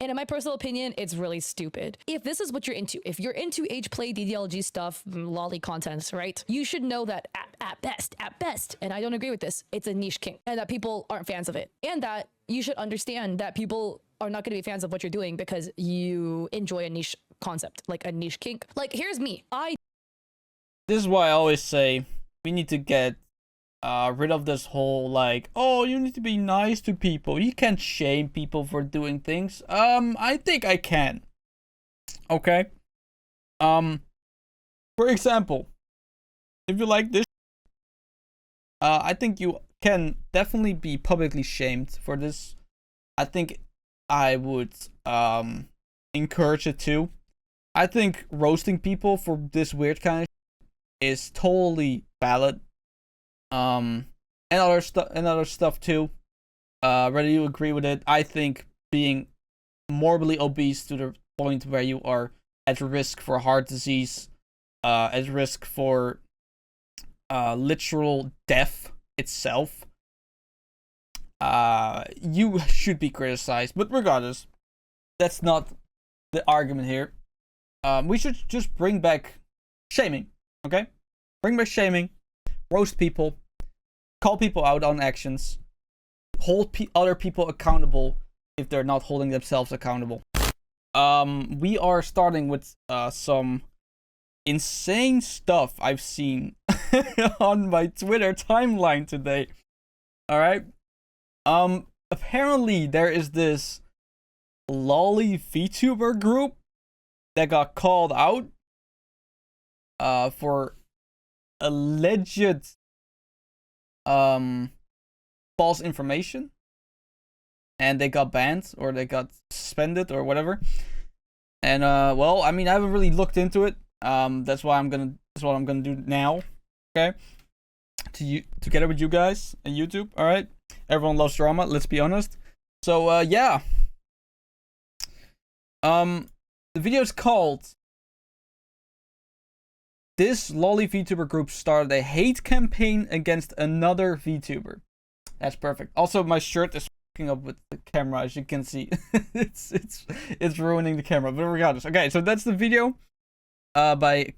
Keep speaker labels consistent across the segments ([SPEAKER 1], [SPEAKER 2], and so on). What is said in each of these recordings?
[SPEAKER 1] And in my personal opinion, it's really stupid. If this is what you're into, if you're into age play, DDLG stuff, lolly contents, right? You should know that at best, and I don't agree with this, it's a niche kink, and that people aren't fans of it. And that you should understand that people are not going to be fans of what you're doing because you enjoy a niche concept, like a niche kink. Like, here's me.
[SPEAKER 2] This is why I always say we need to get rid of this whole like, oh, you need to be nice to people. You can't shame people for doing things. I think I can. Okay. For example, if you like this, I think you can definitely be publicly shamed for this. I think I would encourage it too. I think roasting people for this weird kind of is totally valid. And other stuff too. Whether you agree with it, I think being morbidly obese to the point where you are at risk for heart disease, at risk for literal death itself, you should be criticized. But regardless, that's not the argument here. We should just bring back shaming, okay? Bring back shaming, roast people, call people out on actions, hold other people accountable if they're not holding themselves accountable. We are starting with some insane stuff I've seen on my Twitter timeline today. All right. Apparently there is this Loli Vtuber group that got called out for alleged false information, and they got banned or they got suspended or whatever. And well, I mean, I haven't really looked into it. That's what I'm gonna do now. Okay, together with you guys and YouTube. All right, everyone loves drama. Let's be honest. So yeah. The video is called "This Loli VTuber Group Started a Hate Campaign Against Another VTuber." That's perfect. Also, my shirt is fucking up with the camera, as you can see. it's ruining the camera, but regardless. Okay, so that's the video by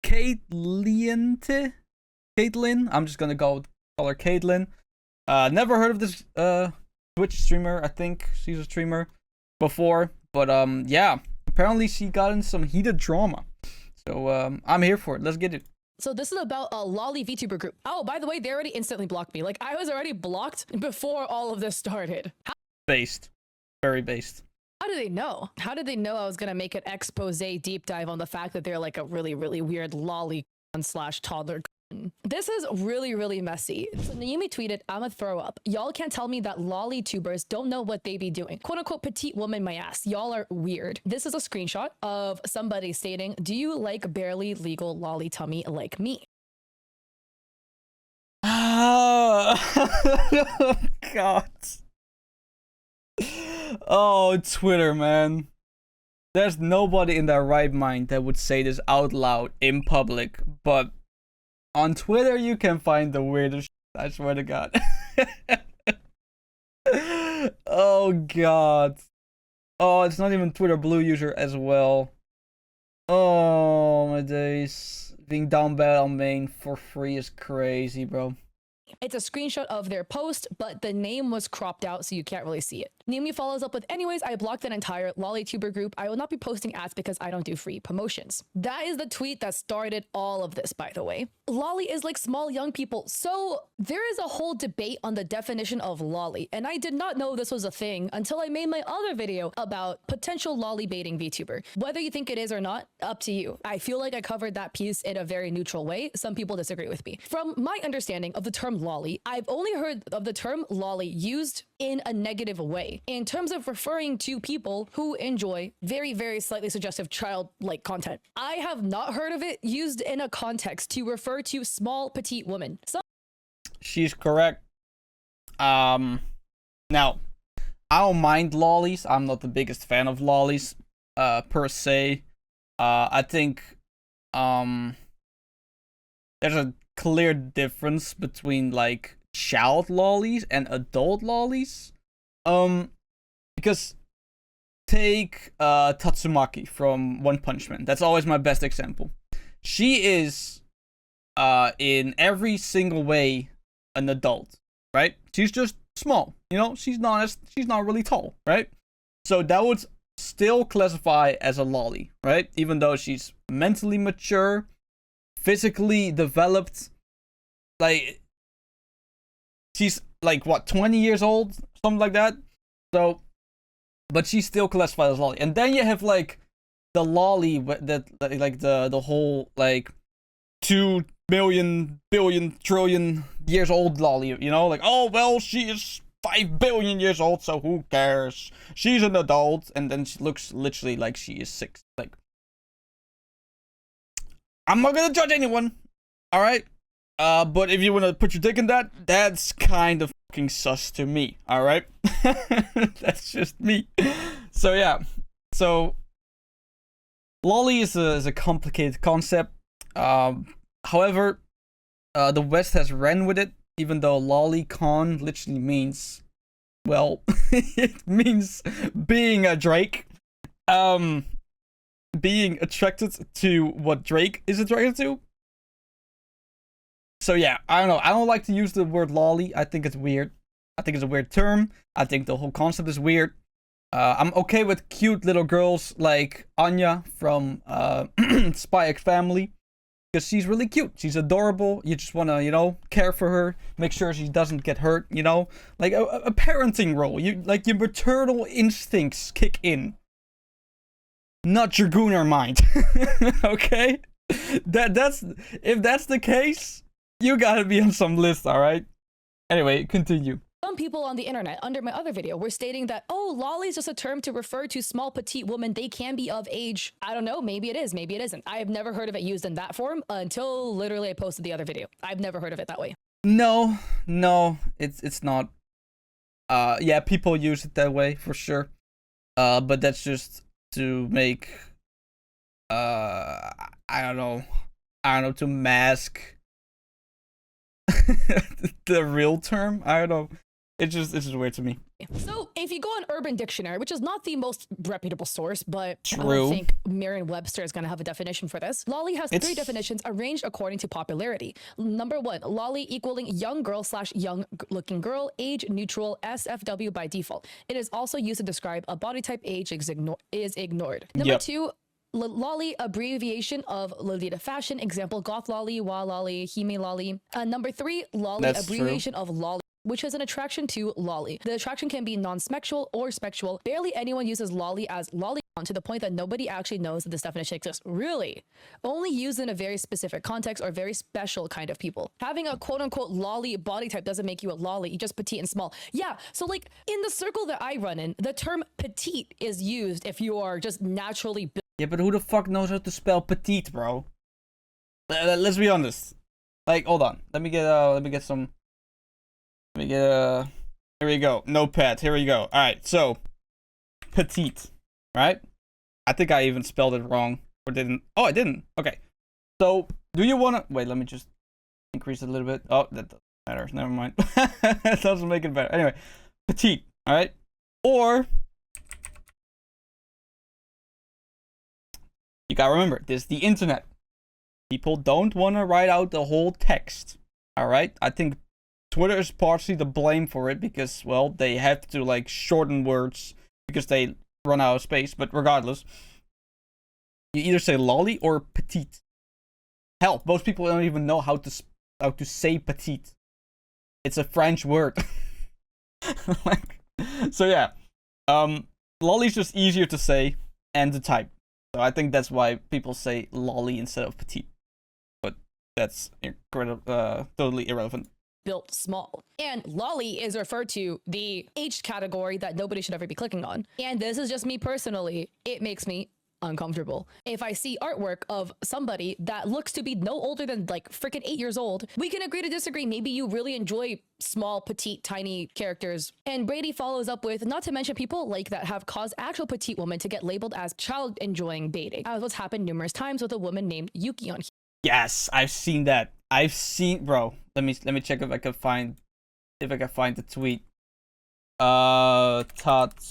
[SPEAKER 2] Caitlin. I'm just gonna call her Caitlin. Never heard of this Twitch streamer. I think she's a streamer before, but yeah. Apparently she got in some heated drama. So I'm here for it. Let's get it.
[SPEAKER 1] So this is about a Loli VTuber group. Oh, by the way, they already instantly blocked me. Like, I was already blocked before all of this started.
[SPEAKER 2] Based. Very based.
[SPEAKER 1] How do they know? How did they know I was gonna make an expose deep dive on the fact that they're like a really, really weird lolly / toddler? This is really, really messy. So Naomi tweeted, "I'ma throw up. Y'all can't tell me that lolly tubers don't know what they be doing. Quote unquote petite woman my ass. Y'all are weird." This is a screenshot of somebody stating, "Do you like barely legal lolly tummy like me?"
[SPEAKER 2] Oh God. Oh, Twitter, man. There's nobody in their right mind that would say this out loud in public, but on Twitter, you can find the weirdest shit, I swear to God. Oh, God. Oh, it's not even Twitter Blue user as well. Oh, my days. Being down bad on main for free is crazy, bro.
[SPEAKER 1] It's a screenshot of their post, but the name was cropped out, so you can't really see it. Naomi follows up with, "Anyways, I blocked an entire LollyTuber group. I will not be posting ads because I don't do free promotions." That is the tweet that started all of this, by the way. Lolly is like small young people. So there is a whole debate on the definition of lolly, and I did not know this was a thing until I made my other video about potential lolly baiting VTuber. Whether you think it is or not, up to you. I feel like I covered that piece in a very neutral way. Some people disagree with me. From my understanding of the term lolly, I've only heard of the term lolly used in a negative way, in terms of referring to people who enjoy very, very slightly suggestive childlike content. I have not heard of it used in a context to refer to small petite women.
[SPEAKER 2] She's correct. Now, I don't mind lollies. I'm not the biggest fan of lollies, per se. I think, there's a clear difference between like child lollies and adult lollies. Because take Tatsumaki from One Punch Man. That's always my best example. She is in every single way an adult, right? She's just small, you know. She's not really tall, right? So that would still classify as a loli, right? Even though she's mentally mature, physically developed, like she's like what, 20 years old, something like that. So, but she's still classified as loli. And then you have like the loli that like the whole like 2 million billion trillion years old loli, you know, like, oh well, she is 5 billion years old, so who cares? She's an adult, and then she looks literally like she is 6. Like, I'm not gonna judge anyone, all right? But if you wanna put your dick in that, that's kind of fucking sus to me, all right? That's just me. So yeah, so loli is a complicated concept. However, the West has ran with it, even though lolicon literally means, well, it means being a Drake. Being attracted to what Drake is attracted to. So yeah, I don't know. I don't like to use the word loli. I think it's weird. I think it's a weird term. I think the whole concept is weird. I'm okay with cute little girls like Anya from Spy X Family, because she's really cute. She's adorable. You just want to, you know, care for her, make sure she doesn't get hurt, you know, like a parenting role. You like your maternal instincts kick in, not your gooner mind. Okay, that's if that's the case, you gotta be on some list, all right? Anyway, continue.
[SPEAKER 1] Some people on the internet under my other video were stating that, oh, loli is just a term to refer to small petite women. They can be of age. I don't know. Maybe it is. Maybe it isn't. I have never heard of it used in that form until literally I posted the other video. I've never heard of it that way.
[SPEAKER 2] No, it's not. Yeah, people use it that way for sure. But that's just to make I don't know, to mask the real term. I don't know. It's just weird to me.
[SPEAKER 1] So if you go on Urban Dictionary, which is not the most reputable source, but
[SPEAKER 2] True.
[SPEAKER 1] I don't think Merriam-Webster is going to have a definition for this. Loli has 3 definitions arranged according to popularity. Number 1, loli equaling young girl / young looking girl, age neutral, SFW by default. It is also used to describe a body type. Age is ignored. Number 2, loli, abbreviation of Lolita fashion. Example, goth loli, wa loli, hime loli. Number 3, loli,
[SPEAKER 2] That's
[SPEAKER 1] abbreviation of loli, which is an attraction to loli. The attraction can be non-sexual or sexual. Barely anyone uses loli as lolicon, to the point that nobody actually knows that this definition exists. Really? Only used in a very specific context or very special kind of people. Having a quote-unquote loli body type doesn't make you a loli. You're just petite and small. Yeah, so like in the circle that I run in, the term petite is used if you are just naturally built.
[SPEAKER 2] Yeah, but who the fuck knows how to spell petite, bro? Let's be honest. Like, hold on. Let me get some. Here we go. Notepad. Here we go. All right. So, petite. Right? I think I even spelled it wrong, or didn't. Oh, I didn't. Okay. So, do you want to wait? Let me just increase it a little bit. Oh, that doesn't matter. Never mind. That doesn't make it better. Anyway, petite. All right. Or you gotta remember, this is the internet. People don't want to write out the whole text. All right. I think Twitter is partially to blame for it because, well, they have to like shorten words because they run out of space. But regardless, you either say loli or petite. Hell, most people don't even know how to say petite. It's a French word. Like, so yeah, loli is just easier to say and to type. So I think that's why people say loli instead of petite. But that's totally irrelevant.
[SPEAKER 1] Built small. And loli is referred to the age category that nobody should ever be clicking on. And this is just me personally. It makes me uncomfortable. If I see artwork of somebody that looks to be no older than like freaking 8 years old, we can agree to disagree. Maybe you really enjoy small, petite, tiny characters. And Brady follows up with, not to mention people like that have caused actual petite women to get labeled as child enjoying baiting, as what's happened numerous times with a woman named Yuki on here.
[SPEAKER 2] Yes, I've seen that. Bro. Let me check if I can find the tweet. Tatsumaki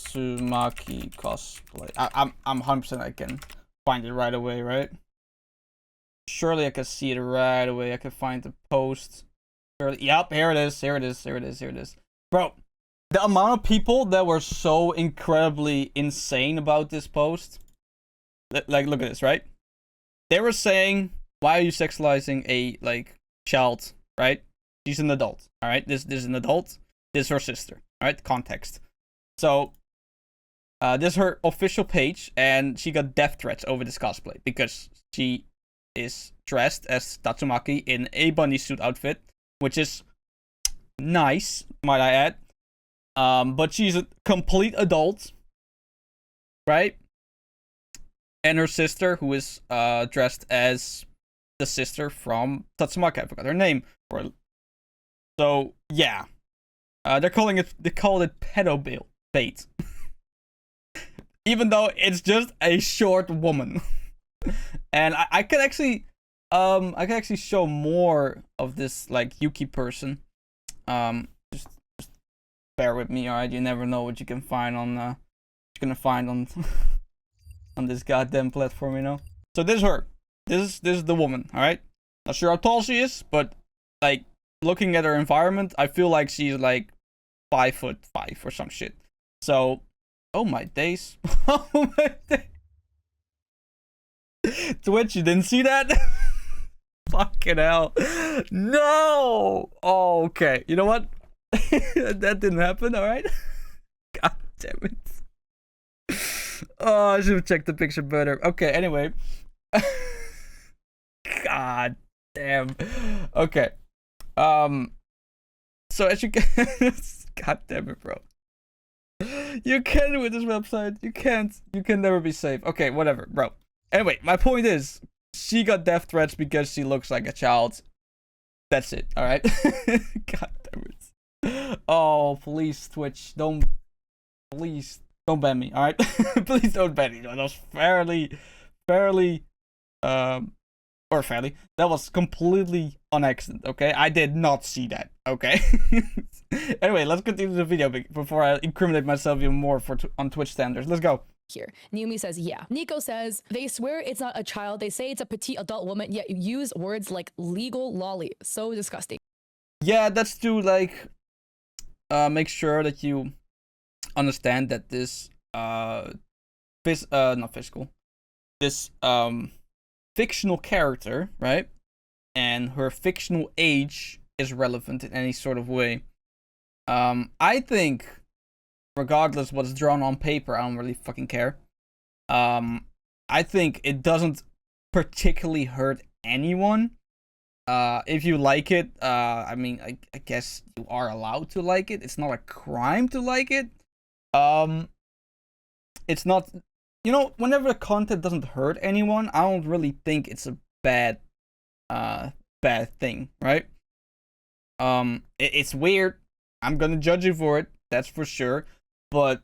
[SPEAKER 2] cosplay. I'm 100% I can find it right away, right? Surely I can see it right away. I can find the post. Yep, here it is. Here it is. Here it is. Here it is. Bro, the amount of people that were so incredibly insane about this post. Like, look at this, right? They were saying, why are you sexualizing a, like, child, right? She's an adult, all right? This is an adult. This is her sister, all right? Context. So, this is her official page, and she got death threats over this cosplay because she is dressed as Tatsumaki in a bunny suit outfit, which is nice, might I add. But she's a complete adult, right? And her sister, who is dressed as the sister from Tatsumaki, I forgot her name. So yeah, they call it pedo bait, even though it's just a short woman. And I can actually show more of this like Yuki person. Just bear with me, alright? You never know what you can find on on this goddamn platform, you know. So this is her. This is the woman, alright? Not sure how tall she is, but like looking at her environment, I feel like she's like 5'5" or some shit. So, oh my days. Oh my days. Twitch, you didn't see that? Fucking hell. No! Oh, okay. You know what? That didn't happen, alright? God damn it. Oh, I should have checked the picture better. Okay, anyway. God damn. Okay. So as you can... God damn it, bro. You can't with this website. You can't. You can never be safe. Okay, whatever, bro. Anyway, my point is, she got death threats because she looks like a child. That's it, alright? God damn it. Oh, please, Twitch, please don't ban me, alright? Please don't ban me. That was fairly, that was completely on accident, okay? I did not see that, okay? Anyway, let's continue the video before I incriminate myself even more on Twitch standards. Let's go.
[SPEAKER 1] Here, Naomi says, yeah. Nico says, they swear it's not a child. They say it's a petite adult woman, yet use words like legal lolly. So disgusting.
[SPEAKER 2] Yeah, that's to like make sure that you understand that this this fictional character, right? And her fictional age is relevant in any sort of way. I think regardless what's drawn on paper, I don't really fucking care. I think it doesn't particularly hurt anyone. If you like it, I mean, I guess you are allowed to like it. It's not a crime to like it. It's not, you know, whenever the content doesn't hurt anyone, I don't really think it's a bad thing, right? It's weird. I'm gonna judge you for it, that's for sure. But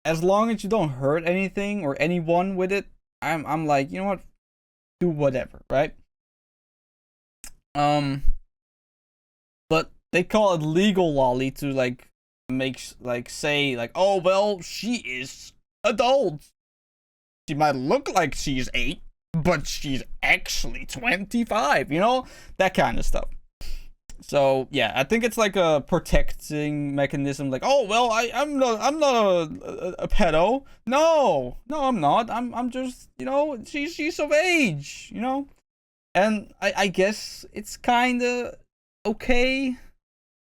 [SPEAKER 2] as long as you don't hurt anything or anyone with it, I'm like, you know what? Do whatever, right? But they call it legal lolly to like say like, oh well, she is adult. She might look like she's 8, but she's actually 25, you know? That kind of stuff. So yeah, I think it's like a protecting mechanism. Like, oh well, I'm not a pedo. No, I'm not. I'm just, you know, she's of age, you know. And I guess it's kind of okay.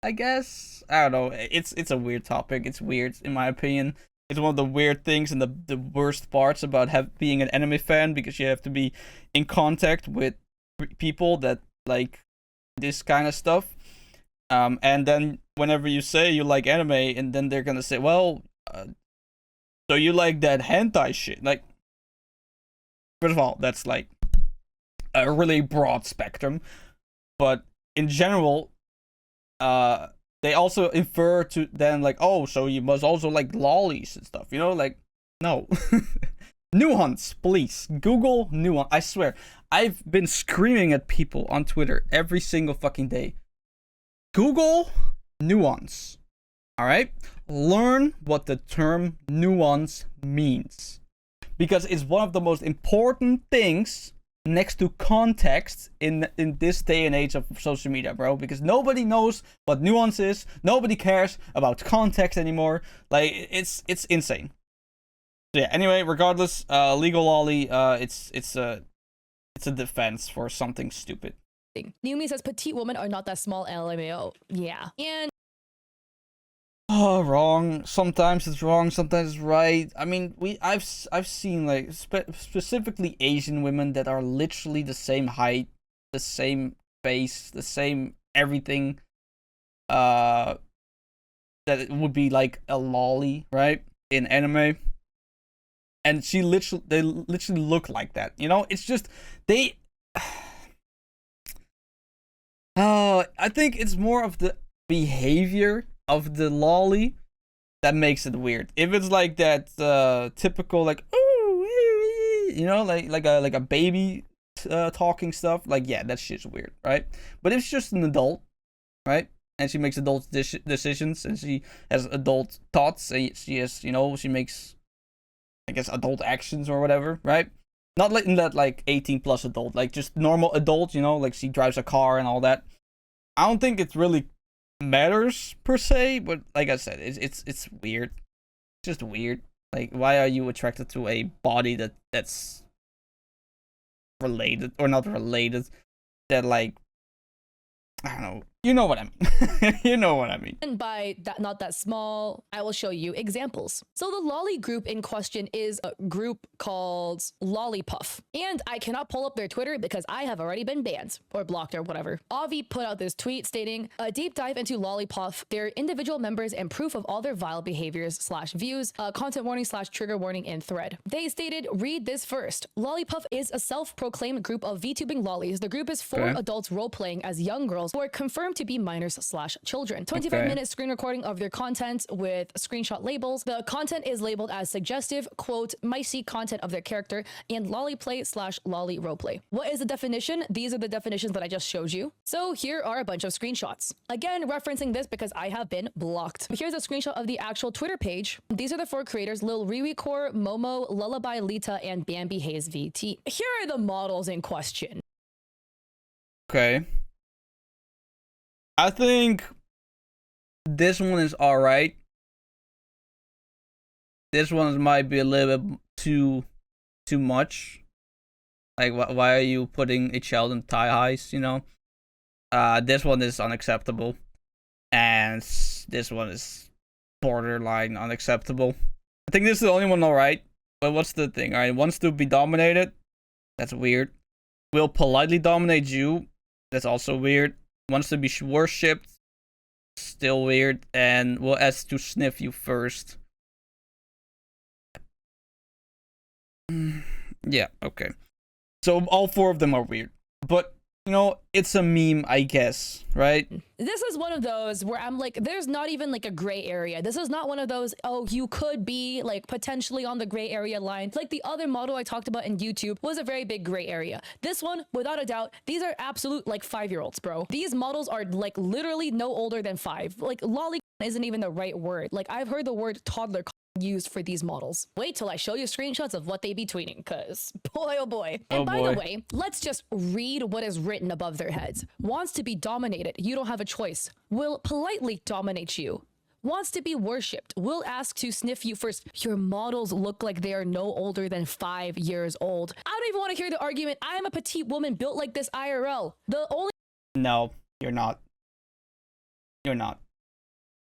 [SPEAKER 2] I guess I don't know. It's a weird topic. It's weird in my opinion. It's one of the weird things and the worst parts about being an anime fan, because you have to be in contact with people that like this kind of stuff, and then whenever you say you like anime, and then they're gonna say, well, so you like that hentai shit. Like, first of all, that's like a really broad spectrum, but in general, they also infer to then like, oh, so you must also like lollies and stuff, you know? Like, no. Nuance, please. Google nuance. I swear, I've been screaming at people on Twitter every single fucking day. Google nuance. All right, learn what the term nuance means, because it's one of the most important things next to context in this day and age of social media, bro. Because nobody knows what nuance is. Nobody cares about context anymore. Like, it's insane. So yeah. Anyway, regardless, legal lolly, it's a defense for something stupid.
[SPEAKER 1] Naomi says petite women are not that small. LMAO. Yeah. And
[SPEAKER 2] oh, wrong. Sometimes it's wrong. Sometimes it's right. I mean, I've seen like specifically Asian women that are literally the same height, the same face, the same everything. That it would be like a lolly, right, in anime. And they literally look like that. You know, it's just they. I think it's more of the behavior of the lolly that makes it weird. If it's like that typical like ooh, you know, like a baby talking stuff, like yeah, that shit's weird, right? But if it's just an adult, right, and she makes adult decisions and she has adult thoughts and she has, you know, she makes, I guess, adult actions or whatever, right? Not like in that like 18 plus adult, like just normal adult, you know, like she drives a car and all that. I don't think it really matters per se, but like I said, it's weird. It's just weird. Like, why are you attracted to a body that's related or not related? That, like, I don't know. You know what I mean. You know what I mean.
[SPEAKER 1] And by that, not that small, I will show you examples. So the lolly group in question is a group called Lollipuff. And I cannot pull up their Twitter because I have already been banned or blocked or whatever. Avi put out this tweet stating, a deep dive into Lollipuff, their individual members, and proof of all their vile behaviors / views, content warning / trigger warning in thread. They stated, read this first. Lollipuff is a self-proclaimed group of VTubing lollies. The group is for adults role-playing as young girls who are confirmed to be minors / children. 25-minute screen recording of their content with screenshot labels. The content is labeled as suggestive, quote, might see content of their character, and lolly play / lolly roleplay. What is the definition? These are the definitions that I just showed you. So here are a bunch of screenshots. Again, referencing this because I have been blocked. Here's a screenshot of the actual Twitter page. These are the 4 creators: Lil Riri Core, Momo, Lullaby Lita, and Bambi Hayes VT. Here are the models in question.
[SPEAKER 2] Okay. I think this one is alright. This one might be a little bit too much. Like, why are you putting a child in thigh highs, you know? This one is unacceptable. And this one is borderline unacceptable. I think this is the only one alright. But what's the thing? Alright, wants to be dominated. That's weird. Will politely dominate you. That's also weird. Wants to be worshipped, still weird, and will ask to sniff you first. Yeah, okay. So all 4 of them are weird. But, you know, it's a meme, I guess, right?
[SPEAKER 1] This is one of those where I'm like, there's not even like a gray area. This is not one of those, oh, you could be like potentially on the gray area line. Like the other model I talked about in YouTube was a very big gray area. This one, without a doubt, these are absolute like 5-year-olds, bro. These models are like literally no older than 5. Like lolly isn't even the right word. Like I've heard the word toddler used for these models. Wait till I show you screenshots of what they be tweeting, because boy, oh boy. And by the way, let's just read what is written above their heads. Wants to be dominated. You don't have a choice. Will politely dominate you. Wants to be worshipped. Will ask to sniff you first. Your models look like they are no older than 5 years old. I don't even want to hear the argument, I am a petite woman built like this IRL. The only—
[SPEAKER 2] No, you're not. You're not.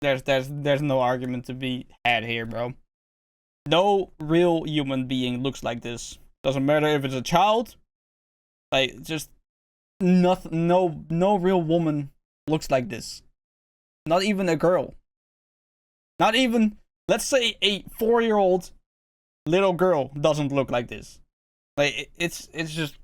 [SPEAKER 2] There's no argument to be had here, bro. No real human being looks like this. Doesn't matter if it's a child. Like, just nothing. No real woman looks like this. Not even a girl. Not even, let's say, a 4-year-old little girl doesn't look like this. Like, it's just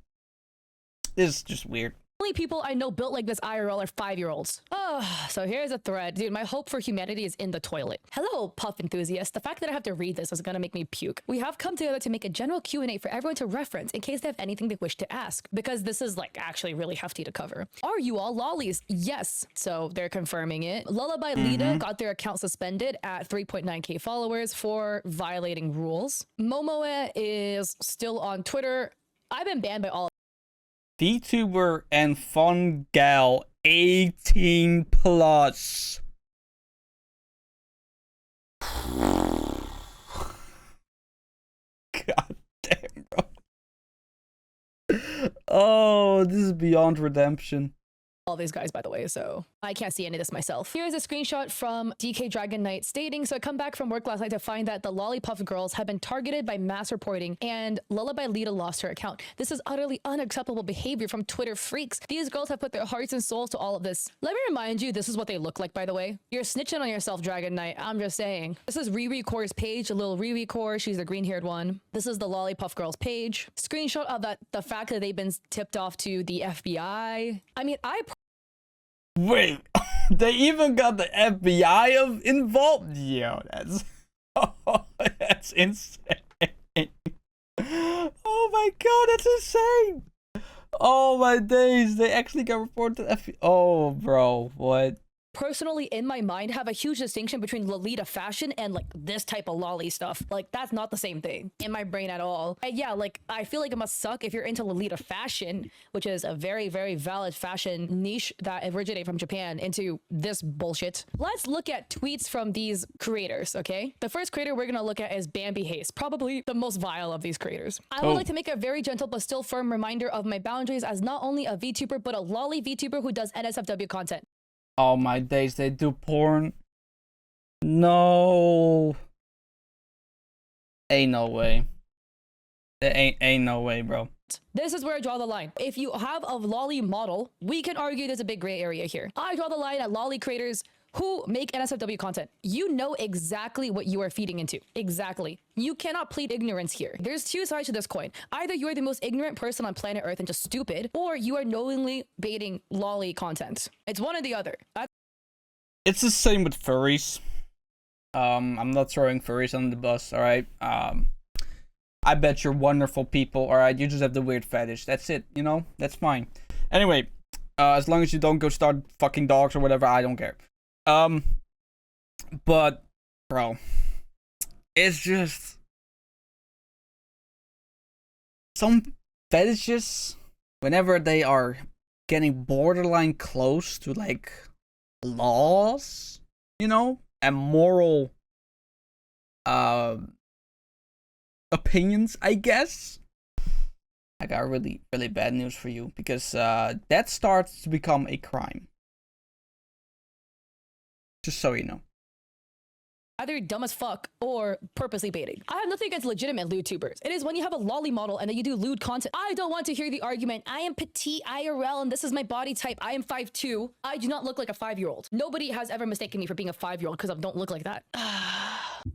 [SPEAKER 2] weird.
[SPEAKER 1] Only people I know built like this IRL are 5-year-olds. Oh, so here's a thread. Dude, my hope for humanity is in the toilet. Hello, Puff enthusiast. The fact that I have to read this is gonna make me puke. We have come together to make a general Q&A for everyone to reference in case they have anything they wish to ask, because this is like actually really hefty to cover. Are you all lollies? Yes. So they're confirming it. Lullaby Lita got their account suspended at 3.9k followers for violating rules. Momoe is still on Twitter. I've been banned by all.
[SPEAKER 2] Vtuber and Fun Gal 18 plus. God damn, bro. Oh, this is beyond redemption.
[SPEAKER 1] All these guys, by the way, so I can't see any of this myself. Here's a screenshot from DK Dragon Knight stating, so I come back from work last night to find that the Lollipop girls have been targeted by mass reporting and Lullaby Lita lost her account. This is utterly unacceptable behavior from Twitter freaks. These girls have put their hearts and souls to all of this. Let me remind you, this is what they look like, by the way. You're snitching on yourself, Dragon Knight. I'm just saying. This is Riri Core's page, a little Riri Core. She's the green-haired one. This is the Lollipop girls page. Screenshot of the fact that they've been tipped off to the FBI. I mean,
[SPEAKER 2] Wait, they even got the FBI involved? Yo, that's insane. Oh my god, that's insane. Oh my days, they actually got reported to the FBI. Oh, bro, what?
[SPEAKER 1] Personally, in my mind, have a huge distinction between Lolita fashion and like this type of lolly stuff. Like, that's not the same thing in my brain at all. And yeah, like, I feel like it must suck if you're into Lolita fashion, which is a very, very valid fashion niche that originated from Japan, into this bullshit. Let's look at tweets from these creators, okay? The first creator we're gonna look at is Bambi Hayes, probably the most vile of these creators. I would like to make a very gentle but still firm reminder of my boundaries as not only a VTuber, but a lolly VTuber who does NSFW content.
[SPEAKER 2] Oh my days, they do porn? No. Ain't no way. There ain't no way, bro.
[SPEAKER 1] This is where I draw the line. If you have a lolly model, we can argue there's a big gray area here. I draw the line at lolly creators who make NSFW content. You know exactly what you are feeding into. Exactly. You cannot plead ignorance here. There's two sides to this coin. Either you are the most ignorant person on planet Earth and just stupid, or you are knowingly baiting lolly content. It's one or the other.
[SPEAKER 2] It's the same with furries. I'm not throwing furries on the bus, alright? I bet you're wonderful people, alright? You just have the weird fetish. That's it, you know? That's fine. Anyway, as long as you don't go start fucking dogs or whatever, I don't care. But, bro, it's just some fetishes, whenever they are getting borderline close to like laws, you know, and moral opinions, I guess. I got really, really bad news for you, because that starts to become a crime. Just so you know.
[SPEAKER 1] Either dumb as fuck or purposely baiting. I have nothing against legitimate lewd tubers. It is when you have a lolly model and then you do lewd content. I don't want to hear the argument, I am petite IRL and this is my body type. I am 5'2". I do not look like a 5-year-old. Nobody has ever mistaken me for being a 5-year-old because I don't look like that.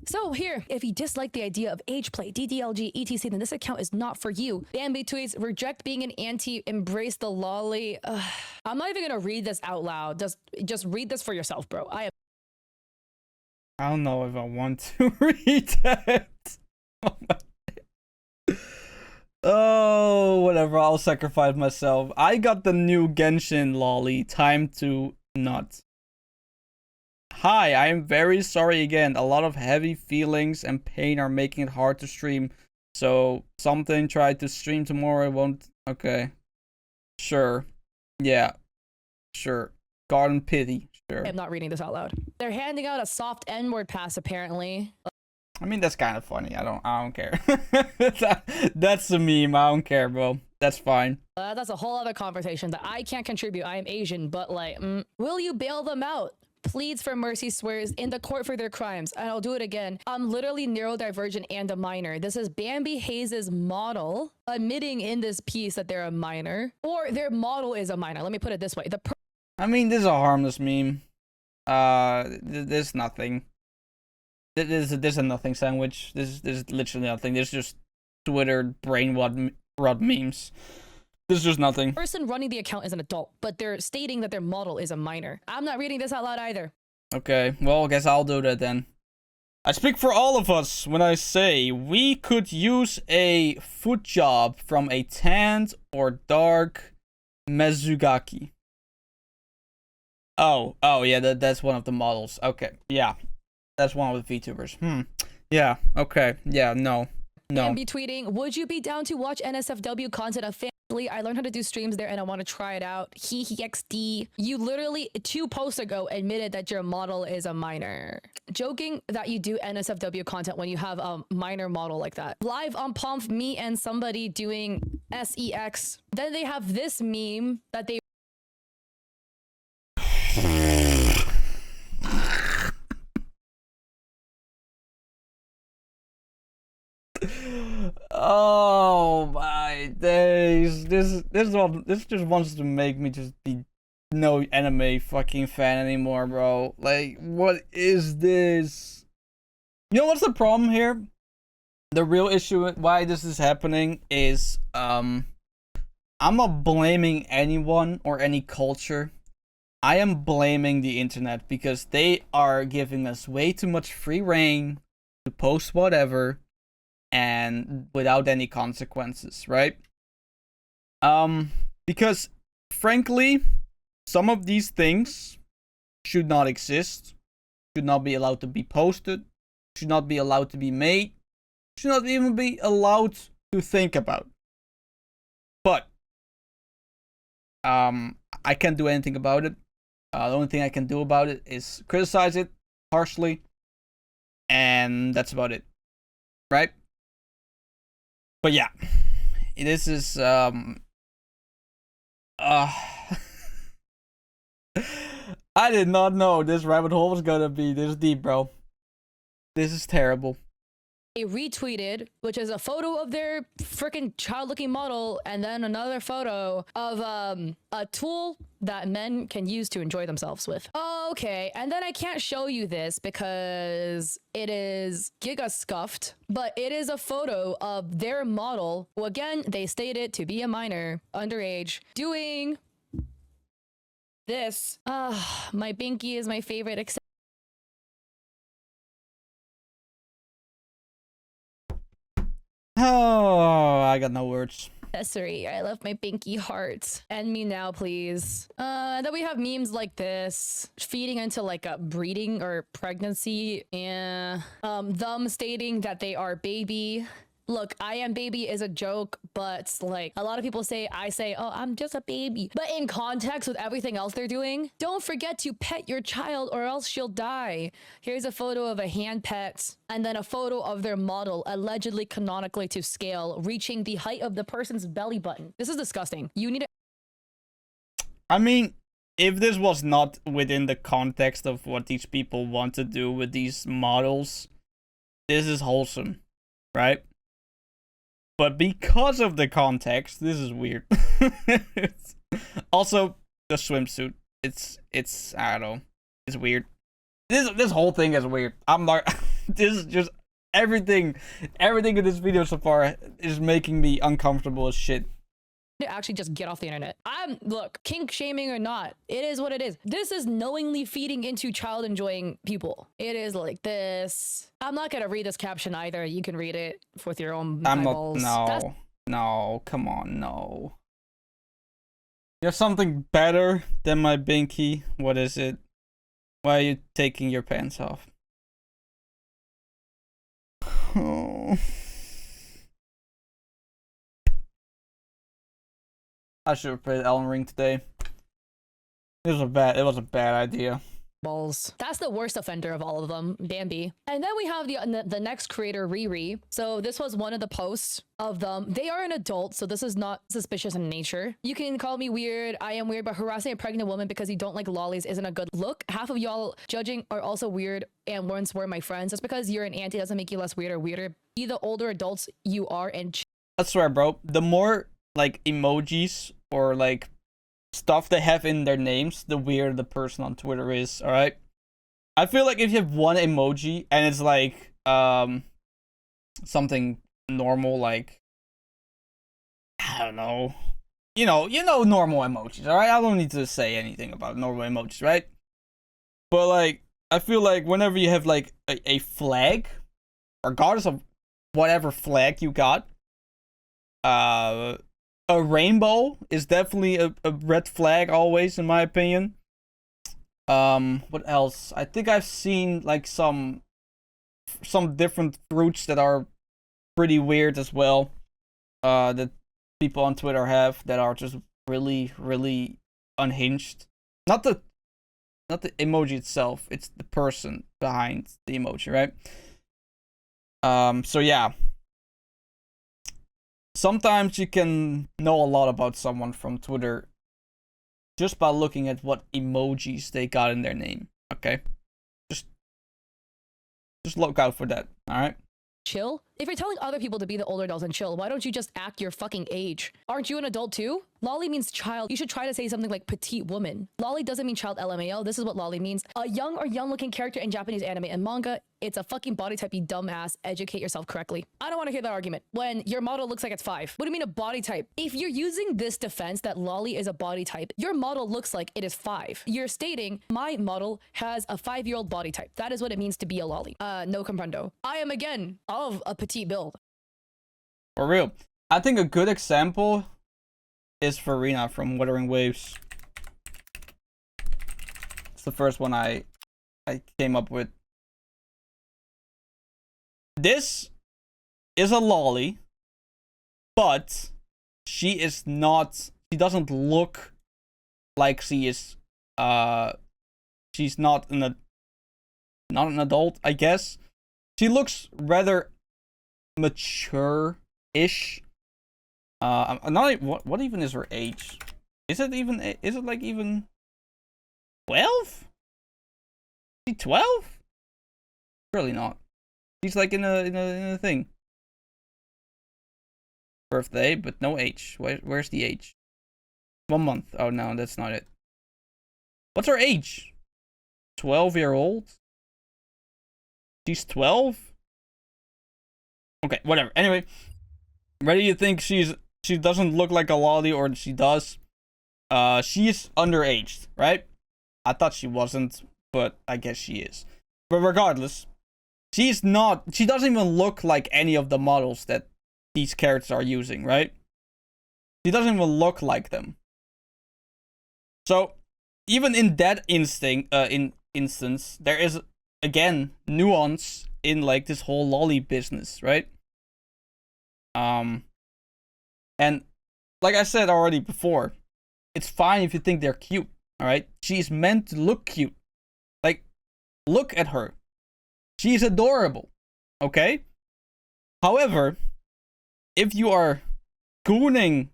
[SPEAKER 1] So here, if you dislike the idea of age play, DDLG, etc., then this account is not for you. Bambi tweets, reject being an anti, embrace the lolly. I'm not even gonna read this out loud. Just read this for yourself, bro. I
[SPEAKER 2] don't know if I want to read that. Oh, oh, whatever. I'll sacrifice myself. I got the new Genshin lolly. Time to nut. Hi, I am very sorry again. A lot of heavy feelings and pain are making it hard to stream. So, something tried to stream tomorrow. It won't. Okay. Sure. Yeah. Sure. Garden pity. Sure.
[SPEAKER 1] am not reading this out loud. They're handing out a soft N-word pass, apparently.
[SPEAKER 2] I mean, that's kind of funny. I don't care. That's the meme. I don't care, bro. That's fine.
[SPEAKER 1] That's a whole other conversation that I can't contribute. I am Asian, but like, will you bail them out? Pleads for mercy, swears in the court for their crimes. And I'll do it again. I'm literally neurodivergent and a minor. This is Bambi Hayes' model admitting in this piece that they're a minor, or their model is a minor. Let me put it this way.
[SPEAKER 2] I mean, this is a harmless meme. There's nothing. There's a nothing sandwich. There's literally nothing. There's just Twitter brain rot memes. This is just nothing.
[SPEAKER 1] Person running the account is an adult, but they're stating that their model is a minor. I'm not reading this out loud either.
[SPEAKER 2] Okay, well, I guess I'll do that then. I speak for all of us when I say we could use a foot job from a tanned or dark Mezugaki. Oh, yeah, that's one of the models. Okay, yeah. That's one of the VTubers. Yeah, okay. Yeah, no.
[SPEAKER 1] And be tweeting, would you be down to watch NSFW content of family? I learned how to do streams there and I want to try it out. He XD. You literally 2 posts ago admitted that your model is a minor. Joking that you do NSFW content when you have a minor model like that. Live on Pomf, me and somebody doing SEX. Then they have this meme that they
[SPEAKER 2] Oh my days. This just wants to make me just be no anime fucking fan anymore, bro. Like, what is this? You know what's the problem here? The real issue why this is happening is I'm not blaming anyone or any culture. I am blaming the internet because they are giving us way too much free reign to post whatever and without any consequences, right? Because frankly, some of these things should not exist, should not be allowed to be posted, should not be allowed to be made, should not even be allowed to think about. But I can't do anything about it. The only thing I can do about it is criticize it harshly, and that's about it, right? But yeah, this is I did not know this rabbit hole was gonna be this deep, bro. This is terrible.
[SPEAKER 1] They retweeted, which is a photo of their freaking child-looking model, and then another photo of a tool that men can use to enjoy themselves with. Okay, and then I can't show you this because it is giga scuffed, but it is a photo of their model, who again, they stated to be a minor, underage, doing this. My binky is my favorite
[SPEAKER 2] Oh, I got no words.
[SPEAKER 1] accessory. I love my binky heart. End me now, please. Then we have memes like this, feeding into like a breeding or pregnancy, and them stating that they are baby. Look, I am baby is a joke, but like a lot of people say, I say, oh, I'm just a baby. But in context with everything else they're doing, don't forget to pet your child or else she'll die. Here's a photo of a hand pet and then a photo of their model, allegedly canonically to scale, reaching the height of the person's belly button. This is disgusting. You need to...
[SPEAKER 2] I mean, if this was not within the context of what these people want to do with these models, this is wholesome, right? But because of the context, this is weird. Also, the swimsuit. It's I don't know. It's weird. This whole thing is weird. I'm not. This is just everything in this video so far is making me uncomfortable as shit.
[SPEAKER 1] To actually just get off the internet. Look, kink shaming or not, it is what it is. This is knowingly feeding into child enjoying people. It is like this. I'm not gonna read this caption either. You can read it with your own eyeballs.
[SPEAKER 2] No, come on, no. You have something better than my binky? What is it? Why are you taking your pants off? Oh. I should have played Elden Ring today. It was a bad idea.
[SPEAKER 1] Balls. That's the worst offender of all of them, Bambi. And then we have the next creator, Riri. So this was one of the posts of them. They are an adult, so this is not suspicious in nature. You can call me weird. I am weird, but harassing a pregnant woman because you don't like lollies isn't a good look. Half of y'all judging are also weird and once were my friends. Just because you're an auntie doesn't make you less weird or weirder. Be the older adults you are and...
[SPEAKER 2] I swear, bro. The more like emojis or like stuff they have in their names, the weirder the person on Twitter is, alright? I feel like if you have one emoji and it's like something normal, like I don't know. you know normal emojis, all right? I don't need to say anything about normal emojis, right? But like, I feel like whenever you have like a flag, regardless of whatever flag you got, a rainbow is definitely a red flag always, in my opinion. What else? I think I've seen like some different fruits that are pretty weird as well. That people on Twitter have that are just really, really unhinged. Not the emoji itself, it's the person behind the emoji, right? So yeah. Sometimes you can know a lot about someone from Twitter just by looking at what emojis they got in their name, okay? Just look out for that, alright?
[SPEAKER 1] Chill? If you're telling other people to be the older adults and chill, why don't you just act your fucking age? Aren't you an adult too? Loli means child. You should try to say something like petite woman. Loli doesn't mean child LMAO. This is what Loli means. A young or young looking character in Japanese anime and manga. It's a fucking body type, you dumbass. Educate yourself correctly. I don't want to hear that argument. When your model looks like it's 5. What do you mean a body type? If you're using this defense that Loli is a body type, your model looks like it is 5. You're stating my model has a 5-year-old body type. That is what it means to be a Loli. No comprendo. I am again of a petite build.
[SPEAKER 2] For real. I think a good example is Farina from Wuthering Waves. It's the first one I came up with. This is a Loli, but she doesn't look like she is she's not an adult, I guess. She looks rather mature-ish. What even is her age? Is it like even 12? Is she 12? Surely not. She's like in a thing. Birthday, but no age. Where's the age? 1 month. Oh no, that's not it. What's her age? 12-year-old? She's 12? Okay, whatever. Anyway, whether you think she doesn't look like a Loli or she does, she's underaged, right? I thought she wasn't, but I guess she is. But regardless, she doesn't even look like any of the models that these characters are using, right? She doesn't even look like them. So, even in that instance, there is, again, nuance in like this whole Loli business, right? And like I said already before, it's fine if you think they're cute, alright? She's meant to look cute. Like, look at her. She's adorable, okay? However, if your gooning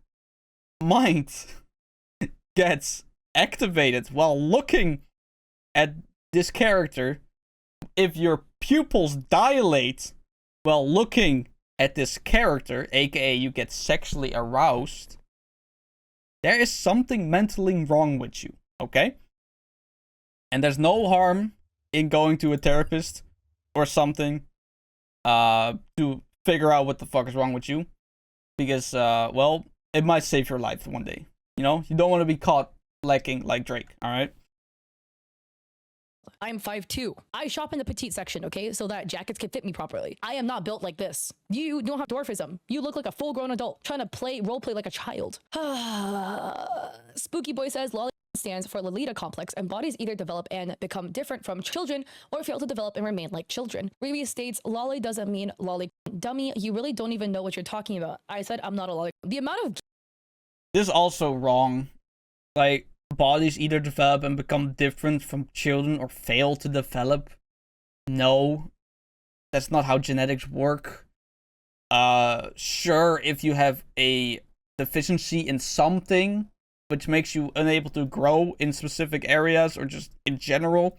[SPEAKER 2] mind gets activated while looking at this character, if your pupils dilate while looking at this character, aka you get sexually aroused, there is something mentally wrong with you, okay? And there's no harm in going to a therapist or something to figure out what the fuck is wrong with you, because well, it might save your life one day. You know, you don't want to be caught lacking like Drake, all right?
[SPEAKER 1] I'm 5'2". I shop in the petite section, okay? So that jackets can fit me properly. I am not built like this. You don't have dwarfism. You look like a full-grown adult trying to roleplay like a child. Spooky Boy says Loli stands for Lolita complex, and bodies either develop and become different from children or fail to develop and remain like children. Riri states Loli doesn't mean Loli. Dummy, you really don't even know what you're talking about. I said I'm not a Loli. The amount of...
[SPEAKER 2] This is also wrong. Like, bodies either develop and become different from children or fail to develop. No, that's not how genetics work. Sure, if you have a deficiency in something which makes you unable to grow in specific areas or just in general,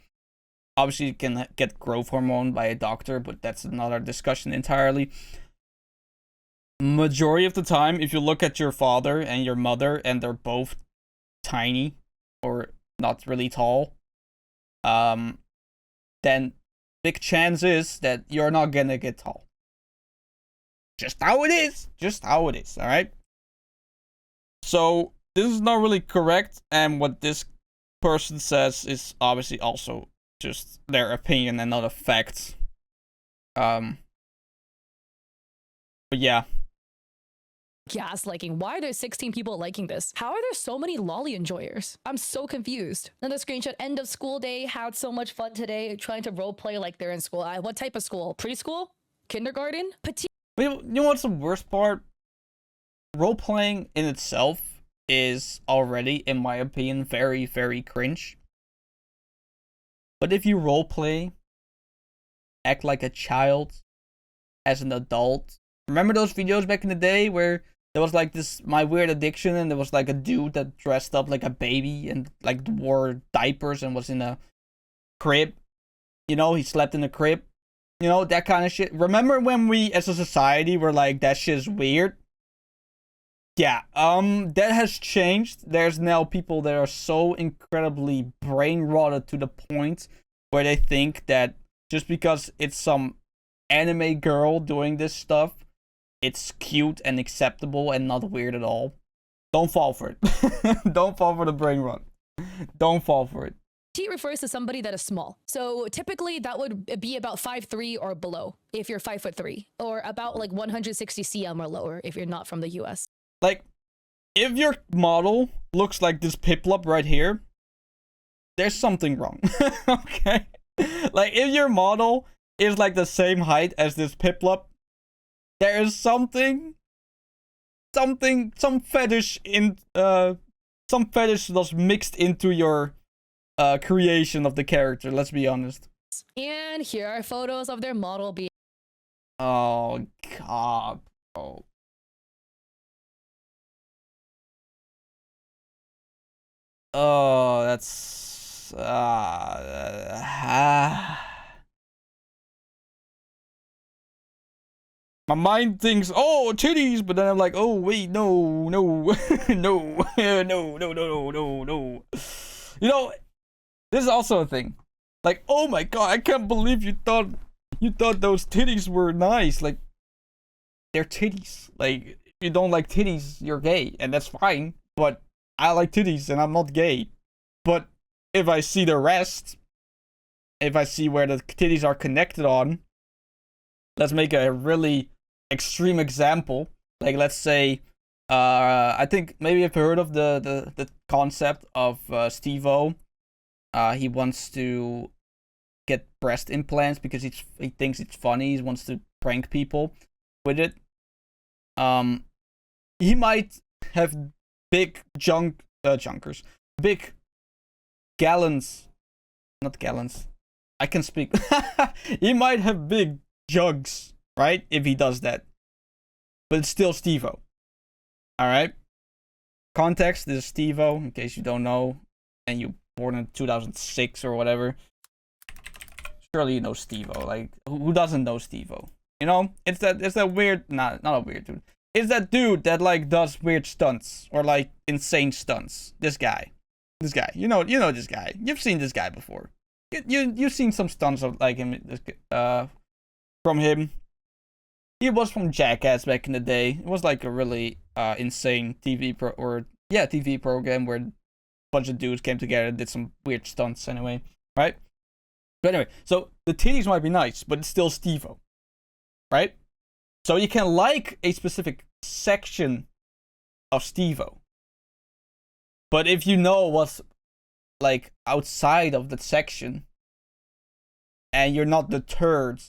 [SPEAKER 2] obviously you can get growth hormone by a doctor, but that's another discussion entirely. Majority of the time, if you look at your father and your mother and they're both tiny or not really tall, then big chance is that you're not gonna get tall. Just how it is. Just how it is, alright? So, this is not really correct, and what this person says is obviously also just their opinion and not a fact. But yeah.
[SPEAKER 1] Gaslighting. Why are there 16 people liking this? How are there so many Loli enjoyers? I'm so confused. Another screenshot. End of school day. Had so much fun today. Trying to roleplay like they're in school. What type of school? Preschool? Kindergarten? Petite?
[SPEAKER 2] You know what's the worst part? Role-playing in itself is already, in my opinion, very, very cringe. But if you roleplay, act like a child as an adult. Remember those videos back in the day where there was like this My Weird Addiction, and there was like a dude that dressed up like a baby and like wore diapers and was in a crib? You know, he slept in a crib. You know, that kind of shit. Remember when we as a society were like, that shit's weird? Yeah, that has changed. There's now people that are so incredibly brain rotted to the point where they think that just because it's some anime girl doing this stuff, it's cute and acceptable and not weird at all. Don't fall for it. Don't fall for the brain rot. Don't fall for it.
[SPEAKER 1] Petite refers to somebody that is small. So typically that would be about 5'3" or below if you're 5'3", or about like 160 cm or lower if you're not from the US.
[SPEAKER 2] Like, if your model looks like this Piplup right here, there's something wrong. Okay? Like, if your model is like the same height as this Piplup, there is some fetish in, some fetish was mixed into your creation of the character, let's be honest.
[SPEAKER 1] And here are photos of their model being...
[SPEAKER 2] Oh, God, bro. Oh, that's my mind thinks, oh, titties, but then I'm like, oh wait, no, no, no, no, no, no, no, no, no. You know, this is also a thing. Like, oh my god, I can't believe you thought those titties were nice. Like, they're titties. Like, if you don't like titties, you're gay, and that's fine. But I like titties and I'm not gay. But if I see the rest, if I see where the titties are connected on, let's make a really extreme example. Like, let's say, I think maybe you've heard of the concept of Steve-O. He wants to get breast implants because he thinks it's funny. He wants to prank people with it. He might have big junkers, big gallons, not gallons. I can speak. He might have big jugs, right? If he does that, but it's still Steve-O. All right. Context: this is Steve-O, in case you don't know, and you born in 2006 or whatever. Surely you know Steve-O. Like, who doesn't know Steve-O? You know, it's that weird, not a weird dude. It's that dude that like does weird stunts or like insane stunts. This guy, you know this guy. You've seen this guy before. You've seen some stunts of like him, from him. He was from Jackass back in the day. It was like a really insane TV program where a bunch of dudes came together and did some weird stunts. Anyway, right? But anyway, so the titties might be nice, but it's still Steve-O, right? So you can like a specific section of Steve-O. But if you know what's like outside of that section and you're not deterred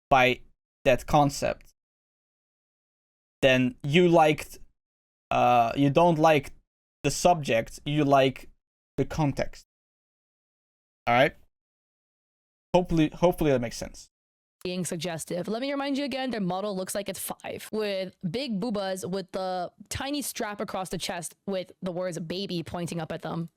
[SPEAKER 2] by that concept, then you don't like the subject, you like the context. Alright? Hopefully that makes sense.
[SPEAKER 1] Being suggestive. Let me remind you again, their model looks like it's 5 with big boobas with the tiny strap across the chest with the words baby pointing up at them.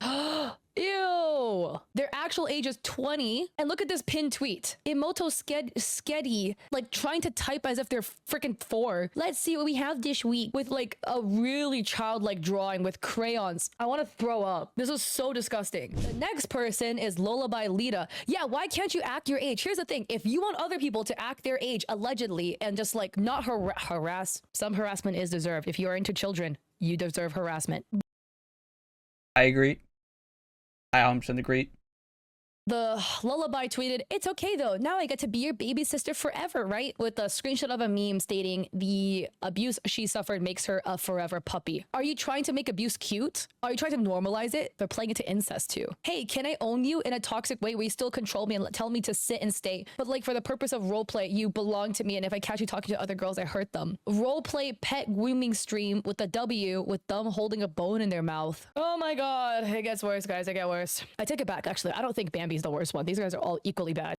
[SPEAKER 1] Ew. Their actual age is 20. And look at this pinned tweet. Emoto Sketty, like trying to type as if they're freaking 4. Let's see what we have this week with like a really childlike drawing with crayons. I want to throw up. This is so disgusting. The next person is Lullaby Lita. Yeah, why can't you act your age? Here's the thing. If you want other people to act their age allegedly and just like not harass, some harassment is deserved. If you are into children, You deserve harassment.
[SPEAKER 2] I agree. I 100% agree.
[SPEAKER 1] The lullaby tweeted, "It's okay though. Now I get to be your baby sister forever, right?" With a screenshot of a meme stating the abuse she suffered makes her a forever puppy. Are you trying to make abuse cute? Are you trying to normalize it? They're playing it to incest too. Hey, can I own you in a toxic way where you still control me and tell me to sit and stay? But like for the purpose of roleplay, you belong to me, and if I catch you talking to other girls, I hurt them. Roleplay pet grooming stream with a W with them holding a bone in their mouth. Oh my god, it gets worse, guys. It gets worse. I take it back, actually. I don't think Bambi's the worst one. These guys are all equally bad.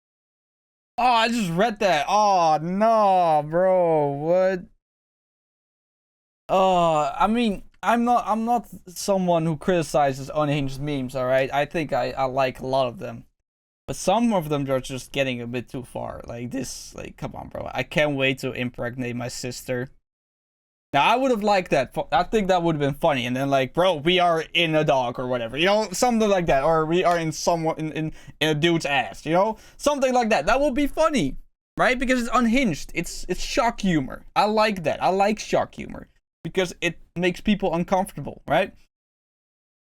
[SPEAKER 2] Oh, I just read that. Oh no, bro. What? I mean, I'm not someone who criticizes unhinged memes, alright? I think I like a lot of them. But some of them are just getting a bit too far. Like this, like, come on, bro. I can't wait to impregnate my sister. Now, I would have liked that. I think that would have been funny. And then, like, bro, we are in a dog or whatever. You know, something like that. Or we are in someone in a dude's ass. You know, something like that. That would be funny, right? Because it's unhinged. It's shock humor. I like that. I like shock humor because it makes people uncomfortable, right?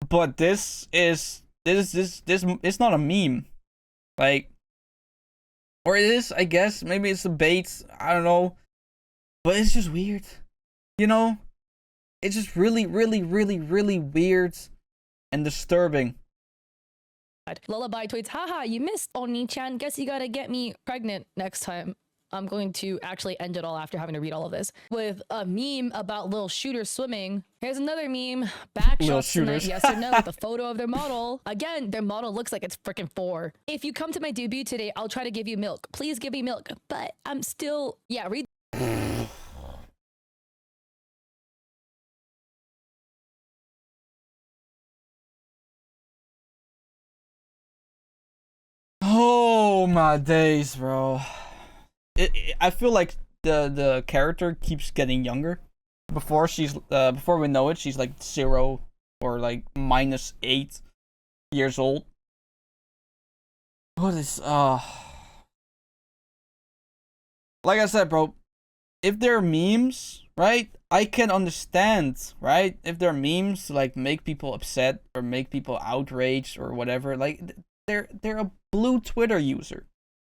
[SPEAKER 2] But this is it's not a meme, like, or it is. I guess maybe it's a bait. I don't know, but it's just weird. You know, it's just really weird and disturbing.
[SPEAKER 1] Lullaby tweets, "Haha, you missed, Oni-chan. Guess you gotta get me pregnant next time." I'm going to actually end it all after having to read all of this with a meme about little shooters swimming. Here's another meme. Back
[SPEAKER 2] Little
[SPEAKER 1] shots tonight,
[SPEAKER 2] shooters.
[SPEAKER 1] yes or no, with a photo of their model. Again, their model looks like it's freaking 4. "If you come to my debut today, I'll try to give you milk. Please give me milk. But I'm still..." Yeah, read.
[SPEAKER 2] Oh my days, bro. I feel like the character keeps getting younger. Before we know it, she's like 0 or like -8 years old. What is like I said, bro, if they're memes, right? I can understand, right? If they're memes to like make people upset or make people outraged or whatever, like they're a blue Twitter user.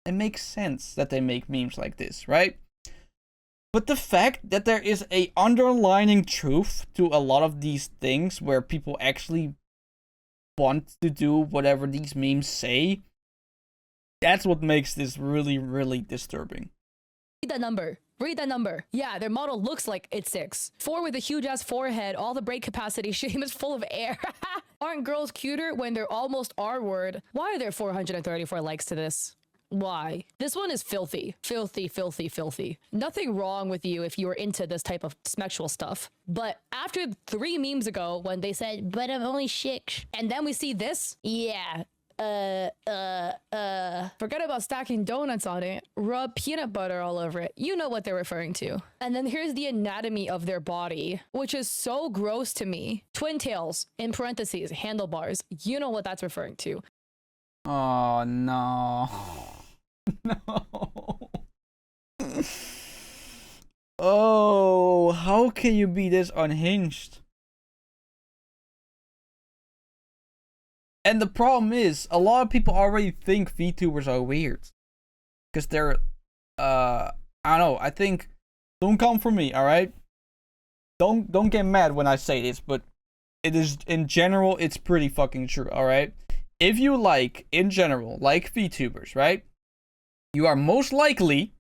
[SPEAKER 2] It makes sense that they make memes like this, right? But the fact that there is a underlying truth to a lot of these things where people actually want to do whatever these memes say, that's what makes this really disturbing.
[SPEAKER 1] Read that number. Read that number. Yeah, their model looks like it's 6. 4 with a huge ass forehead, all the brake capacity, shame is full of air. Aren't girls cuter when they're almost R-word? Why are there 434 likes to this? Why? This one is filthy. Filthy. Nothing wrong with you if you were into this type of sexual stuff. But after 3 memes ago, when they said, "But I'm only 6," and then we see this, yeah. Forget about stacking donuts on it. Rub peanut butter all over it. You know what they're referring to. And then here's the anatomy of their body, which is so gross to me. Twin tails, in parentheses, handlebars. You know what that's referring to.
[SPEAKER 2] Oh no. No. Oh, how can you be this unhinged? And the problem is, a lot of people already think VTubers are weird. Because they're, I don't know, I think, don't come for me, alright? Don't get mad when I say this, but it is, in general, it's pretty fucking true, alright? If you like, in general, like VTubers, right? You are most likely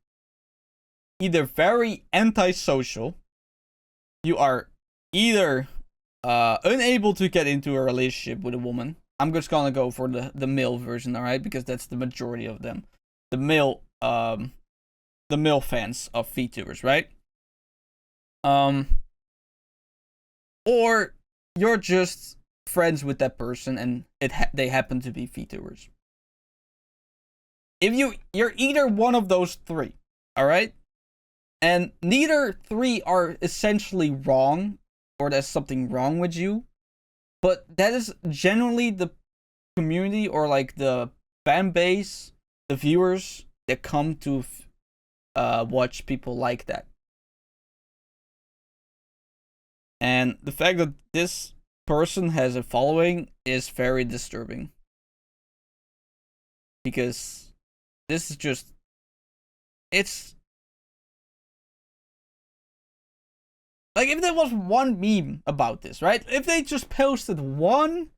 [SPEAKER 2] either very antisocial, you are either unable to get into a relationship with a woman. I'm just gonna go for the male version, alright? Because that's the majority of them. The male fans of VTubers, right? Or you're just friends with that person and they happen to be VTubers. If you're either one of those 3, alright? And neither 3 are essentially wrong, or there's something wrong with you. But that is generally the community or like the fan base, the viewers that come to watch people like that. And the fact that this person has a following is very disturbing. Because this is just... It's... Like, if there was one meme about this, right? If they just posted one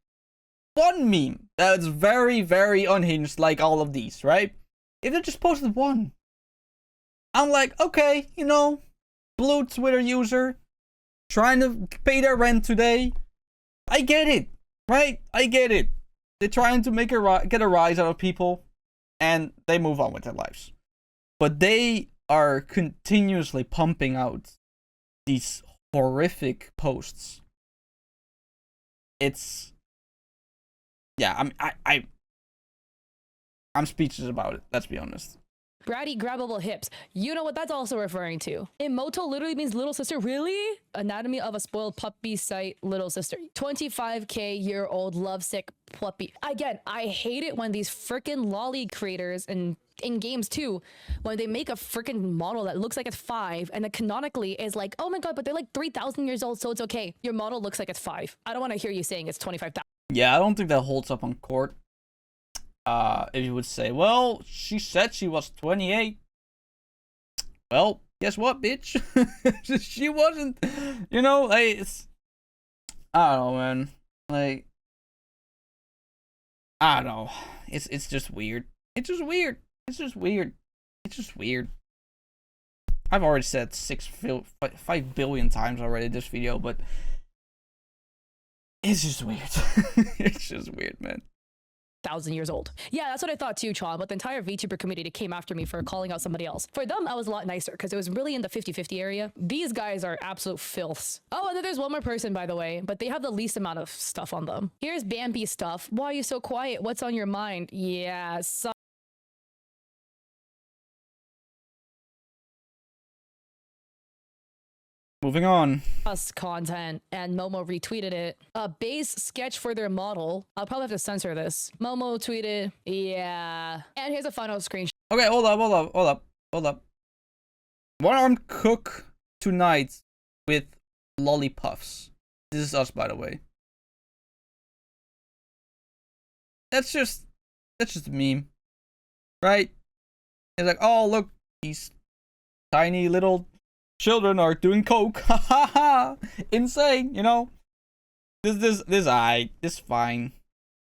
[SPEAKER 2] meme that's very, very unhinged, like all of these, right? If they just posted one, I'm like, okay, you know, blue Twitter user trying to pay their rent today. I get it, right? I get it. They're trying to make get a rise out of people, and they move on with their lives. But they are continuously pumping out these horrific posts. It's... Yeah, I'm speechless about it, let's be honest.
[SPEAKER 1] Bratty grabbable hips. You know what that's also referring to. Emoto literally means little sister. Really? Anatomy of a spoiled puppy site, little sister. 25k-year-old lovesick puppy. Again, I hate it when these freaking lolly creators and in games too, when they make a freaking model that looks like it's 5 and then canonically is like, oh my god, but they're like 3,000 years old, so it's okay. Your model looks like it's 5. I don't want to hear you saying it's 25,000.
[SPEAKER 2] Yeah, I don't think that holds up on court. If you would say, well, she said she was 28. Well, guess what, bitch? She wasn't. You know, like, it's... I don't know, man. Like... I don't know. It's just weird. It's just weird. It's just weird. It's just weird. I've already said 5 billion times already this video, but... It's just weird. It's just weird, man.
[SPEAKER 1] 1,000 years old. Yeah, that's what I thought too, Chon, but the entire VTuber community came after me for calling out somebody else. For them, I was a lot nicer because it was really in the 50-50 area. These guys are absolute filths. Oh, and then there's one more person, by the way, but they have the least amount of stuff on them. Here's Bambi stuff. Why are you so quiet? What's on your mind? Yeah, so
[SPEAKER 2] Moving on.
[SPEAKER 1] us content, and Momo retweeted it. A base sketch for their model. I'll probably have to censor this. Momo tweeted, yeah. And here's a final screenshot.
[SPEAKER 2] Okay, hold up. One-armed cook tonight with lollipuffs. This is us, by the way. That's just a meme, right? It's like, oh look, these tiny little children are doing coke. Ha ha ha! Insane, you know. This fine.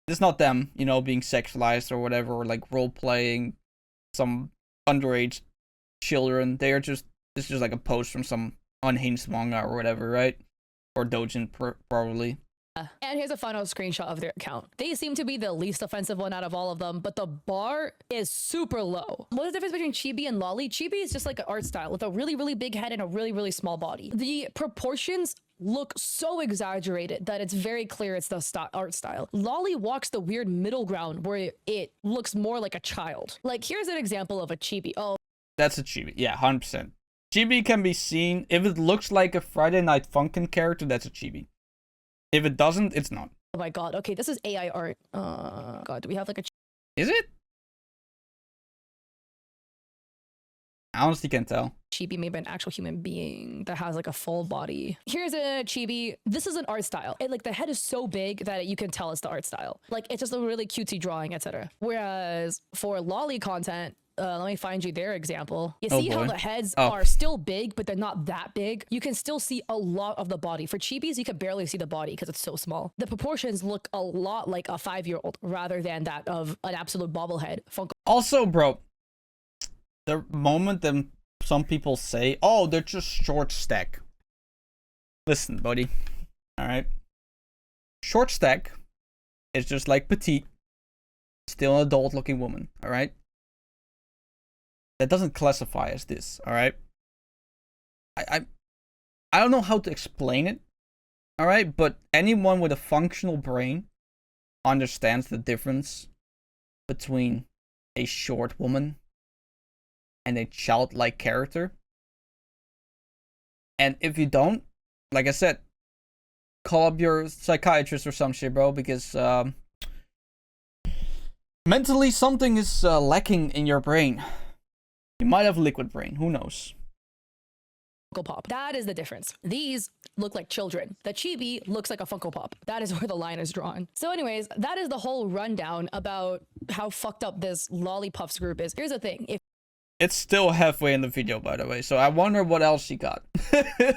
[SPEAKER 2] This not them, you know, being sexualized or whatever, or like role playing some underage children. They are just... This is just like a post from some unhinged manga or whatever, right? Or dojin probably.
[SPEAKER 1] And here's a final screenshot of their account. They seem to be the least offensive one out of all of them, but the bar is super low. What is the difference between chibi and lolly? Chibi is just like an art style with a really, really big head and a really, really small body. The proportions look so exaggerated that it's very clear it's the art style. Lolly walks the weird middle ground where it looks more like a child. Like, here's an example of a chibi. Oh,
[SPEAKER 2] that's a chibi. Yeah, 100%. Chibi can be seen. If it looks like a Friday Night Funkin' character, that's a chibi. If it doesn't, it's not.
[SPEAKER 1] oh my god. Okay, this is AI art. God, do we have like a...
[SPEAKER 2] Is it? I honestly can't tell.
[SPEAKER 1] Chibi made by an actual human being that has like a full body. Here's a chibi. This is an art style. Like the head is so big that you can tell it's the art style. Like it's just a really cutesy drawing, etc. Whereas for lolly content, let me find you their example. You see how the heads are still big, but they're not that big. You can still see a lot of the body. For chibis, you can barely see the body because it's so small. The proportions look a lot like a 5-year-old rather than that of an absolute bobblehead.
[SPEAKER 2] Also, bro, the moment that some people say, oh, they're just short stack. Listen, buddy. All right. Short stack is just like petite, still an adult looking woman. All right. That doesn't classify as this, all right? I don't know how to explain it, all right? But anyone with a functional brain understands the difference between a short woman and a childlike character. And if you don't, like I said, call up your psychiatrist or some shit, bro, because mentally something is lacking in your brain. You might have liquid brain, who knows?
[SPEAKER 1] Funko Pop. That is the difference. These look like children. The chibi looks like a Funko Pop. That is where the line is drawn. So anyways, that is the whole rundown about how fucked up this Lollipuffs group is. Here's the thing.
[SPEAKER 2] It's still halfway in the video, by the way, so I wonder what else she got.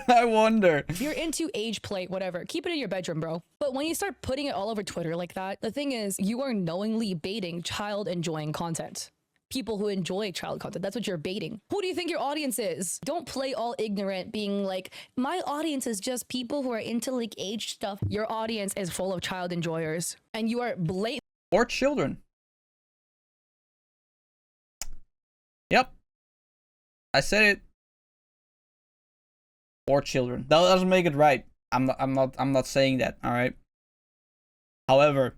[SPEAKER 2] I wonder.
[SPEAKER 1] If you're into age play, whatever, keep it in your bedroom, bro. But when you start putting it all over Twitter like that, the thing is, you are knowingly baiting child enjoying content. People who enjoy child content. That's what you're baiting. Who do you think your audience is? Don't play all ignorant being like, my audience is just people who are into like age stuff. Your audience is full of child enjoyers and you are blatant.
[SPEAKER 2] Or children. Yep. I said it. Or children. That doesn't make it right. I'm not saying that, all right? However,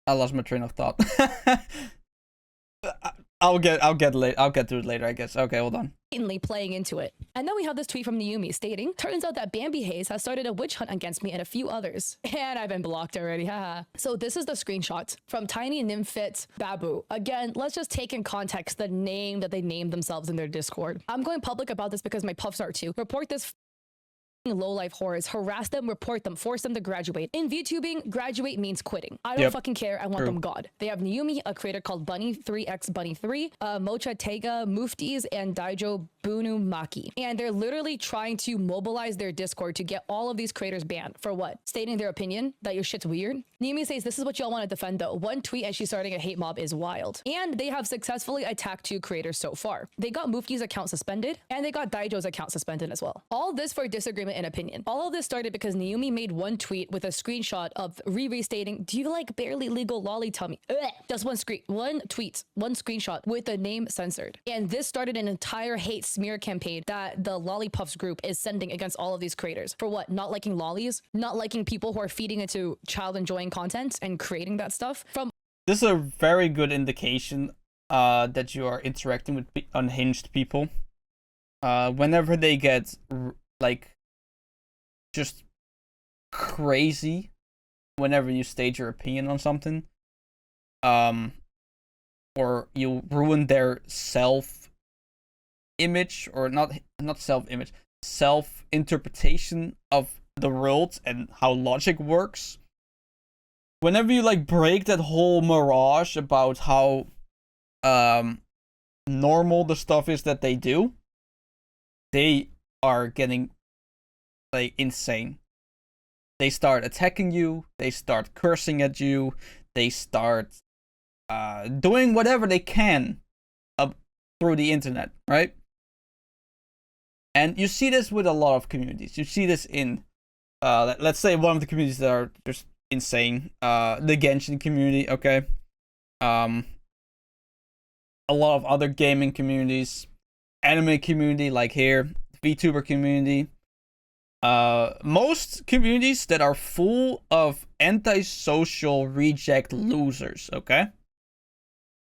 [SPEAKER 2] I lost my train of thought. I'll get to it later, I guess. Okay, hold on.
[SPEAKER 1] Playing into it. And then we have this tweet from Naomi stating, turns out that Bambi Hayes has started a witch hunt against me and a few others. And I've been blocked already, haha. So this is the screenshot from Tiny Nymphit Babu. Again, let's just take in context the name that they named themselves in their Discord. I'm going public about this because my puffs are too. Report this low-life horrors, harass them, report them, force them to graduate. In VTubing, graduate means quitting. I don't fucking care. I want them God. They have Naomi, a creator called Bunny3x Bunny3, Mocha Tega, Muftis, and Daijo Bunu Maki. And they're literally trying to mobilize their Discord to get all of these creators banned. For what? Stating their opinion that your shit's weird? Naomi says, this is what y'all want to defend though. One tweet and she's starting a hate mob is wild. And they have successfully attacked 2 creators so far. They got Mufti's account suspended and they got Daijo's account suspended as well. All this for disagreement and opinion. All of this started because Naomi made one tweet with a screenshot of Riri stating, do you like barely legal lolly tummy? Ugh. Just one tweet, one screenshot with the name censored. And this started an entire hate smear campaign that the Lollipuffs group is sending against all of these creators. For what? Not liking lollies? Not liking people who are feeding into child enjoying content and creating that stuff?
[SPEAKER 2] This is a very good indication that you are interacting with unhinged people. Whenever they get like just crazy, whenever you state your opinion on something, or you ruin their self-image, or not self-image, self-interpretation of the world and how logic works. Whenever you like break that whole mirage about how normal the stuff is that they do, they are getting like insane. They start attacking you, they start cursing at you, they start doing whatever they can through the internet, right? And you see this with a lot of communities. You see this in let's say one of the communities that are just insane, the Genshin community, okay? A lot of other gaming communities, anime community like here, Vtuber community. Most communities that are full of antisocial reject losers, okay?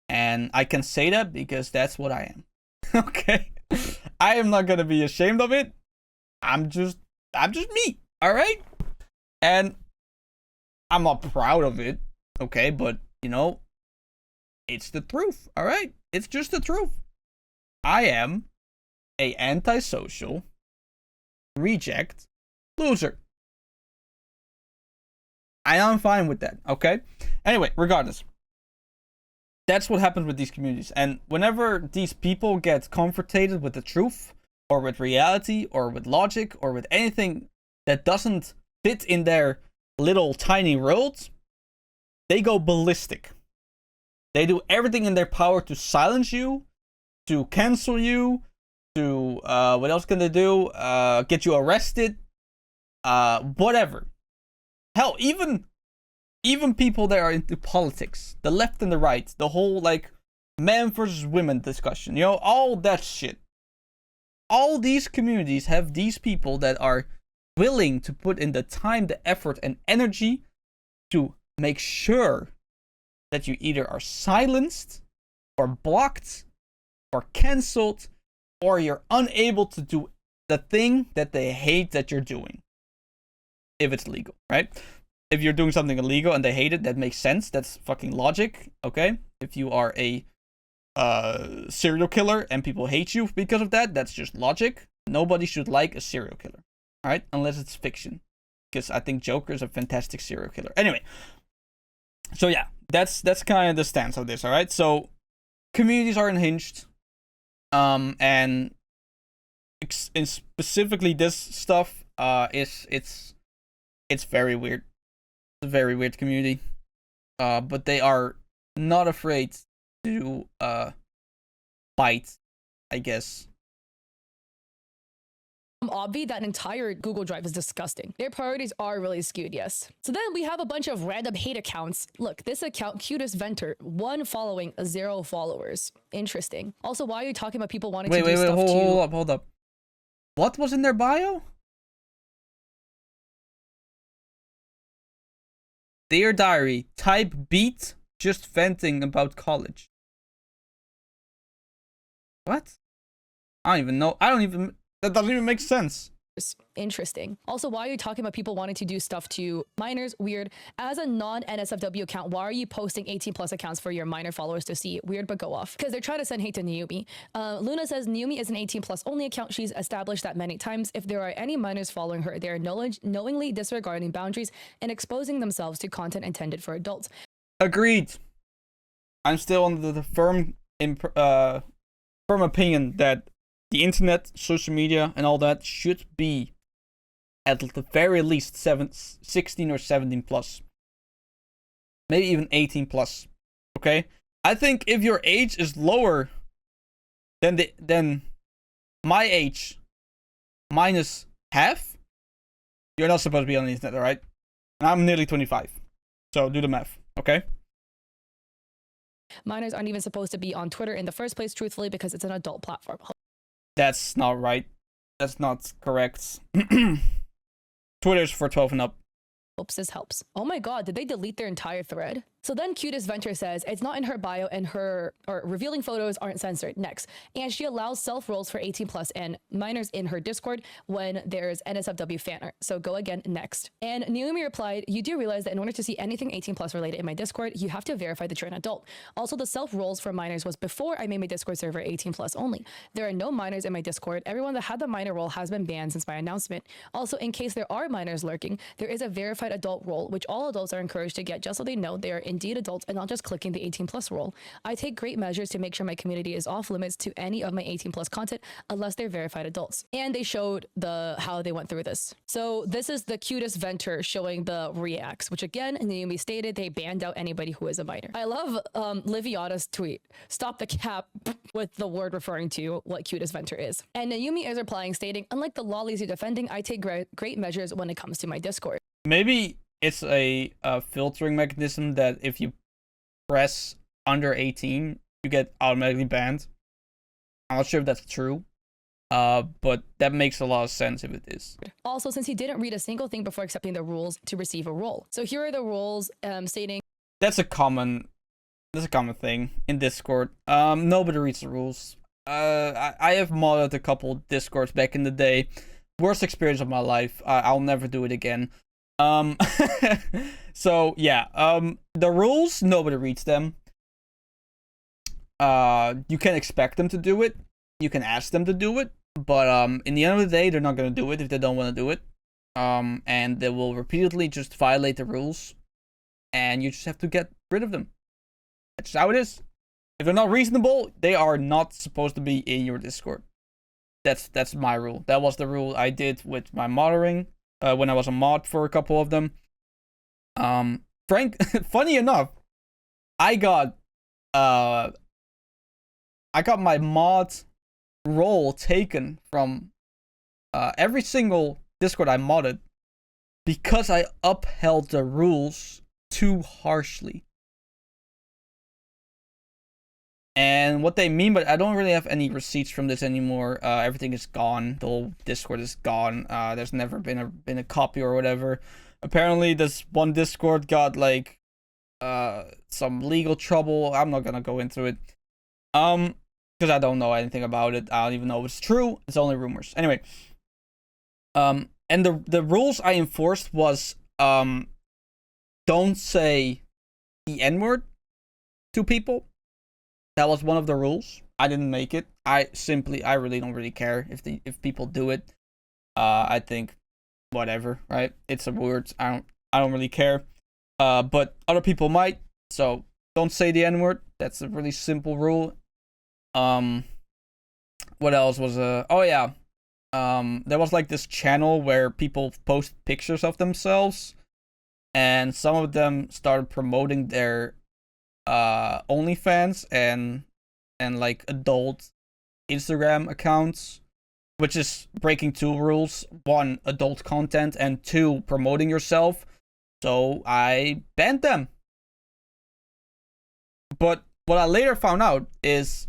[SPEAKER 2] And I can say that because that's what I am. Okay? I am not gonna be ashamed of it. I'm just me, alright? And I'm not proud of it, okay? But, you know, it's the truth, alright? It's just the truth. I am a antisocial reject loser. I am fine with that, okay? Anyway, regardless, that's what happens with these communities. And whenever these people get comforted with the truth, or with reality, or with logic, or with anything that doesn't fit in their little tiny world, they go ballistic. They do everything in their power to silence you, to cancel you, to what else can they do? Get you arrested, whatever. Hell, even people that are into politics, the left and the right, the whole like man versus women discussion, you know, all that shit. All these communities have these people that are willing to put in the time, the effort, and energy to make sure that you either are silenced, or blocked, or cancelled, or you're unable to do the thing that they hate that you're doing. If it's legal, right? if you're doing something illegal and they hate it, that makes sense. That's fucking logic, okay? If you are a serial killer and people hate you because of that, that's just logic. Nobody should like a serial killer, all right? Unless it's fiction, because I think Joker is a fantastic serial killer. Anyway, so yeah, that's kind of the stance of this, all right? So communities are unhinged, and specifically this stuff it's very weird. It's a very weird community, but they are not afraid to fight, I guess.
[SPEAKER 1] Obvi, that entire Google Drive is disgusting. Their priorities are really skewed, yes. So then we have a bunch of random hate accounts. Look, this account, Cutest Venter, 1 following, 0 followers. Interesting. Also, why are you talking about people wanting to do stuff to...
[SPEAKER 2] Hold up. What was in their bio? Dear Diary, type beat, just venting about college. What? I don't even know. That doesn't even make sense.
[SPEAKER 1] Interesting. Also, why are you talking about people wanting to do stuff to minors? Weird. As a non-NSFW account, why are you posting 18+ accounts for your minor followers to see? Weird, but go off. Because they're trying to send hate to Naomi. Luna says Naomi is an 18+ only account. She's established that many times. If there are any minors following her, they are knowingly disregarding boundaries and exposing themselves to content intended for adults.
[SPEAKER 2] Agreed. I'm still on the firm opinion that the internet, social media, and all that should be at the very least 16 or 17+. Maybe even 18+. Okay? I think if your age is lower than my age minus half, you're not supposed to be on the internet, alright? And I'm nearly 25. So do the math, okay?
[SPEAKER 1] Minors aren't even supposed to be on Twitter in the first place, truthfully, because it's an adult platform.
[SPEAKER 2] That's not right. That's not correct. Twitter's for 12 and up.
[SPEAKER 1] Hopes this helps. Oh my god, did they delete their entire thread? So then Cutest Venter says it's not in her bio and her revealing photos aren't censored. Next. And she allows self-roles for 18+ and minors in her Discord when there's NSFW fan art. So go again next. And Naomi replied, you do realize that in order to see anything 18+ related in my Discord, you have to verify that you're an adult. Also, the self-roles for minors was before I made my Discord server 18+ only. There are no minors in my Discord. Everyone that had the minor role has been banned since my announcement. Also, in case there are minors lurking, there is a verified adult role, which all adults are encouraged to get just so they know they are indeed adults and not just clicking the 18+ role. I take great measures to make sure my community is off limits to any of my 18+ content unless they're verified adults. And they showed how they went through this. So this is the Cutest Venter showing the reacts, which again, Naomi stated they banned out anybody who is a minor. I love Liviata's tweet. Stop the cap with the word referring to what Cutest Venter is. And Naomi is replying stating, unlike the lollies you're defending, I take great measures when it comes to my Discord.
[SPEAKER 2] Maybe it's a filtering mechanism that if you press under 18, you get automatically banned. I'm not sure if that's true, but that makes a lot of sense if it is.
[SPEAKER 1] Also, since he didn't read a single thing before accepting the rules to receive a role. So here are the rules stating...
[SPEAKER 2] That's a common thing in Discord. Nobody reads the rules. I have modded a couple Discords back in the day. Worst experience of my life. I'll never do it again. So yeah, the rules, nobody reads them. You can expect them to do it. You can ask them to do it, but in the end of the day, they're not gonna do it if they don't want to do it. And they will repeatedly just violate the rules, and you just have to get rid of them. That's how it is. If they're not reasonable, they are not supposed to be in your Discord. That's my rule. That was the rule I did with my modding. When I was a mod for a couple of them. Funny enough, I got my mod role taken from every single Discord I modded because I upheld the rules too harshly. And what they mean, but I don't really have any receipts from this anymore. Everything is gone. The whole Discord is gone. There's never been a copy or whatever. Apparently, this one Discord got like some legal trouble. I'm not gonna go into it, because I don't know anything about it. I don't even know if it's true. It's only rumors. Anyway, and the rules I enforced was don't say the N-word to people. That was one of the rules. I didn't make it. I really don't really care if people do it. I think whatever, right? It's a word. I don't really care. But other people might. So don't say the N-word. That's a really simple rule. What else was oh yeah. There was like this channel where people post pictures of themselves, and some of them started promoting their OnlyFans and like adult Instagram accounts, which is breaking two rules: one, adult content, and two, promoting yourself. So I banned them. But what I later found out is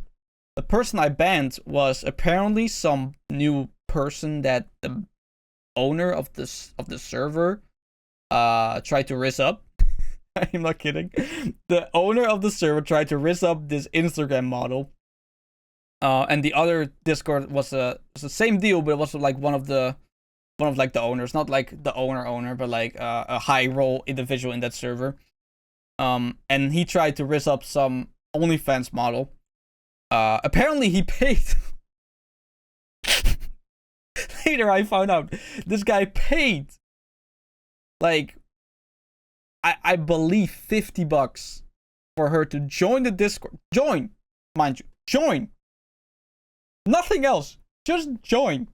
[SPEAKER 2] the person I banned was apparently some new person that the owner of the server tried to rizz up. I'm not kidding. The owner of the server tried to rizz up this Instagram model. And the other Discord was the same deal, but it was like one of the owners, not like the owner, but like a high role individual in that server. And he tried to rizz up some OnlyFans model. Apparently he paid. Later I found out this guy paid like I believe $50 for her to join the Discord. Join, mind you, join. Nothing else, just join.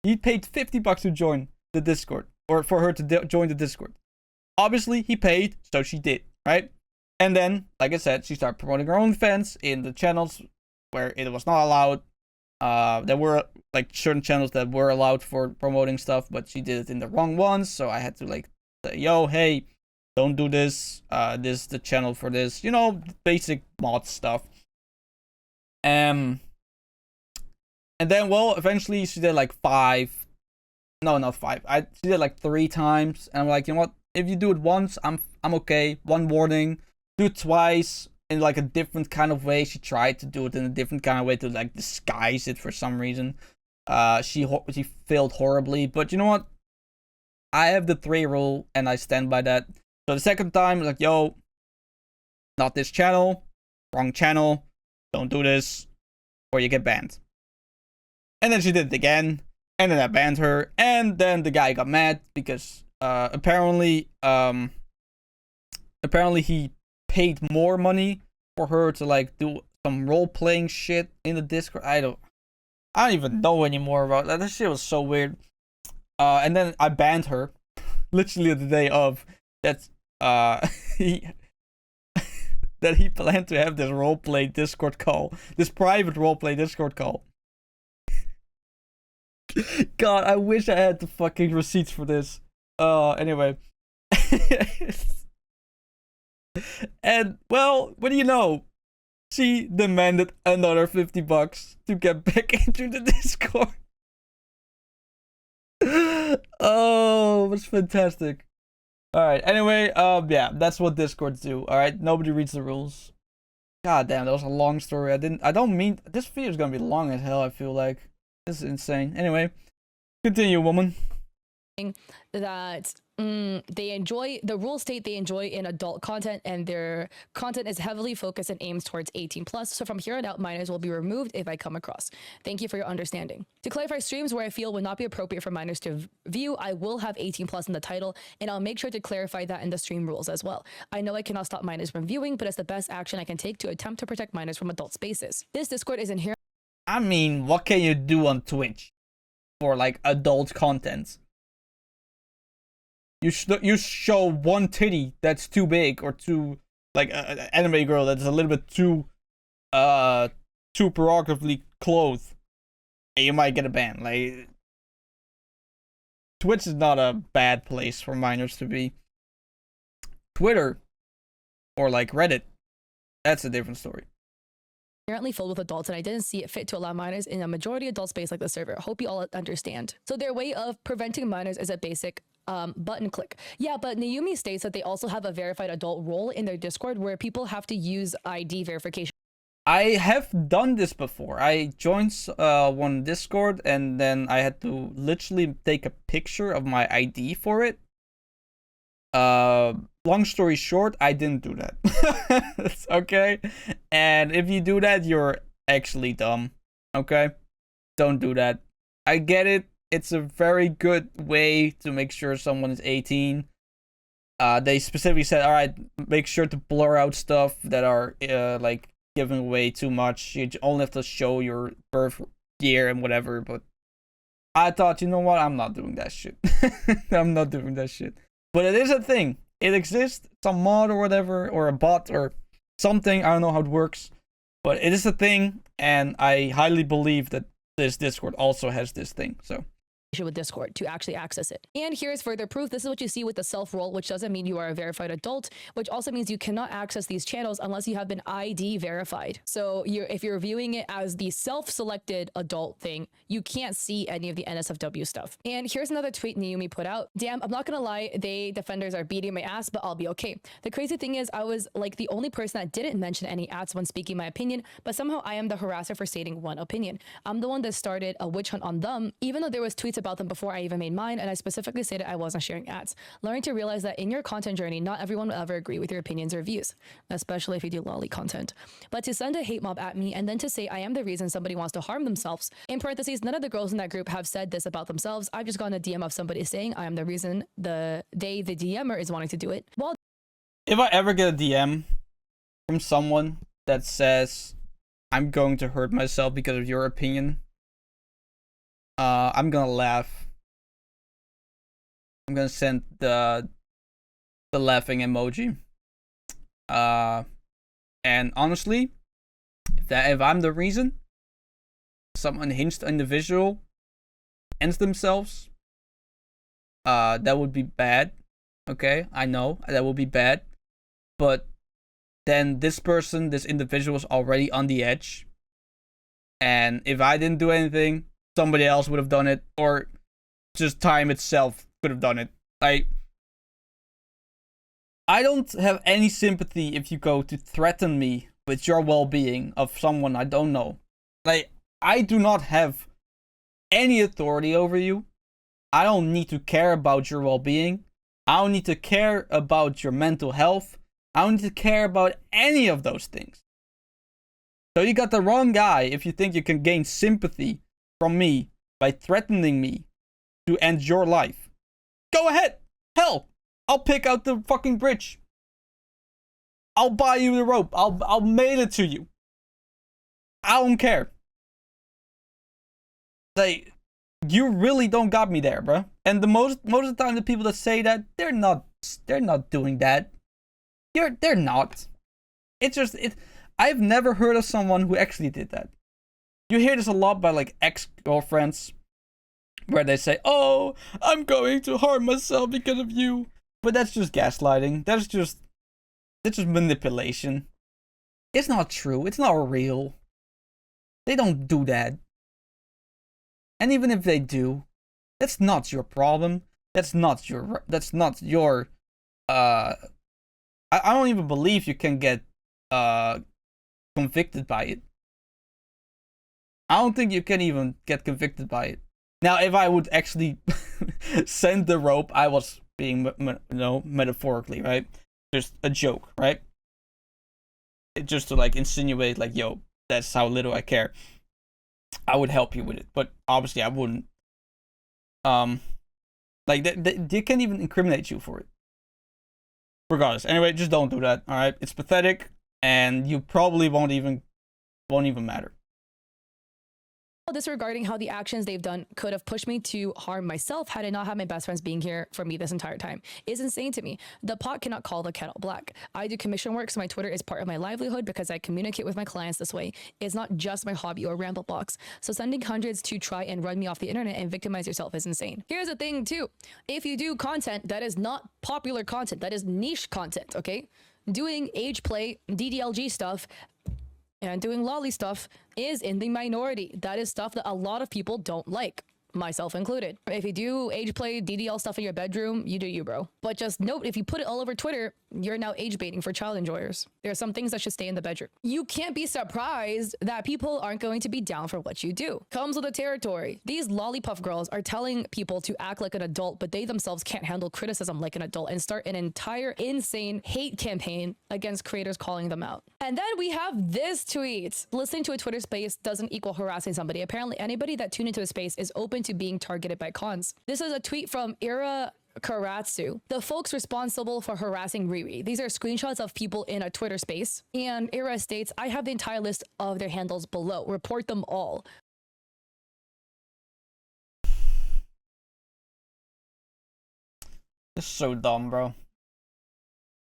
[SPEAKER 2] He paid $50 to join the Discord, or for her to join the Discord. Obviously, he paid, so she did, right? And then, like I said, she started promoting her own fans in the channels where it was not allowed. There were like certain channels that were allowed for promoting stuff, but she did it in the wrong ones. So I had to like say, yo, hey, don't do this. This is the channel for this. You know, basic mod stuff. And then, well, eventually she did like 5. No, not 5. She did like 3 times. And I'm like, you know what? If you do it once, I'm okay. 1 warning. Do it twice in like a different kind of way. She tried to do it in a different kind of way to like disguise it for some reason. She failed horribly. But you know what? I have the 3 rule and I stand by that. So the second time, I was like, yo, not this channel. Wrong channel. Don't do this or you get banned. And then she did it again. And then I banned her. And then the guy got mad because apparently he paid more money for her to like do some role-playing shit in the Discord. I don't even know anymore about that. This shit was so weird. And then I banned her literally the day of that that he planned to have this roleplay Discord call, this private roleplay Discord call. God, I wish I had the fucking receipts for this. Anyway. And, well, what do you know? She demanded another $50 to get back into the Discord. Oh, it was fantastic. Alright, anyway, yeah, that's what Discords do. Alright, nobody reads the rules. God damn, that was a long story. This video is gonna be long as hell, I feel like. This is insane. Anyway, continue, woman.
[SPEAKER 1] That they enjoy, the rules state they enjoy in adult content, and their content is heavily focused and aims towards 18 plus. So from here on out, minors will be removed if I come across. Thank you for your understanding. To clarify, streams where I feel would not be appropriate for minors to view, I will have 18 plus in the title, and I'll make sure to clarify that in the stream rules as well. I know I cannot stop minors from viewing, but it's the best action I can take to attempt to protect minors from adult spaces. This Discord is inherent.
[SPEAKER 2] I mean, what can you do on Twitch for like adult content? You show one titty that's too big, or too like an anime girl that's a little bit too provocatively clothed, and you might get a ban. Like, Twitch is not a bad place for minors to be. Twitter or like Reddit, that's a different story.
[SPEAKER 1] Apparently filled with adults, and I didn't see it fit to allow minors in a majority adult space like the server. Hope you all understand. So their way of preventing minors is a basic button click. Yeah, but Naomi states that they also have a verified adult role in their Discord where people have to use ID verification.
[SPEAKER 2] I have done this before. I joined one Discord, and then I had to literally take a picture of my ID for it. long story short, I didn't do that. It's okay? And if you do that, you're actually dumb. Okay? Don't do that. I get it. It's a very good way to make sure someone is 18. They specifically said, all right, make sure to blur out stuff that are like giving away too much. You only have to show your birth year and whatever. But I thought, you know what? I'm not doing that shit. I'm not doing that shit. But it is a thing. It exists. Some mod or whatever, or a bot or something. I don't know how it works. But it is a thing. And I highly believe that this Discord also has this thing. So
[SPEAKER 1] with Discord to actually access it. And here's further proof. This is what you see with the self role, which doesn't mean you are a verified adult, which also means you cannot access these channels unless you have been ID verified. So if you're viewing it as the self-selected adult thing, you can't see any of the NSFW stuff. And here's another tweet Naomi put out. Damn, I'm not gonna lie, they defenders are beating my ass, but I'll be okay. The crazy thing is I was like the only person that didn't mention any ads when speaking my opinion, but somehow I am the harasser for stating one opinion. I'm the one that started a witch hunt on them, even though there was tweets about them before I even made mine, and I specifically stated I wasn't sharing ads. Learning to realize that in your content journey, not everyone will ever agree with your opinions or views, especially if you do lolly content. But to send a hate mob at me and then to say I am the reason somebody wants to harm themselves, in parentheses, none of the girls in that group have said this about themselves. I've just gotten a DM of somebody saying I am the reason the DMer is wanting to do it. Well,
[SPEAKER 2] if I ever get a DM from someone that says I'm going to hurt myself because of your opinion, I'm gonna laugh. I'm gonna send the laughing emoji. And honestly, if I'm the reason some unhinged individual ends themselves, that would be bad. Okay, I know that would be bad, but then this individual is already on the edge, and if I didn't do anything, somebody else would have done it, or just time itself could have done it. I don't have any sympathy if you go to threaten me with your well-being of someone I don't know. Like, I do not have any authority over you. I don't need to care about your well-being. I don't need to care about your mental health. I don't need to care about any of those things. So you got the wrong guy if you think you can gain sympathy from me by threatening me to end your life. Go ahead. Hell, I'll pick out the fucking bridge. I'll buy you the rope. I'll mail it to you. I don't care. Like, you really don't got me there, bro. And the most of the time, the people that say that, they're not doing that. They're not. It's just I've never heard of someone who actually did that. You hear this a lot by like ex-girlfriends, where they say, "Oh, I'm going to harm myself because of you." But that's just gaslighting. That's just manipulation. It's not true. It's not real. They don't do that. And even if they do, that's not your problem. That's not your I don't even believe you can get convicted by it. I don't think you can even get convicted by it. Now, if I would actually send the rope, I was being, metaphorically, right? Just a joke, right? Just to like insinuate, like, yo, that's how little I care. I would help you with it, but obviously I wouldn't. Like they can't even incriminate you for it. Regardless, anyway, just don't do that. All right, it's pathetic, and you probably won't even matter.
[SPEAKER 1] Disregarding how the actions they've done could have pushed me to harm myself had I not had my best friends being here for me this entire time is insane to me. The pot cannot call the kettle black. I do commission work, so my Twitter is part of my livelihood because I communicate with my clients this way. It's not just my hobby or ramble box. So sending hundreds to try and run me off the internet and victimize yourself is insane. Here's the thing too. If you do content that is not popular content, that is niche content, okay? Doing age play, DDLG stuff, and doing lolly stuff is in the minority. That is stuff that a lot of people don't like, myself included. If you do age play, DDL stuff in your bedroom, you do you, bro. But just note, if you put it all over Twitter, you're now age baiting for child enjoyers. There are some things that should stay in the bedroom. You can't be surprised that people aren't going to be down for what you do. Comes with the territory. These lollipop girls are telling people to act like an adult, but they themselves can't handle criticism like an adult and start an entire insane hate campaign against creators calling them out. And then we have this tweet. Listening to a Twitter space doesn't equal harassing somebody. Apparently, anybody that tuned into a space is open to being targeted by cons. This is a tweet from Ira Karatsu, the folks responsible for harassing Riri. These are screenshots of people in a Twitter space. And Ira states, I have the entire list of their handles below. Report them all.
[SPEAKER 2] It's so dumb, bro.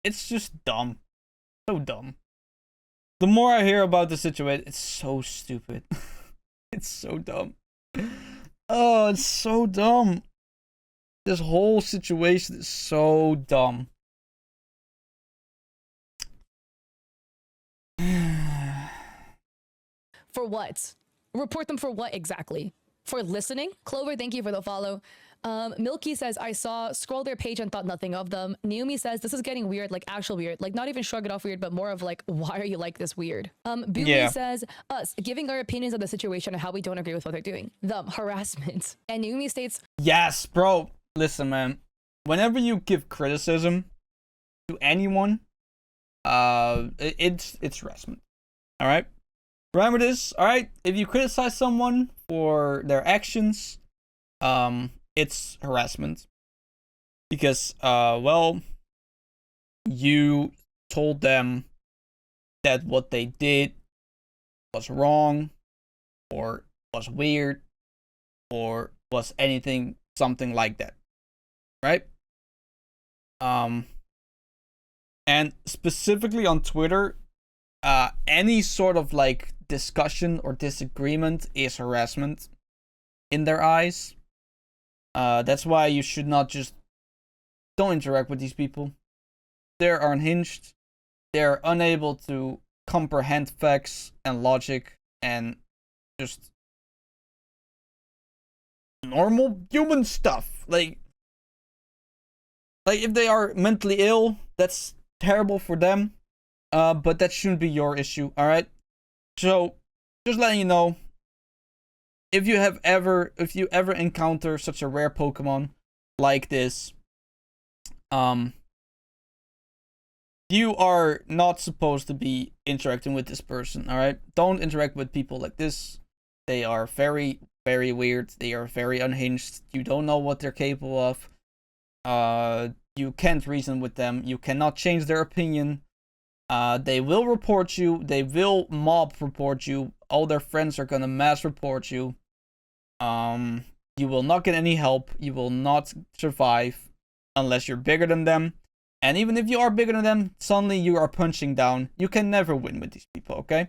[SPEAKER 2] It's just dumb. So dumb. The more I hear about the situation, it's so stupid. It's so dumb. Oh, it's so dumb. This whole situation is so dumb.
[SPEAKER 1] For what? Report them for what exactly? For listening? Clover, thank you for the follow. Milky says, I scroll their page and thought nothing of them. Naomi says, this is getting weird, like actual weird. Like not even shrug it off weird, but more of like, why are you like this weird? Boomie says, us giving our opinions of the situation and how we don't agree with what they're doing. Them, harassment. And Naomi states,
[SPEAKER 2] yes, bro. Listen, man. Whenever you give criticism to anyone, it's harassment. All right? Remember this, all right? If you criticize someone for their actions, it's harassment. Because, well, you told them that what they did was wrong, or was weird, or was anything, something like that. Right? And specifically on Twitter, any sort of like discussion or disagreement is harassment in their eyes. That's why you should not just don't interact with these people. They're unhinged. They're unable to comprehend facts and logic and just normal human stuff. Like if they are mentally ill, that's terrible for them. But that shouldn't be your issue, alright? So, just letting you know, if you ever encounter such a rare Pokemon like this, you are not supposed to be interacting with this person, alright? Don't interact with people like this. They are very, very weird. They are very unhinged. You don't know what they're capable of. You can't reason with them. You cannot change their opinion. They will report you. They will mob report you. All their friends are gonna mass report you. You will not get any help. You will not survive unless you're bigger than them. And even if you are bigger than them, suddenly you are punching down. You can never win with these people, okay?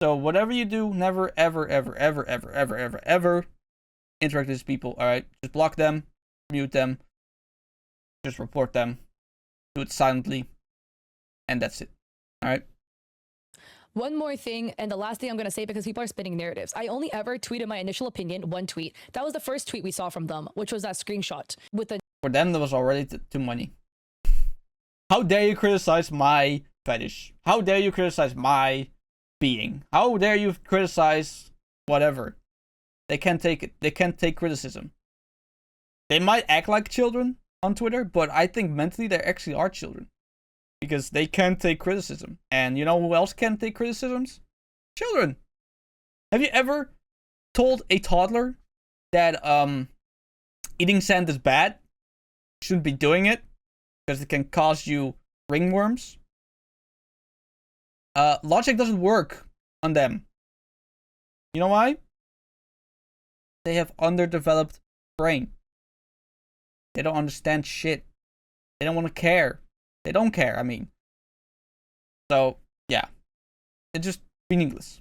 [SPEAKER 2] So whatever you do, never, ever, ever, ever, ever, ever, ever, ever interact with these people, alright? Just block them, mute them, just report them, do it silently, and that's it, alright?
[SPEAKER 1] One more thing, and the last thing I'm going to say because people are spinning narratives. I only ever tweeted my initial opinion, one tweet. That was the first tweet we saw from them, which was that screenshot with the...
[SPEAKER 2] For them, that was already too many. How dare you criticize my fetish? How dare you criticize my being? How dare you criticize whatever? They can't take it. They can't take criticism. They might act like children on Twitter, but I think mentally they actually are children. Because they can't take criticism. And you know who else can't take criticisms? Children. Have you ever told a toddler that eating sand is bad? Shouldn't be doing it because it can cause you ringworms? Logic doesn't work on them. You know why? They have underdeveloped brain. They don't understand shit. They don't want to care. They don't care, I mean. So, yeah. It's just meaningless.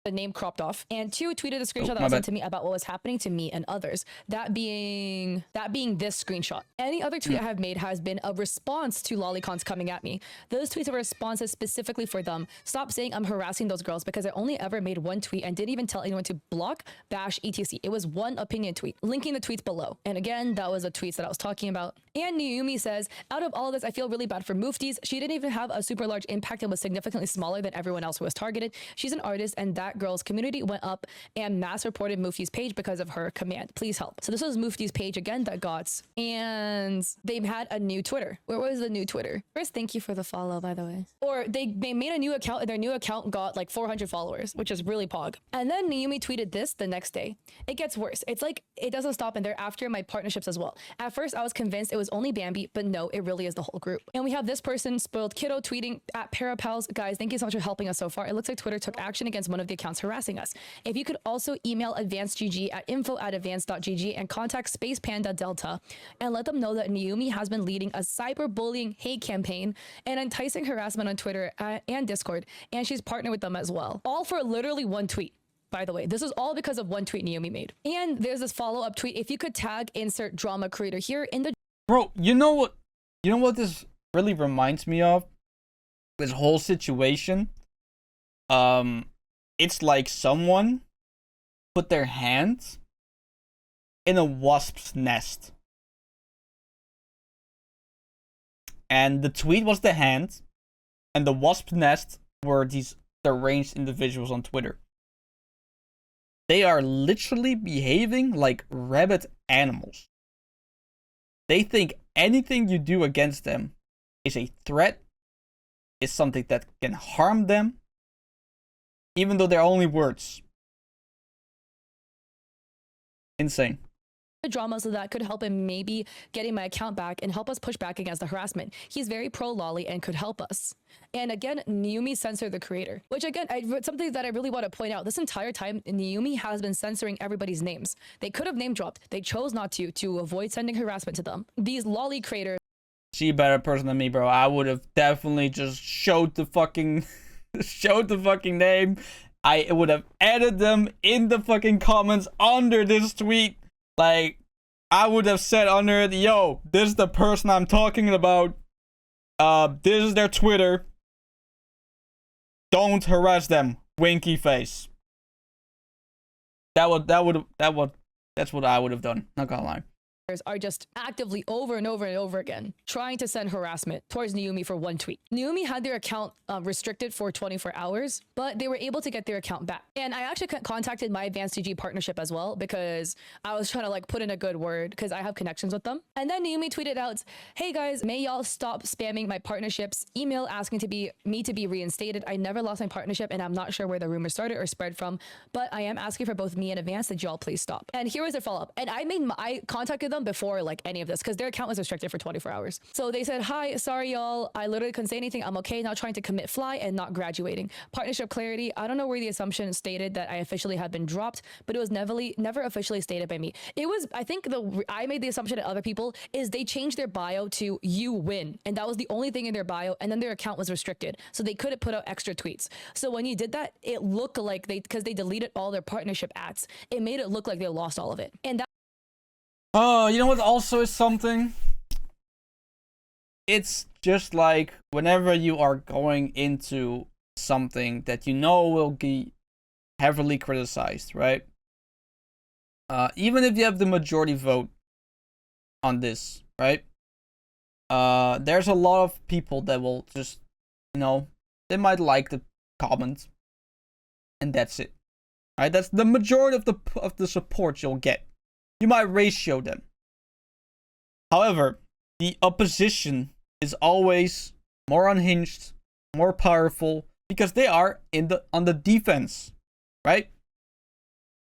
[SPEAKER 1] the name cropped off, and 2 tweeted a screenshot that was sent to me about what was happening to me and others. That being this screenshot. Any other tweet I have made has been a response to lolicons coming at me. Those tweets are responses specifically for them. Stop saying I'm harassing those girls, because I only ever made one tweet and didn't even tell anyone to block, bash, etc. It was one opinion tweet. Linking the tweets below. And again, that was a tweet that I was talking about. And Naomi says, out of all of this, I feel really bad for Muftis. She didn't even have a super large impact and was significantly smaller than everyone else who was targeted. She's an artist, and that girl's community went up and mass reported Mufti's page because of her command. Please help. So this was Mufti's page again that got, and they've had a new Twitter. Where was the new Twitter? First, thank you for the follow, by the way. Or they made a new account, and their new account got like 400 followers, which is really pog. And then Naomi tweeted this the next day. It gets worse. It's like it doesn't stop, and they're after my partnerships as well. At first, I was convinced it was only Bambi, but no, it really is the whole group. And we have this person, Spoiled Kiddo, tweeting at Parapals. Guys, thank you so much for helping us so far. It looks like Twitter took action against one of the accounts harassing us. If you could also email AdvancedGG at info@advanced.gg and contact Space Panda Delta and let them know that Naomi has been leading a cyberbullying hate campaign and enticing harassment on Twitter and Discord, and she's partnered with them as well. All for literally one tweet. By the way, this is all because of one tweet Naomi made. And there's this follow-up tweet. If you could tag insert drama creator here in the...
[SPEAKER 2] Bro, you know what this really reminds me of? This whole situation. It's like someone put their hand in a wasp's nest. And the tweet was the hand, and the wasp nest were these deranged individuals on Twitter. They are literally behaving like rabid animals. They think anything you do against them is a threat, is something that can harm them, even though they're only words. Insane.
[SPEAKER 1] Drama, so that could help him maybe getting my account back and help us push back against the harassment. He's very pro Loli and could help us. And again, Naomi censored the creator, which again, something that I really want to point out. This entire time, Naomi has been censoring everybody's names. They could have name dropped. They chose not to avoid sending harassment to them. These Loli creators.
[SPEAKER 2] She a better person than me, bro. I would have definitely just showed the fucking name. I would have added them in the fucking comments under this tweet. Like, I would have said under it, yo, this is the person I'm talking about. This is their Twitter. Don't harass them. Winky face. That's what I would have done. Not gonna lie.
[SPEAKER 1] Are just actively over and over and over again trying to send harassment towards Naomi for one tweet. Naomi had their account restricted for 24 hours, but they were able to get their account back. And I actually contacted my Advanced GG partnership as well, because I was trying to like put in a good word because I have connections with them. And then Naomi tweeted out, hey guys, may y'all stop spamming my partnerships email asking me to be reinstated. I never lost my partnership, and I'm not sure where the rumor started or spread from, but I am asking for both me and Advanced that y'all please stop. And here was their follow-up. And I contacted them before like any of this because their account was restricted for 24 hours. So they said, hi, sorry y'all, I literally couldn't say anything. I'm okay now, trying to commit fly and not graduating. Partnership clarity. I don't know where the assumption stated that I officially had been dropped, but it was never officially stated by me. It was, I think I made the assumption that other people is they changed their bio to you win, and that was the only thing in their bio, and then their account was restricted, so they couldn't put out extra tweets. So when you did that, it looked like because they deleted all their partnership ads, it made it look like they lost all of it. And that
[SPEAKER 2] Oh, you know what also is something? It's just like whenever you are going into something that you know will be heavily criticized, right? Even if you have the majority vote on this, right? There's a lot of people that will just, they might like the comment, and that's it, right? That's the majority of the support you'll get. You might ratio them. However, the opposition is always more unhinged, more powerful, because they are on the defense, right?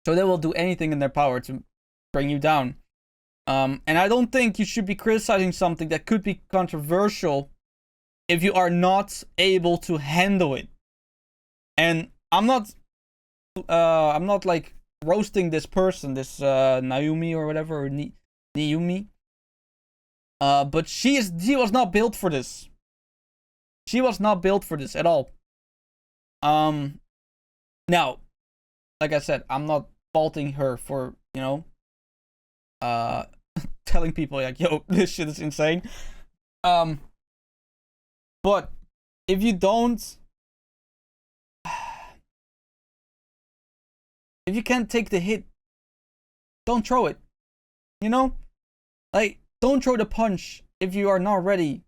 [SPEAKER 2] So they will do anything in their power to bring you down. And I don't think you should be criticizing something that could be controversial if you are not able to handle it. And I'm not like roasting this person, this Naomi or whatever, or Naomi. But she was not built for this. She was not built for this at all. Now, like I said, I'm not faulting her for, you know, telling people like, yo, this shit is insane. But if you don't, if you can't take the hit, don't throw it. You know, like, don't throw the punch if you are not ready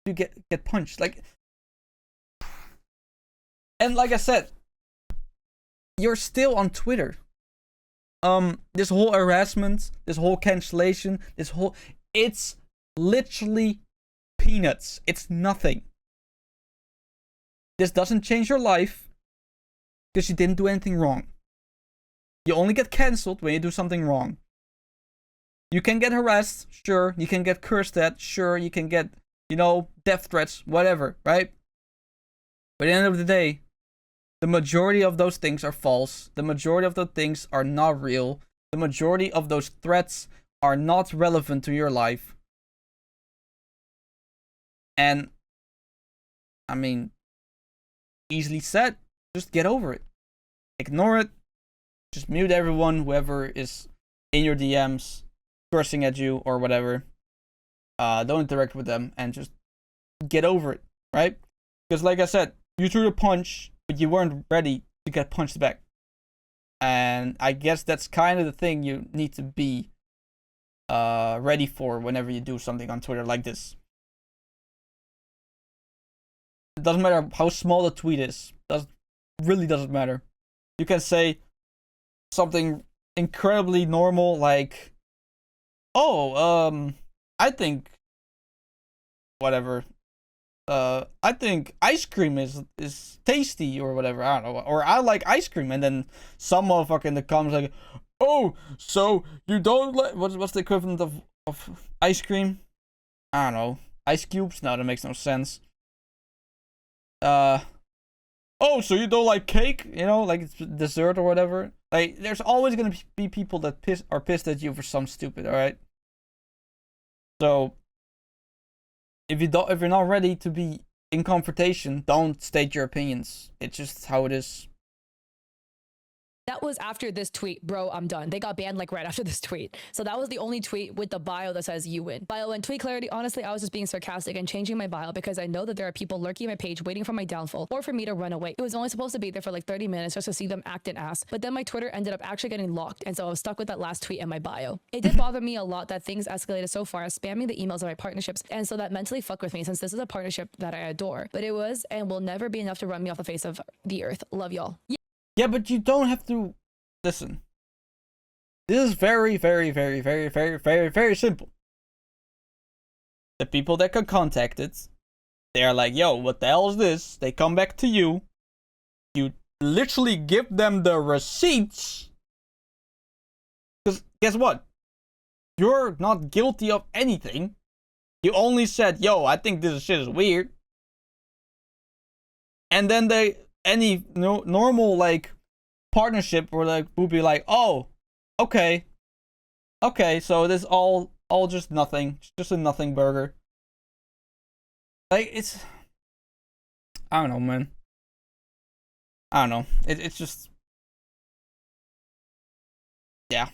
[SPEAKER 2] to get punched. Like, and like I said, you're still on Twitter. This whole harassment, this whole cancellation, it's literally peanuts. It's nothing. This doesn't change your life because you didn't do anything wrong. You only get cancelled when you do something wrong. You can get harassed, sure. You can get cursed at, sure. You can get, you know, death threats, whatever, right? But at the end of the day, the majority of those things are false. The majority of those things are not real. The majority of those threats are not relevant to your life. And, I mean, easily said. Just get over it. Ignore it. Just mute everyone, whoever is in your DMs, cursing at you or whatever. Don't interact with them and just get over it, right? Because like I said, you threw the punch, but you weren't ready to get punched back. And I guess that's kind of the thing you need to be ready for whenever you do something on Twitter like this. It doesn't matter how small the tweet is. Really doesn't matter. You can say something incredibly normal like, oh, I think whatever. I think ice cream is tasty or whatever. I don't know. Or I like ice cream, and then some motherfucker in the comments like, oh, so you don't like what's the equivalent of ice cream? I don't know. Ice cubes? No, that makes no sense. Oh, so you don't like cake? You know, like it's dessert or whatever. Like, there's always gonna be people that are pissed at you for some stupid. All right. So if you're not ready to be in confrontation, don't state your opinions. It's just how it is.
[SPEAKER 1] That was after this tweet, bro, I'm done. They got banned like right after this tweet. So that was the only tweet with the bio that says you win. Bio and tweet clarity, honestly, I was just being sarcastic and changing my bio because I know that there are people lurking my page waiting for my downfall or for me to run away. It was only supposed to be there for like 30 minutes just to see them act an ass. But then my Twitter ended up actually getting locked, and so I was stuck with that last tweet in my bio. It did bother me a lot that things escalated so far as spamming the emails of my partnerships, and so that mentally fucked with me since this is a partnership that I adore. But it was and will never be enough to run me off the face of the earth. Love y'all.
[SPEAKER 2] Yeah, but you don't have to. Listen, this is very, very, very, very, very, very, very simple. The people that got contacted, they are like, yo, what the hell is this? They come back to you. You literally give them the receipts. Because guess what? You're not guilty of anything. You only said, yo, I think this shit is weird. And then normal, like, partnership or like would be like, oh, okay, so this all just nothing. It's just a nothing burger. Like, it's, I don't know, man. I don't know. It's just, yeah,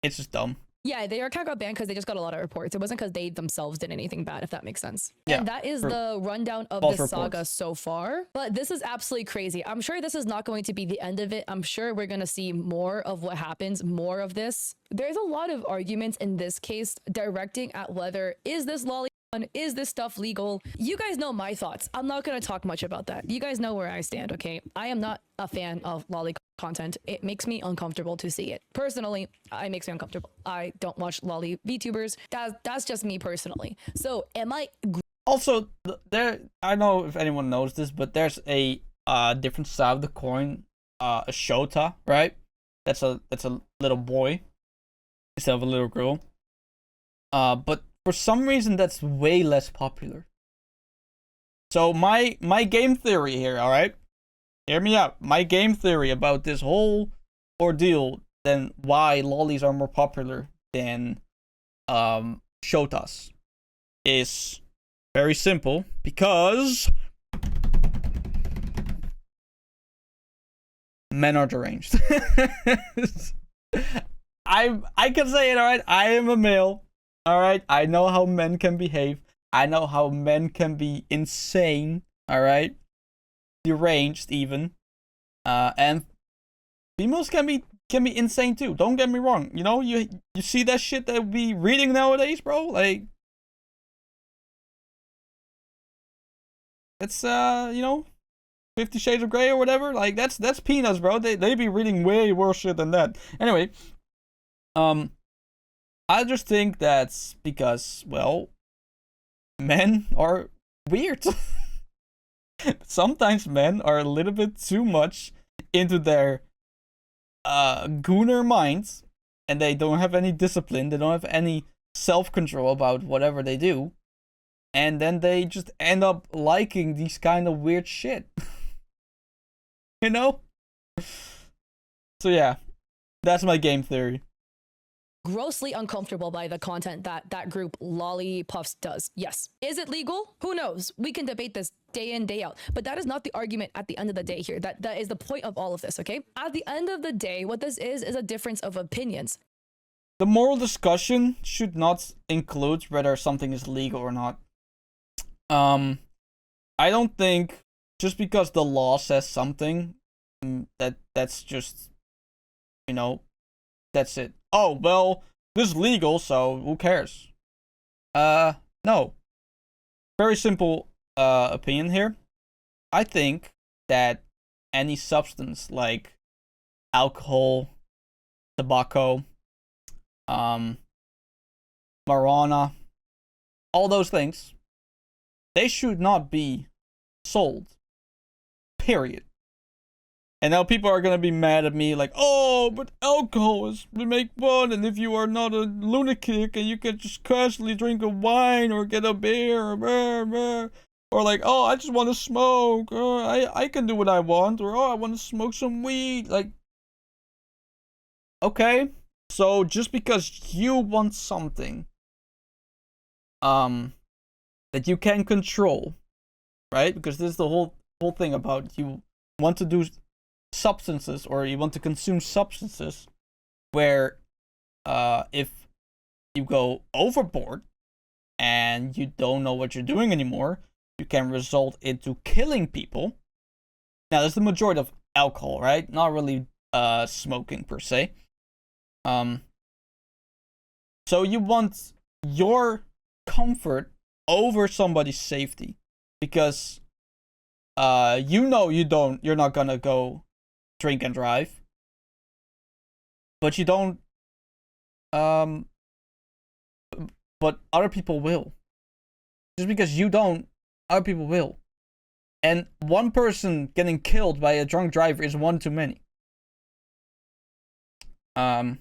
[SPEAKER 2] it's just dumb.
[SPEAKER 1] Yeah, their account got banned because they just got a lot of reports. It wasn't because they themselves did anything bad, if that makes sense.
[SPEAKER 2] Yeah,
[SPEAKER 1] and that is the rundown of this saga so far. But this is absolutely crazy. I'm sure this is not going to be the end of it. I'm sure we're going to see more of what happens, more of this. There's a lot of arguments in this case directing at whether is this Loli, is this stuff legal? You guys know my thoughts. I'm not going to talk much about that. You guys know where I stand, okay? I am not a fan of Loli content. It makes me uncomfortable to see it. Personally, it makes me uncomfortable. I don't watch Loli VTubers. That's just me personally. So am I...
[SPEAKER 2] Also, I don't know if anyone knows this, but there's a different side of the coin. A Shota, right? That's a little boy instead of a little girl. But for some reason, that's way less popular. So my game theory here, all right? Hear me out. My game theory about this whole ordeal, then why lolis are more popular than shotas, is very simple. Because men are deranged. I can say it, alright? I am a male. Alright? I know how men can behave. I know how men can be insane. Alright? Deranged even. And females can be insane too. Don't get me wrong. You know, you see that shit that we reading nowadays, bro? Like, it's you know, 50 Shades of Grey or whatever. Like, that's peanuts, bro. They be reading way worse shit than that. Anyway, I just think that's because, well, men are weird. Sometimes men are a little bit too much into their gooner minds, and they don't have any discipline. They don't have any self-control about whatever they do, and then they just end up liking these kind of weird shit. You know? So yeah, that's my game theory.
[SPEAKER 1] Grossly uncomfortable by the content that group Loli Puffs does. Yes. Is it legal? Who knows? We can debate this day in, day out. But that is not the argument at the end of the day here. That is the point of all of this, okay? At the end of the day, what this is a difference of opinions.
[SPEAKER 2] The moral discussion should not include whether something is legal or not. I don't think just because the law says something, that's just, you know, that's it. Oh, well, this is legal, so who cares? No. Very simple opinion here. I think that any substance like alcohol, tobacco, marijuana, all those things, they should not be sold. Period. And now people are gonna be mad at me like, oh, but alcohol is to make fun, and if you are not a lunatic and you can just casually drink a wine or get a beer or like, oh, I just want to smoke, I can do what I want, or oh, I want to smoke some weed. Like, okay, so just because you want something that you can control, right? Because this is the whole thing about you want to do substances, or you want to consume substances where if you go overboard and you don't know what you're doing anymore, you can result into killing people. Now that's the majority of alcohol, right? Not really smoking per se. So you want your comfort over somebody's safety, because you know you're not gonna go drink and drive, but you don't, but other people will. Just because you don't, other people will. And one person getting killed by a drunk driver is one too many. So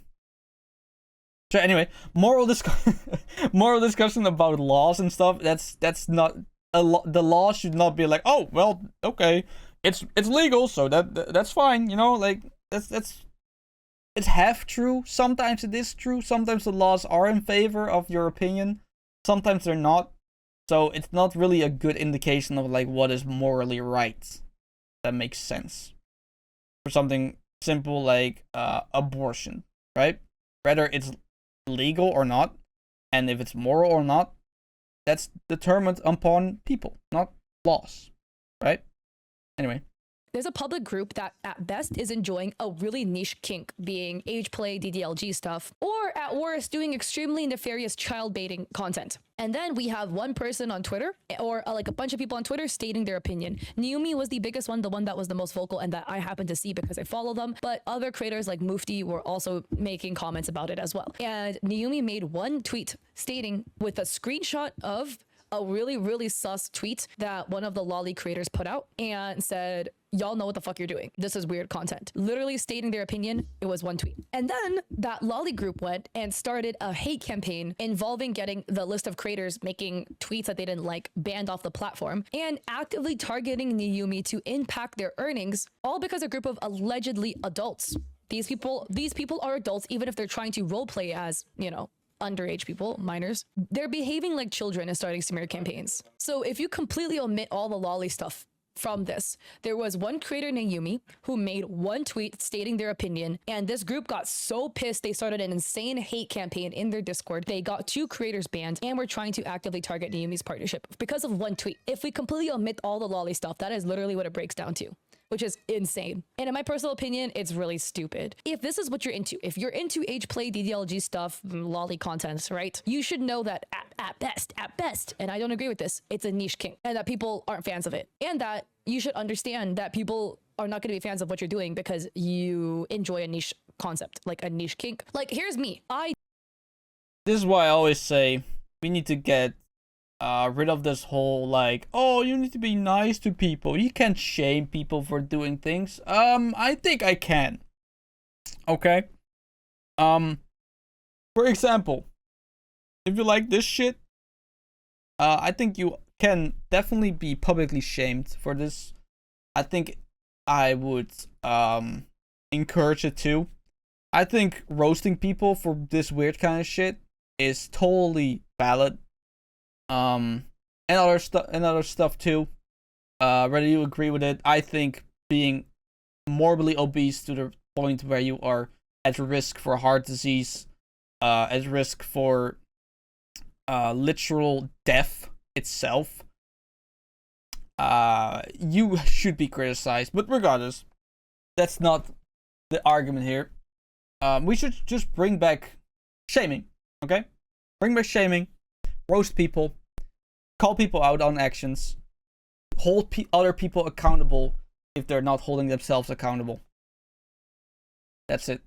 [SPEAKER 2] anyway, moral discussion about laws and stuff. That's not the law should not be like, oh well, okay, it's legal, so that's fine. You know, like it's half true. Sometimes it is true. Sometimes the laws are in favor of your opinion. Sometimes they're not. So it's not really a good indication of like what is morally right. That makes sense. For something simple like abortion, right? Whether it's legal or not, and if it's moral or not, that's determined upon people, not laws, right? Anyway.
[SPEAKER 1] There's a public group that at best is enjoying a really niche kink, being age play, DDLG stuff, or at worst doing extremely nefarious child baiting content. And then we have one person on Twitter, or like a bunch of people on Twitter stating their opinion. Naomi was the biggest one, the one that was the most vocal and that I happened to see because I follow them. But other creators like Mufti were also making comments about it as well. And Naomi made one tweet stating with a screenshot of a really, really sus tweet that one of the Loli creators put out and said, y'all know what the fuck you're doing. This is weird content. Literally stating their opinion. It was one tweet. And then that Loli group went and started a hate campaign involving getting the list of creators making tweets that they didn't like banned off the platform and actively targeting Naomi to impact their earnings, all because a group of allegedly adults. These people are adults, even if they're trying to roleplay as, you know, underage people, minors. They're behaving like children and starting smear campaigns. So if you completely omit all the Loli stuff from this. There was one creator named Yumi who made one tweet stating their opinion, and this group got so pissed they started an insane hate campaign in their Discord. They got 2 creators banned and were trying to actively target Yumi's partnership because of one tweet. If we completely omit all the Loli stuff, that is literally what it breaks down to, which is insane. And in my personal opinion, it's really stupid. If this is what you're into, if you're into age play, DDLG stuff, Loli content, right? You should know that at best, and I don't agree with this, it's a niche kink, and that people aren't fans of it. And that you should understand that people are not going to be fans of what you're doing because you enjoy a niche concept, like a niche kink. Like, here's me.
[SPEAKER 2] This is why I always say we need to get rid of this whole like, oh, you need to be nice to people. You can't shame people for doing things. I think I can. Okay. For example, if you like this shit, I think you can definitely be publicly shamed for this. I think I would encourage it too. I think roasting people for this weird kind of shit is totally valid. And other stuff too. Whether you agree with it, I think being morbidly obese to the point where you are at risk for heart disease, at risk for literal death itself, you should be criticized. But regardless, that's not the argument here. We should just bring back shaming, okay? Bring back shaming, roast people, call people out on actions, hold other people accountable if they're not holding themselves accountable. That's it.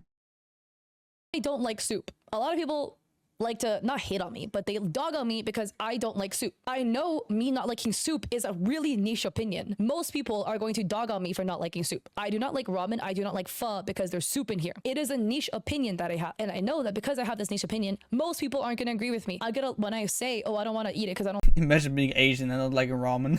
[SPEAKER 1] I don't like soup. A lot of people like to not hate on me, but they dog on me because I don't like soup. I know me not liking soup is a really niche opinion. Most people are going to dog on me for not liking soup. I do not like ramen. I do not like pho because there's soup in here. It is a niche opinion that I have. And I know that because I have this niche opinion, most people aren't going to agree with me. When I say, oh, I don't want to eat it because I don't.
[SPEAKER 2] Imagine being Asian and not liking ramen.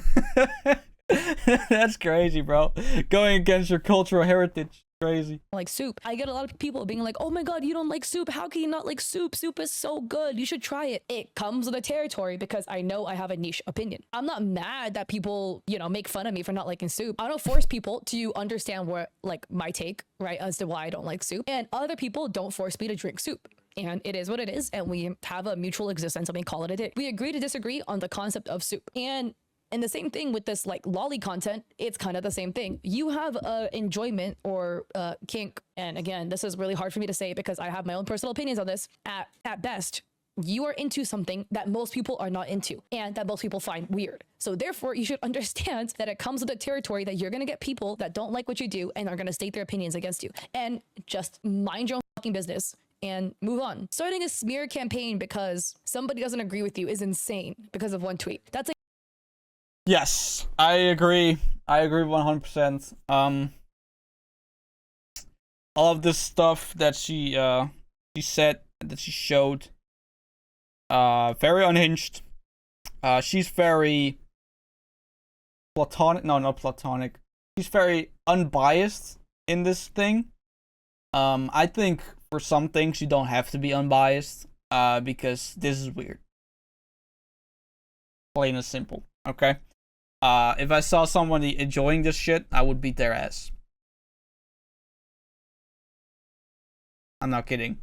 [SPEAKER 2] That's crazy, bro. Going against your cultural heritage. Crazy.
[SPEAKER 1] Like soup. I get a lot of people being like, oh my god, you don't like soup. How can you not like soup? Soup is so good. You should try it. It comes with a territory because I know I have a niche opinion. I'm not mad that people, make fun of me for not liking soup. I don't force people to understand what, like, my take, right, as to why I don't like soup. And other people don't force me to drink soup. And it is what it is. And we have a mutual existence and we call it a day. We agree to disagree on the concept of soup. And the same thing with this like Loli content, it's kind of the same thing. You have enjoyment or kink. And again, this is really hard for me to say because I have my own personal opinions on this. At best, you are into something that most people are not into and that most people find weird. So therefore, you should understand that it comes with a territory that you're going to get people that don't like what you do and are going to state their opinions against you. And just mind your own fucking business and move on. Starting a smear campaign because somebody doesn't agree with you is insane because of one tweet. That's
[SPEAKER 2] Yes, I agree. I agree 100%. All of this stuff that she said, that she showed, very unhinged. She's very platonic. No, not platonic. She's very unbiased in this thing. I think for some things you don't have to be unbiased, because this is weird. Plain and simple. Okay. If I saw somebody enjoying this shit, I would beat their ass. I'm not kidding.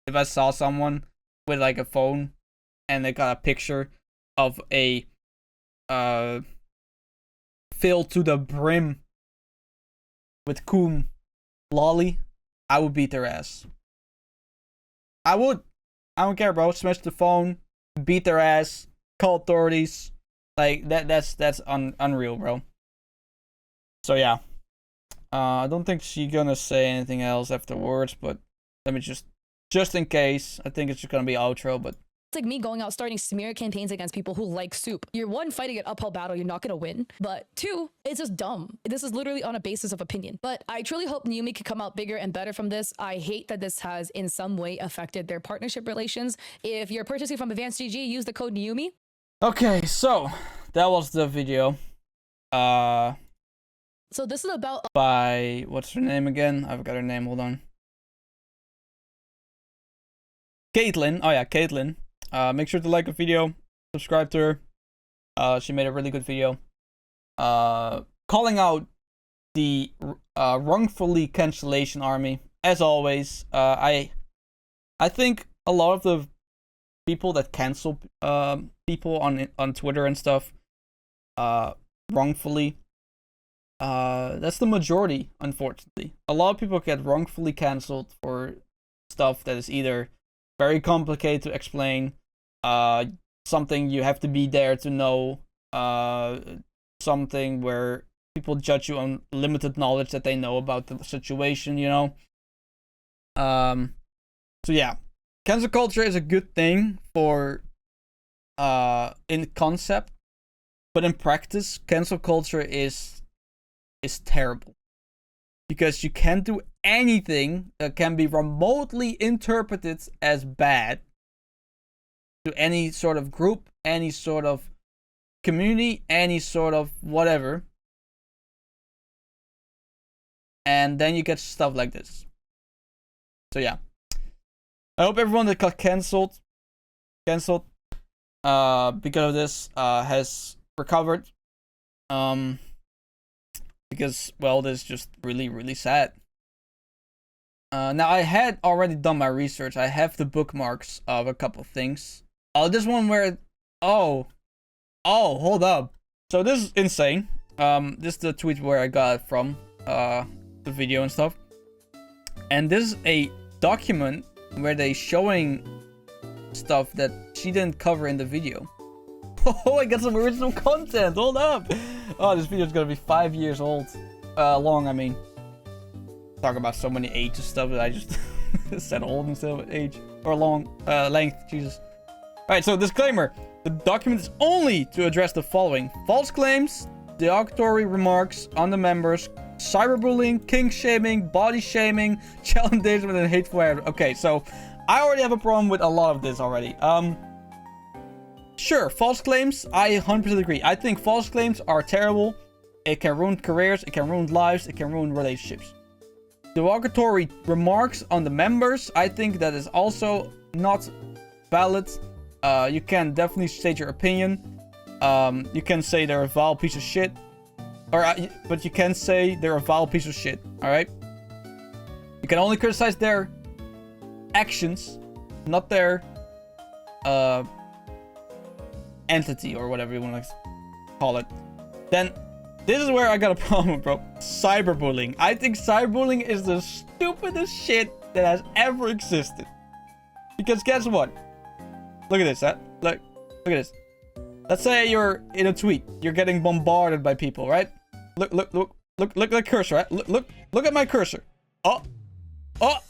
[SPEAKER 2] If I saw someone with like a phone and they got a picture of a filled to the brim with cum lolly, I would beat their ass. I would. I don't care, bro. Smash the phone, beat their ass, call authorities. Like that's unreal, bro. So yeah, I don't think she's gonna say anything else afterwards. But let me just in case, I think it's just gonna be outro. But
[SPEAKER 1] it's like me going out starting smear campaigns against people who like soup. You're one, fighting an uphill battle, you're not gonna win. But two, it's just dumb. This is literally on a basis of opinion. But I truly hope Yumi can come out bigger and better from this. I hate that this has in some way affected their partnership relations. If you're purchasing from Advanced GG, use the code Yumi.
[SPEAKER 2] Okay, so that was the video.
[SPEAKER 1] So this is about
[SPEAKER 2] by what's her name again? I've got her name. Hold on. Caitlin. Oh yeah, Caitlin. Make sure to like the video, subscribe to her. She made a really good video. calling out the wrongfully cancellation army. As always, I think a lot of the people that cancel people on Twitter and stuff wrongfully, that's the majority, unfortunately. A lot of people get wrongfully canceled for stuff that is either very complicated to explain, something you have to be there to know, something where people judge you on limited knowledge that they know about the situation, you know. So yeah, cancel culture is a good thing for in concept, but in practice, cancel culture is terrible, because you can't do anything that can be remotely interpreted as bad to any sort of group, any sort of community, any sort of whatever, and then you get stuff like this. So yeah, I hope everyone that got cancelled because of this has recovered. Because, well, this is just really, really sad. Now, I had already done my research. I have the bookmarks of a couple of things. Oh, this one where... Oh, hold up. So this is insane. This is the tweet where I got it from. The video and stuff. And this is a document where they showing stuff that she didn't cover in the video. Oh, I got some original content. Hold up. Oh, this video is gonna be 5 years old. Long, I mean. Talk about so many ages stuff that I just said old instead of age. Or long, length, Jesus. Alright, so disclaimer. The document is only to address the following: false claims, derogatory remarks on the members, cyberbullying, kink shaming, body shaming, child endangerment, and hateful air. Okay, so I already have a problem with a lot of this already. Sure, false claims, I 100% agree. I think false claims are terrible. It can ruin careers, it can ruin lives, it can ruin relationships. Derogatory remarks on the members, I think that is also not valid. You can definitely state your opinion. You can say they're a vile piece of shit. But you can say they're a vile piece of shit, alright? You can only criticize their actions, not their entity or whatever you want to call it. Then this is where I got a problem, bro. Cyberbullying. I think cyberbullying is the stupidest shit that has ever existed. Because guess what? Look at this, huh? Look at this. Let's say you're in a tweet. You're getting bombarded by people, right? Look at the cursor, right? Look at my cursor. Oh! What?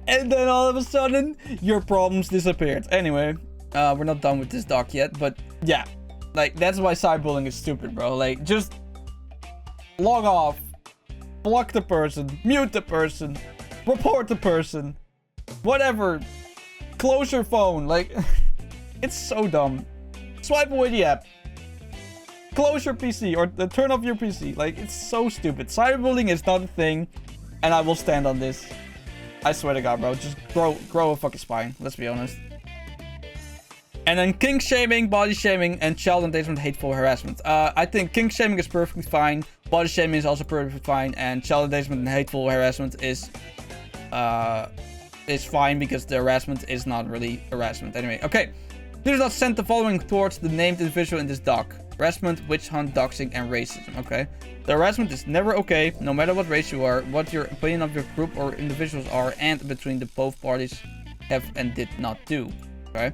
[SPEAKER 2] And then all of a sudden, your problems disappeared. Anyway, we're not done with this doc yet, but yeah. Like, that's why cyberbullying is stupid, bro. Like, just log off, block the person, mute the person, report the person, whatever. Close your phone. Like, it's so dumb. Swipe away the app. Close your PC or turn off your PC. Like, it's so stupid. Cyberbullying is not a thing, and I will stand on this. I swear to God, bro. Just grow a fucking spine. Let's be honest. And then kink shaming, body shaming, and child endangerment, hateful harassment. I think kink shaming is perfectly fine. Body shaming is also perfectly fine, and child endangerment and hateful harassment is fine because the harassment is not really harassment. Anyway, okay. Please not send the following towards the named individual in this doc: harassment, witch hunt, doxing, and racism. Okay. The harassment is never okay, no matter what race you are, what your opinion of your group or individuals are, and between the both parties have and did not do. Okay.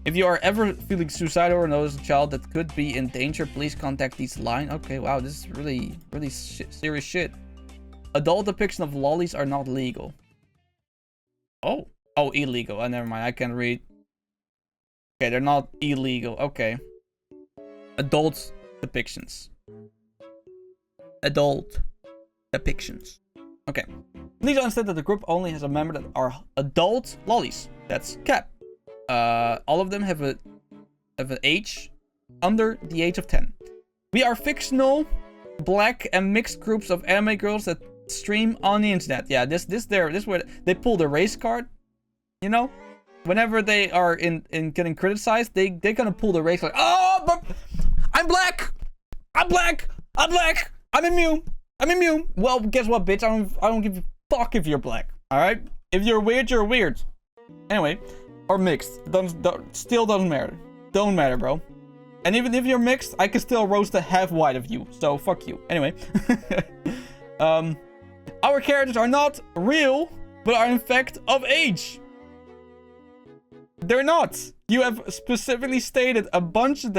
[SPEAKER 2] If you are ever feeling suicidal or notice a child that could be in danger, please contact this line. Okay, wow, this is really serious shit. Adult depiction of lollies are not legal. Oh, illegal. Oh, never mind. I can't read. Okay, they're not illegal. Okay. Adult depictions. Adult depictions. Okay. Please understand that the group only has a member that are adult lollies. That's Cap. All of them have an age under the age of 10. We are fictional, black, and mixed groups of anime girls that stream on the internet. Yeah, this where they pull the race card, you know? whenever they are in getting criticized, they're gonna pull the race like, oh, but I'm black, I'm black, I'm black, I'm immune, I'm immune. Well, guess what, bitch? I don't give a fuck if you're black. All right, if you're weird, you're weird. Anyway, or mixed, still doesn't matter. Don't matter, bro. And even if you're mixed, I can still roast the half white of you. So fuck you. Anyway, our characters are not real, but are in fact of age. They're not. You have specifically stated a bunch of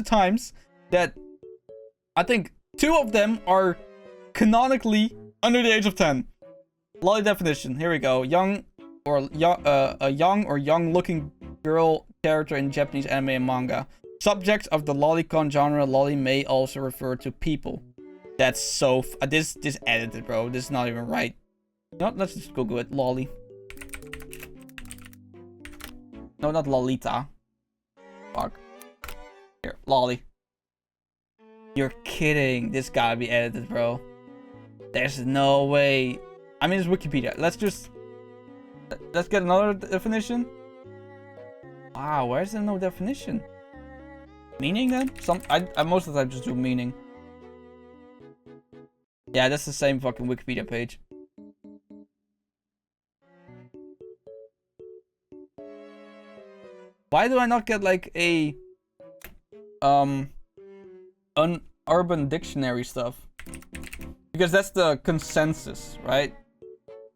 [SPEAKER 2] times that I think 2 of them are canonically under the age of 10. Loli definition. Here we go. Young or young looking girl character in Japanese anime and manga. Subject of the lolicon genre. Loli may also refer to people. That's so this edited, bro. This is not even right. No, let's just Google it. Loli. No, not Lolita. Fuck. Here, Loli. You're kidding. This gotta be edited, bro. There's no way. I mean, it's Wikipedia. Let's get another definition. Wow, why is there no definition? Meaning then? I most of the time just do meaning. Yeah, that's the same fucking Wikipedia page. Why do I not get like a an urban dictionary stuff? Because that's the consensus, right?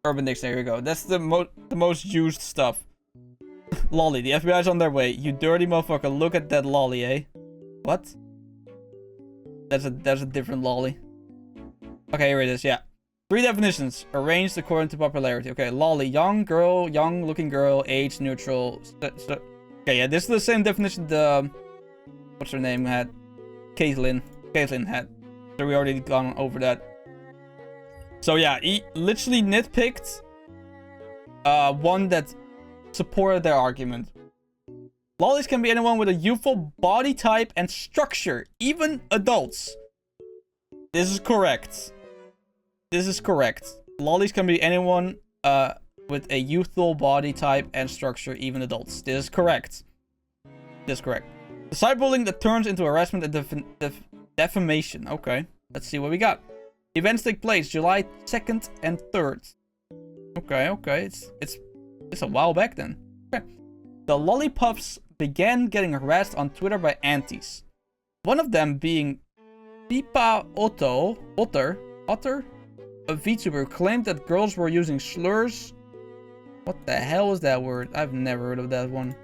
[SPEAKER 2] Urban dictionary, here we go. That's the most used stuff. Loli, the FBI's on their way. You dirty motherfucker, look at that Loli, eh? What? That's a different Loli. Okay, here it is, yeah. 3 definitions, arranged according to popularity. Okay, Loli, young girl, young looking girl, age neutral. Okay, yeah, this is the same definition the what's her name had? Caitlyn had. So we already gone over that. So yeah, he literally nitpicked one that supported their argument. Lolis can be anyone with a youthful body type and structure, even adults. This is correct. This is correct. Lolis can be anyone with a youthful body type and structure, even adults. This is correct. This is correct. The cyberbullying that turns into harassment and defamation. Okay, let's see what we got. Events take place July 2nd and 3rd. Okay. It's a while back then. Okay. The Lollipuffs began getting harassed on Twitter by aunties. One of them being Pipa Otter, a Vtuber, claimed that girls were using slurs. What the hell is that word? I've never heard of that one.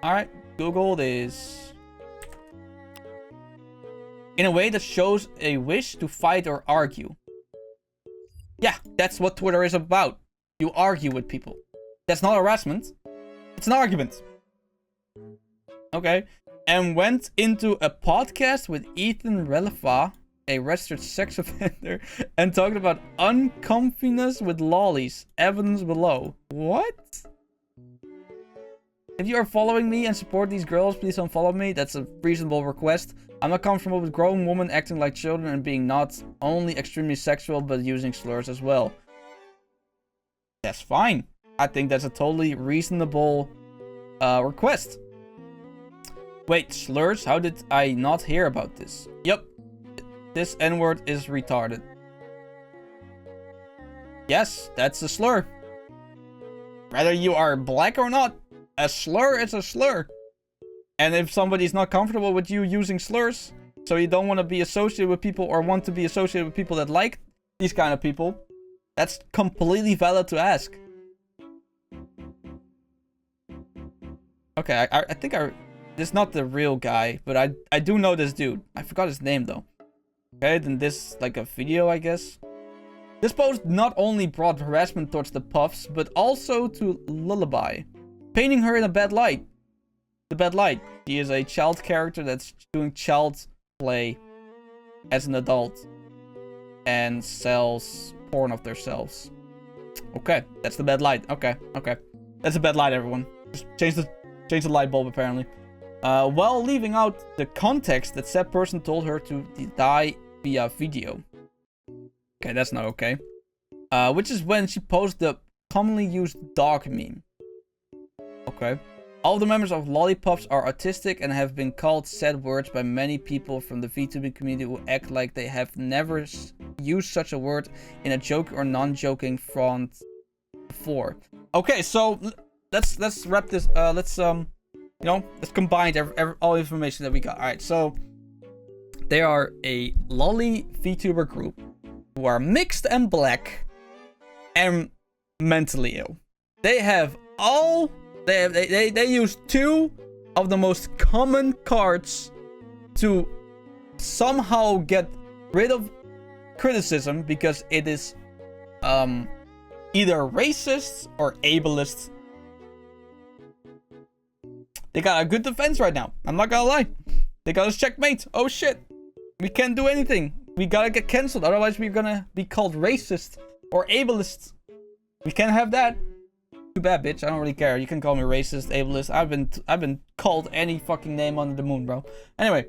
[SPEAKER 2] Alright, Google this. In a way that shows a wish to fight or argue. Yeah, that's what Twitter is about. You argue with people. That's not harassment. It's an argument. Okay. And went into a podcast with Ethan Relifa, a registered sex offender, and talked about uncomfiness with lollies. Evidence below. What? If you are following me and support these girls, please don't follow me. That's a reasonable request. I'm not comfortable with grown women acting like children and being not only extremely sexual, but using slurs as well. That's fine. I think that's a totally reasonable request. Wait, slurs? How did I not hear about this? Yep. This N-word is retarded. Yes, that's a slur. Whether you are black or not, a slur is a slur. And if somebody's not comfortable with you using slurs, so you don't want to be associated with people or want to be associated with people that like these kind of people, that's completely valid to ask. Okay, I think this is not the real guy, but I do know this dude. I forgot his name though. Okay, then this like a video, I guess. This post not only brought harassment towards the Puffs, but also to Lullaby, painting her in a bad light. The bad light. She is a child character that's doing child play as an adult and sells porn of themselves. Okay, that's the bad light. Okay. That's a bad light, everyone. Just change the light bulb, apparently. While leaving out the context that said person told her to die via video. Okay, that's not okay. Which is when she posted the commonly used dog meme. Okay. All the members of Lollipops are autistic and have been called said words by many people from the VTuber community who act like they have never used such a word in a joke or non-joking front before. Okay, so let's wrap this. Let's combine all information that we got. All right, so they are a lolly VTuber group who are mixed and black and mentally ill. They have all. They use 2 of the most common cards to somehow get rid of criticism because it is either racist or ableist. They got a good defense right now. I'm not gonna lie. They got us checkmate. Oh shit. We can't do anything. We gotta get cancelled. Otherwise we're gonna be called racist or ableist. We can't have that. Too bad, bitch. I don't really care. You can call me racist, ableist. I've been called any fucking name under the moon, bro. Anyway,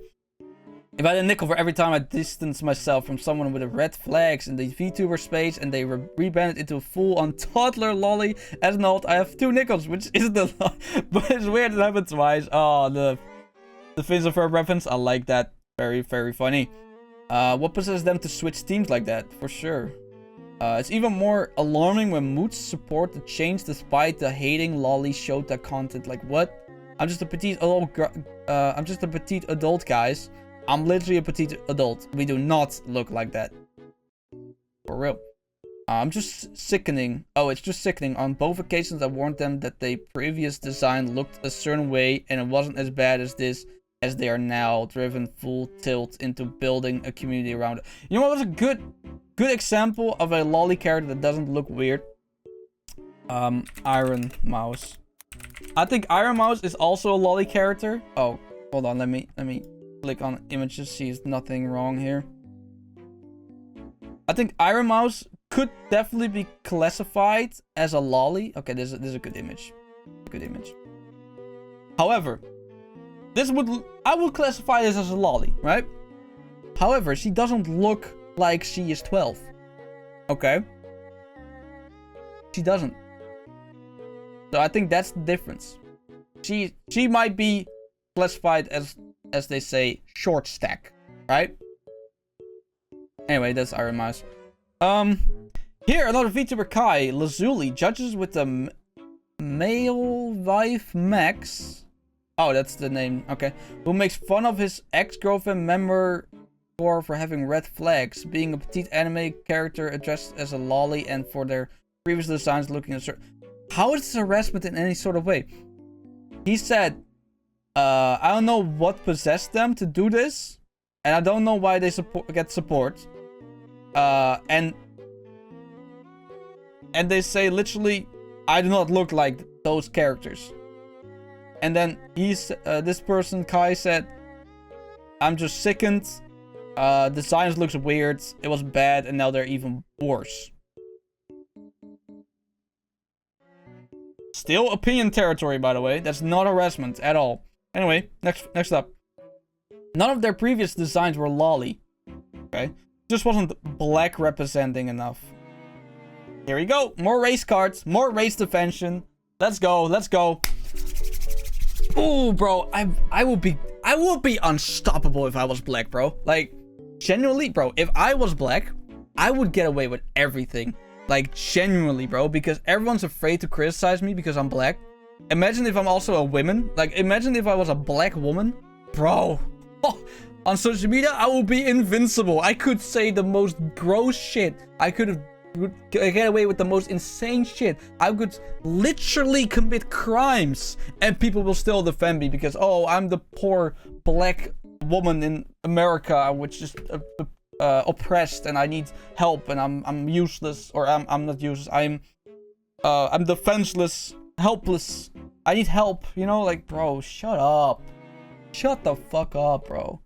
[SPEAKER 2] if I had a nickel for every time I distance myself from someone with a red flags in the VTuber space and they rebranded into a full-on toddler lolly as an alt, I have 2 nickels, which isn't a lot, but it's weird it happened twice. Oh, the Vtuber reference. I like that. Very, very funny. What possessed them to switch teams like that? For sure. It's even more alarming when moods support the change despite the hating lolly Shota content. Like, what? I'm just a petite adult, guys. I'm literally a petite adult. We do not look like that. For real. I'm just sickening. Oh, it's just sickening. On both occasions, I warned them that the previous design looked a certain way and it wasn't as bad as this, as they are now driven full tilt into building a community around it. You know what was a good example of a lolly character that doesn't look weird? Iron Mouse. I think Iron Mouse is also a lolly character. Oh, hold on. Let me click on images. See, there's nothing wrong here. I think Iron Mouse could definitely be classified as a lolly. Okay, this is a good image. Good image. However, I would classify this as a lolly, right? However, she doesn't look like she is 12. Okay? She doesn't. So I think that's the difference. She might be classified as they say, short stack, right? Anyway, that's Iron Mouse. Here, another VTuber Kai, Lazuli, judges with the male wife Max. Oh, that's the name. Okay. Who makes fun of his ex-girlfriend member for having red flags, being a petite anime character addressed as a lolly, and for their previous designs looking a certain... How is this harassment in any sort of way? He said, I don't know what possessed them to do this, and I don't know why they get support. And they say literally, I do not look like those characters. And then this person, Kai, said, I'm just sickened. Designs looks weird. It was bad, and now they're even worse. Still opinion territory, by the way. That's not harassment at all. Anyway, next up. None of their previous designs were lolly. Okay. Just wasn't black representing enough. Here we go. More race cards. More race defension. Let's go. Let's go. Ooh, bro. I would be unstoppable if I was black, bro. Like, genuinely, bro. If I was black, I would get away with everything. Like, genuinely, bro. Because everyone's afraid to criticize me because I'm black. Imagine if I'm also a woman. Like, imagine if I was a black woman. Bro. Oh, on social media, I would be invincible. I could say the most gross shit. I could get away with the most insane shit. I could literally commit crimes. And people will still defend me because, oh, I'm the poor black woman in America, which is oppressed, and I need help, and I'm useless, or I'm not useless. I'm defenseless, helpless. I need help. You know, like, bro, shut up. Shut the fuck up, bro.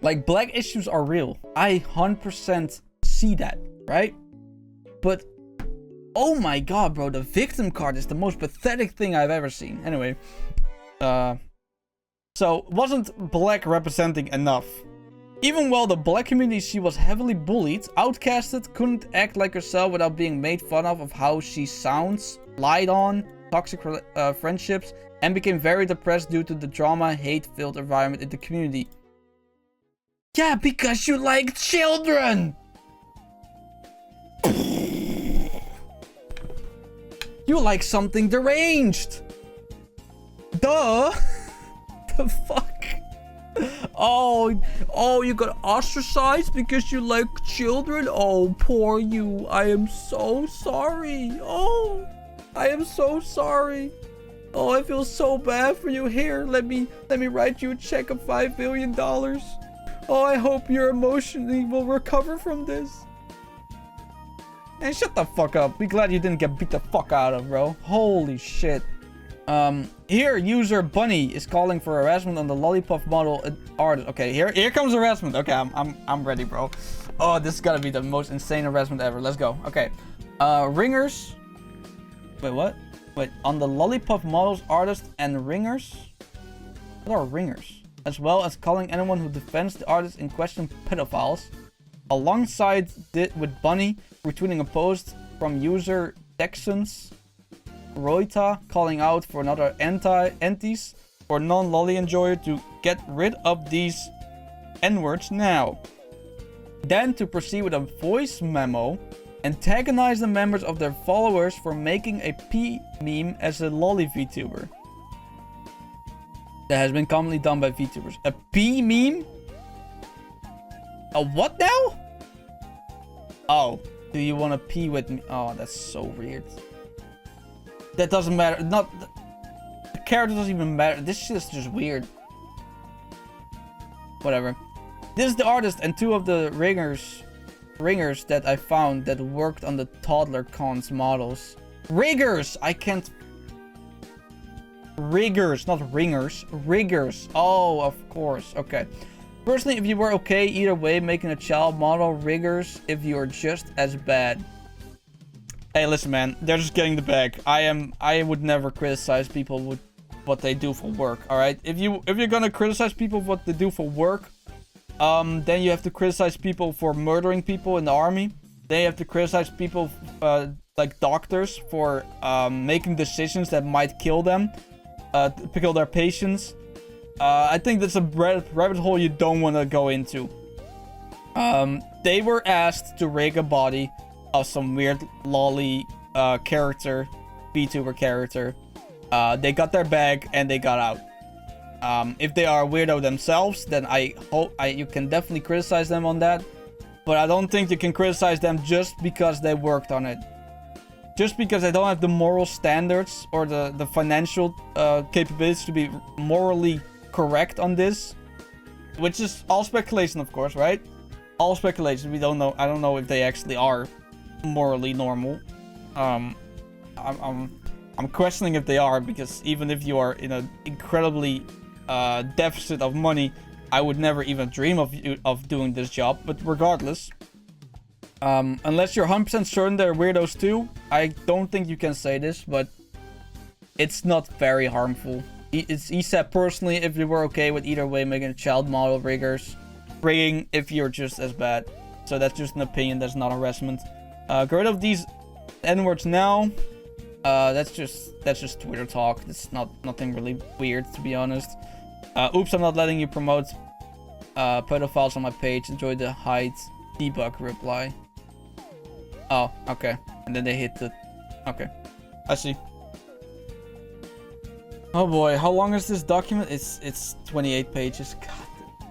[SPEAKER 2] Like, black issues are real. I 100% see that, right? But, oh my god, bro, the victim card is the most pathetic thing I've ever seen. Anyway, so wasn't black representing enough? Even while the black community, she was heavily bullied, outcasted, couldn't act like herself without being made fun of how she sounds, lied on, toxic friendships, and became very depressed due to the drama, hate-filled environment in the community. Yeah, because you like children! You like something deranged! Duh! The fuck? Oh, you got ostracized because you like children? Oh, poor you. I am so sorry. Oh, I am so sorry. Oh, I feel so bad for you. Here, let me write you a check of $5 billion. Oh, I hope you emotionally will recover from this. And shut the fuck up. Be glad you didn't get beat the fuck out of, bro. Holy shit. Here, user Bunny is calling for harassment on the Lollipop model artist. Okay, here comes harassment. Okay, I'm ready, bro. Oh, this is gotta be the most insane harassment ever. Let's go. Okay. Ringers. Wait, what? Wait, on the Lollipop models artist and ringers? What are ringers? As well as calling anyone who defends the artist in question pedophiles. Alongside with Bunny retweeting a post from user Texans Roita calling out for another antis or non-lolly enjoyer to get rid of these N-words now. Then to proceed with a voice memo, antagonize the members of their followers for making a P meme as a lolly VTuber. That has been commonly done by VTubers. A P meme? A what now? Oh, do you want to pee with me? Oh, that's so weird. That doesn't matter. Not the character doesn't even matter. This shit is just weird. Whatever. This is the artist and two of the ringers that I found that worked on the toddler cons models. Riggers! I can't. Riggers, not ringers. Riggers. Oh, of course. Okay. Personally, if you were okay either way making a child model, riggers if you're just as bad. Hey, listen, man. They're just getting the bag. I would never criticize people with what they do for work. All right. If you're gonna criticize people for what they do for work, then you have to criticize people for murdering people in the army. Then you have to criticize people, like doctors, for making decisions that might kill them, kill their patients. I think that's a rabbit hole you don't want to go into. They were asked to rig a body of some weird lolly character, VTuber character. They got their bag and they got out. If they are a weirdo themselves, then I hope you can definitely criticize them on that. But I don't think you can criticize them just because they worked on it. Just because they don't have the moral standards or the financial capabilities to be morally correct on this. Which is all speculation, of course, right? All speculation. We don't know. I don't know if they actually are morally normal. I'm questioning if they are, because even if you are in an incredibly deficit of money, I would never even dream of doing this job. But regardless, unless you're 100% certain they're weirdos too, I don't think you can say this, but it's not very harmful. He said personally, if you were okay with either way making a child model, rigging if you're just as bad. So that's just an opinion, that's not harassment. Get rid of these N-words now. That's just Twitter talk. It's nothing really weird, to be honest. Oops, I'm not letting you promote pedophiles on my page. Enjoy the hide debug reply. Oh, okay. And then they hit the... Okay. I see. Oh boy, how long is this document? It's 28 pages. God.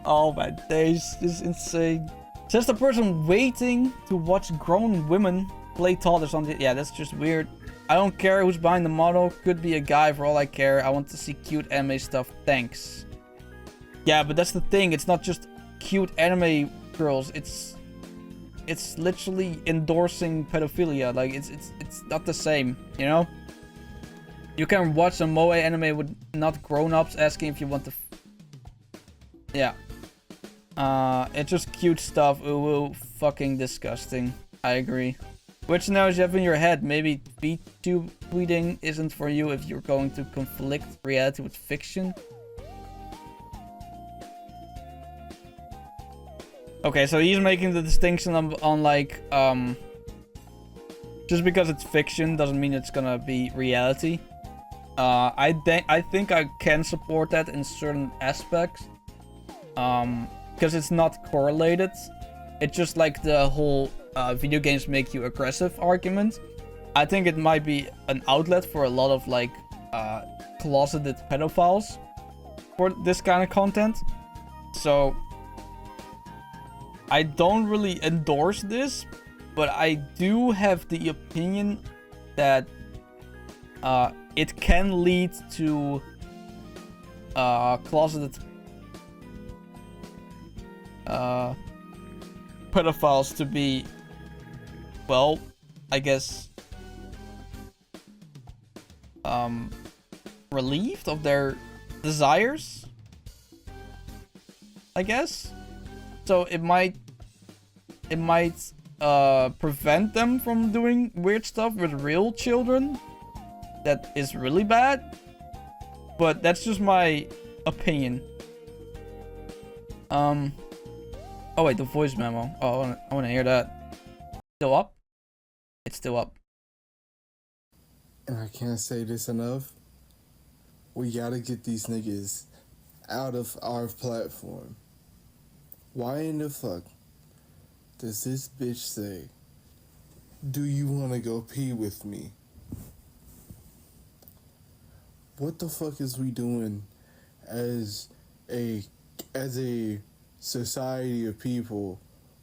[SPEAKER 2] Oh my days, this is insane. Says the person waiting to watch grown women play toddlers on the... Yeah, that's just weird. I don't care who's behind the model. Could be a guy for all I care. I want to see cute anime stuff. Thanks. Yeah, but that's the thing. It's not just cute anime girls. It's literally endorsing pedophilia. Like, it's not the same, you know? You can watch a moe anime with not grown-ups asking if you want to... Yeah. It's just cute stuff. Ooh, fucking disgusting. I agree. Which scenarios you have in your head? Maybe VTube tweeting isn't for you if you're going to conflict reality with fiction. Okay, so he's making the distinction on like, just because it's fiction doesn't mean it's gonna be reality. I think I can support that in certain aspects. Because it's not correlated. It's just like the whole video games make you aggressive argument. I think it might be an outlet for a lot of like closeted pedophiles for this kind of content. So I don't really endorse this, but I do have the opinion that it can lead to closeted pedophiles to be, well, I guess, relieved of their desires, I guess. So it might prevent them from doing weird stuff with real children. That is really bad, but that's just my opinion. Oh wait, the voice memo. Oh, I want to hear that. Still up? It's still up.
[SPEAKER 3] And I can't say this enough. We gotta get these niggas out of our platform. Why in the fuck does this bitch say, "Do you wanna go pee with me?" What the fuck is we doing as a society of people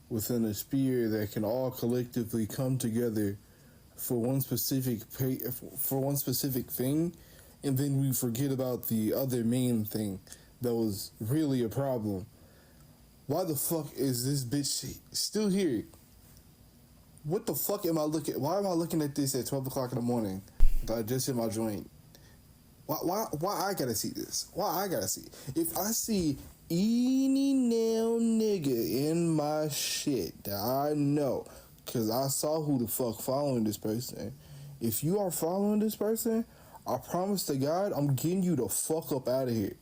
[SPEAKER 3] within a sphere that can all collectively come together for one specific thing, and then we forget about the other main thing that was really a problem? Why the fuck is this bitch still here? What the fuck am I looking? Why am I looking at this at 12 o'clock in the morning? I just hit my joint. Why I gotta see this? Why I gotta see? If I see any now nigga in my shit that I know, cause I saw who the fuck following this person. If you are following this person, I promise to God, I'm getting you the fuck up out of here.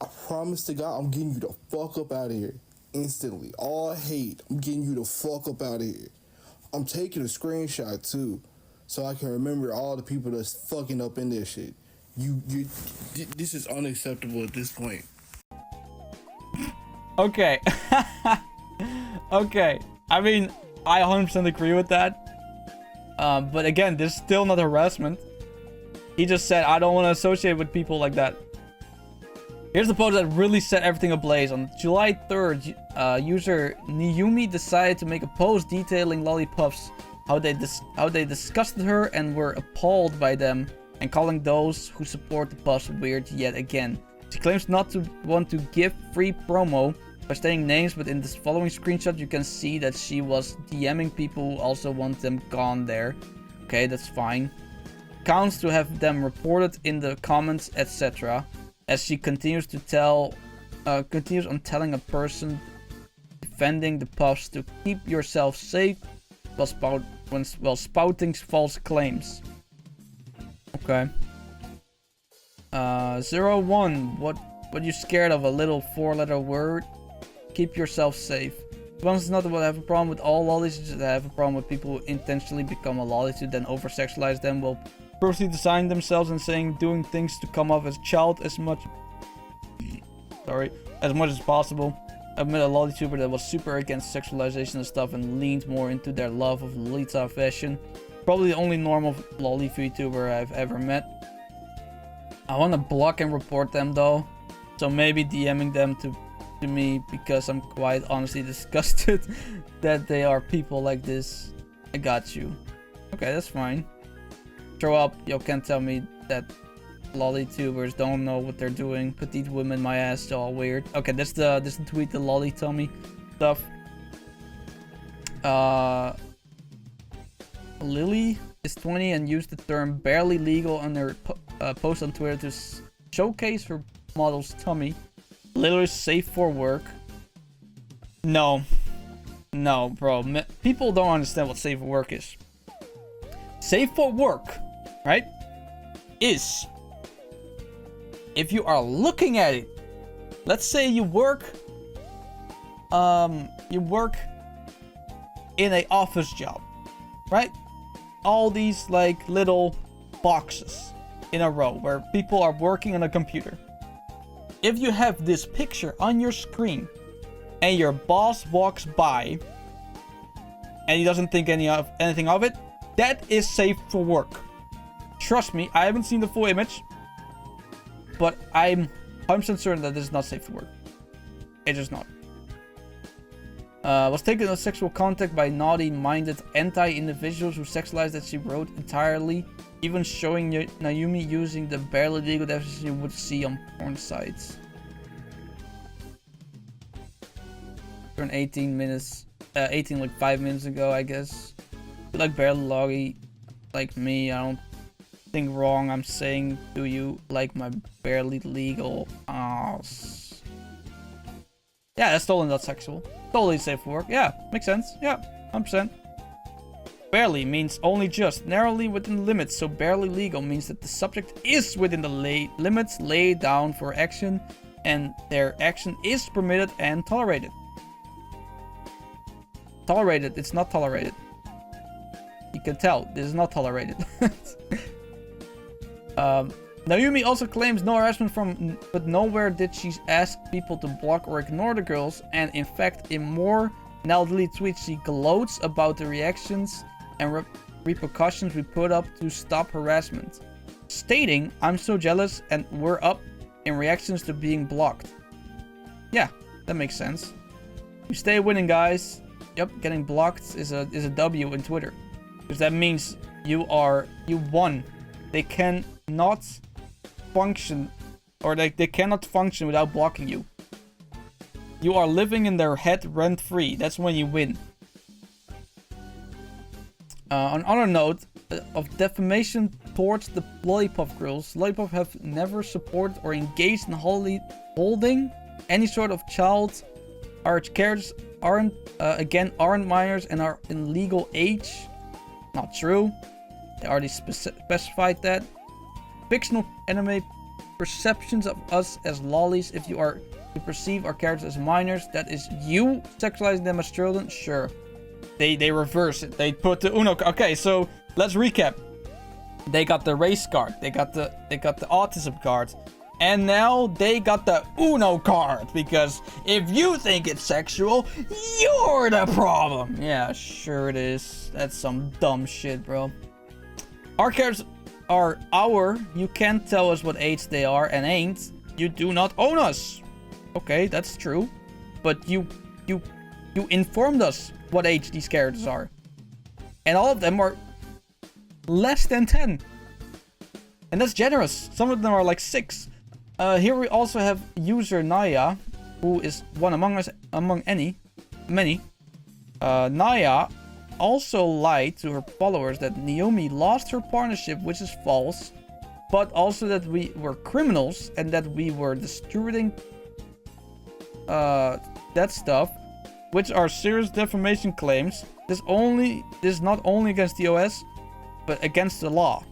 [SPEAKER 3] I promise to God, I'm getting you the fuck up out of here. Instantly. All hate. I'm getting you the fuck up out of here. I'm taking a screenshot too, so I can remember all the people that's fucking up in this shit. This is unacceptable at this point.
[SPEAKER 2] Okay. Okay. I mean, I 100% agree with that. But again, this is still not harassment. He just said, I don't want to associate with people like that. Here's the post that really set everything ablaze. On July 3rd, user Niyumi decided to make a post detailing lollipups, how they disgusted her and were appalled by them, and calling those who support the pups weird yet again. She claims not to want to give free promo by stating names, but in this following screenshot you can see that she was DMing people who also want them gone there. Okay, that's fine. Counts to have them reported in the comments, etc. As she continues to continues on telling a person defending the pups to keep yourself safe while spouting false claims. Okay. 01. What you scared of? A little 4-letter word? Keep yourself safe. Once it's not about have a problem with all lollies, you just have a problem with people who intentionally become a lolly to then over-sexualize them while purposely designing themselves and doing things to come off as a child as much as possible. I've met a LollyTuber that was super against sexualization and stuff and leaned more into their love of Lolita fashion. Probably the only normal Lolly VTuber I've ever met. I want to block and report them though, so maybe DMing them to me because I'm quite honestly disgusted that they are people like this. I got you. Okay, that's fine. Show up, you can't tell me that LollyTubers don't know what they're doing. Petite women, my ass, all weird. Okay, this is the tweet the Lolly told me stuff. Lily is 20 and used the term barely legal on her post on Twitter to showcase her model's tummy. Literally safe for work. No, bro. People don't understand what safe for work is. Safe for work, right, is if you are looking at it. Let's say you work you work in a office job, right? All these like little boxes in a row where people are working on a computer. If you have this picture on your screen and your boss walks by and he doesn't think anything of it, that is safe for work. Trust me, I haven't seen the full image, but I'm 100% certain that this is not safe for work. It's just not. Was taken in sexual contact by naughty-minded anti-individuals who sexualized that she wrote entirely, even showing Naomi using the barely legal definition you would see on porn sites. Turned 18 minutes, 18 like 5 minutes ago, I guess. Like barely loggy, like me, I don't think wrong. I'm saying, do you like my barely legal ass? Yeah, that's totally not sexual. Totally safe for work. Yeah, makes sense. Yeah, 100%. Barely means only just, narrowly within limits, so barely legal means that the subject is within the limits laid down for action, and their action is permitted and tolerated. Tolerated, it's not tolerated. You can tell, this is not tolerated. Naomi also claims no harassment but nowhere did she ask people to block or ignore the girls, and in fact in more now deleted tweets she gloats about the reactions and repercussions we put up to stop harassment, stating, "I'm so jealous and we're up in reactions to being blocked." Yeah, that makes sense. You stay winning, guys. Yep, getting blocked is a W in Twitter, because that means you won. They cannot function, or they cannot function without blocking you. You are living in their head rent free. That's when you win. On another note of defamation towards the Lollipop girls, Lollipop have never supported or engaged in holding any sort of child. Our characters aren't minors and are in legal age. Not true. They already specified that. Fictional anime perceptions of us as lollies. If you are to perceive our characters as minors, that is you sexualizing them as children. Sure. They reverse it. They put the Uno. Okay, so let's recap. They got the race card. They got the autism card. And now they got the Uno card, because if you think it's sexual, you're the problem. Yeah, sure it is. That's some dumb shit, bro. Our characters are you can't tell us what age they are and ain't. You do not own us. Okay, that's true. But you informed us what age these characters are. And all of them are less than 10. And that's generous. Some of them are like 6. Here we also have user Naya, who is one among us, among many. Naya also lied to her followers that Naomi lost her partnership, which is false, but also that we were criminals and that we were distributing that stuff, which are serious defamation claims. This is not only against the OS, but against the law.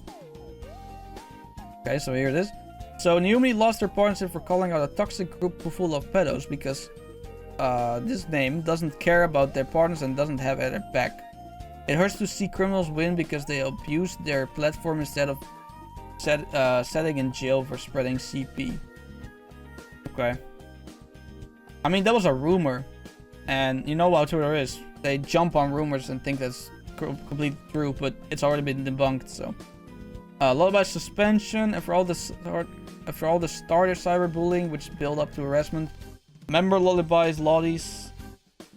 [SPEAKER 2] Okay, so here it is. So Naomi lost her partnership for calling out a toxic group full of pedos because this name doesn't care about their partners and doesn't have their back. It hurts to see criminals win because they abuse their platform instead of setting in jail for spreading CP. Okay. I mean, that was a rumor, and you know how Twitter is. They jump on rumors and think that's completely true, but it's already been debunked. So, Lullaby suspension after all the starter cyberbullying, which built up to harassment. Member Lullaby's Loli's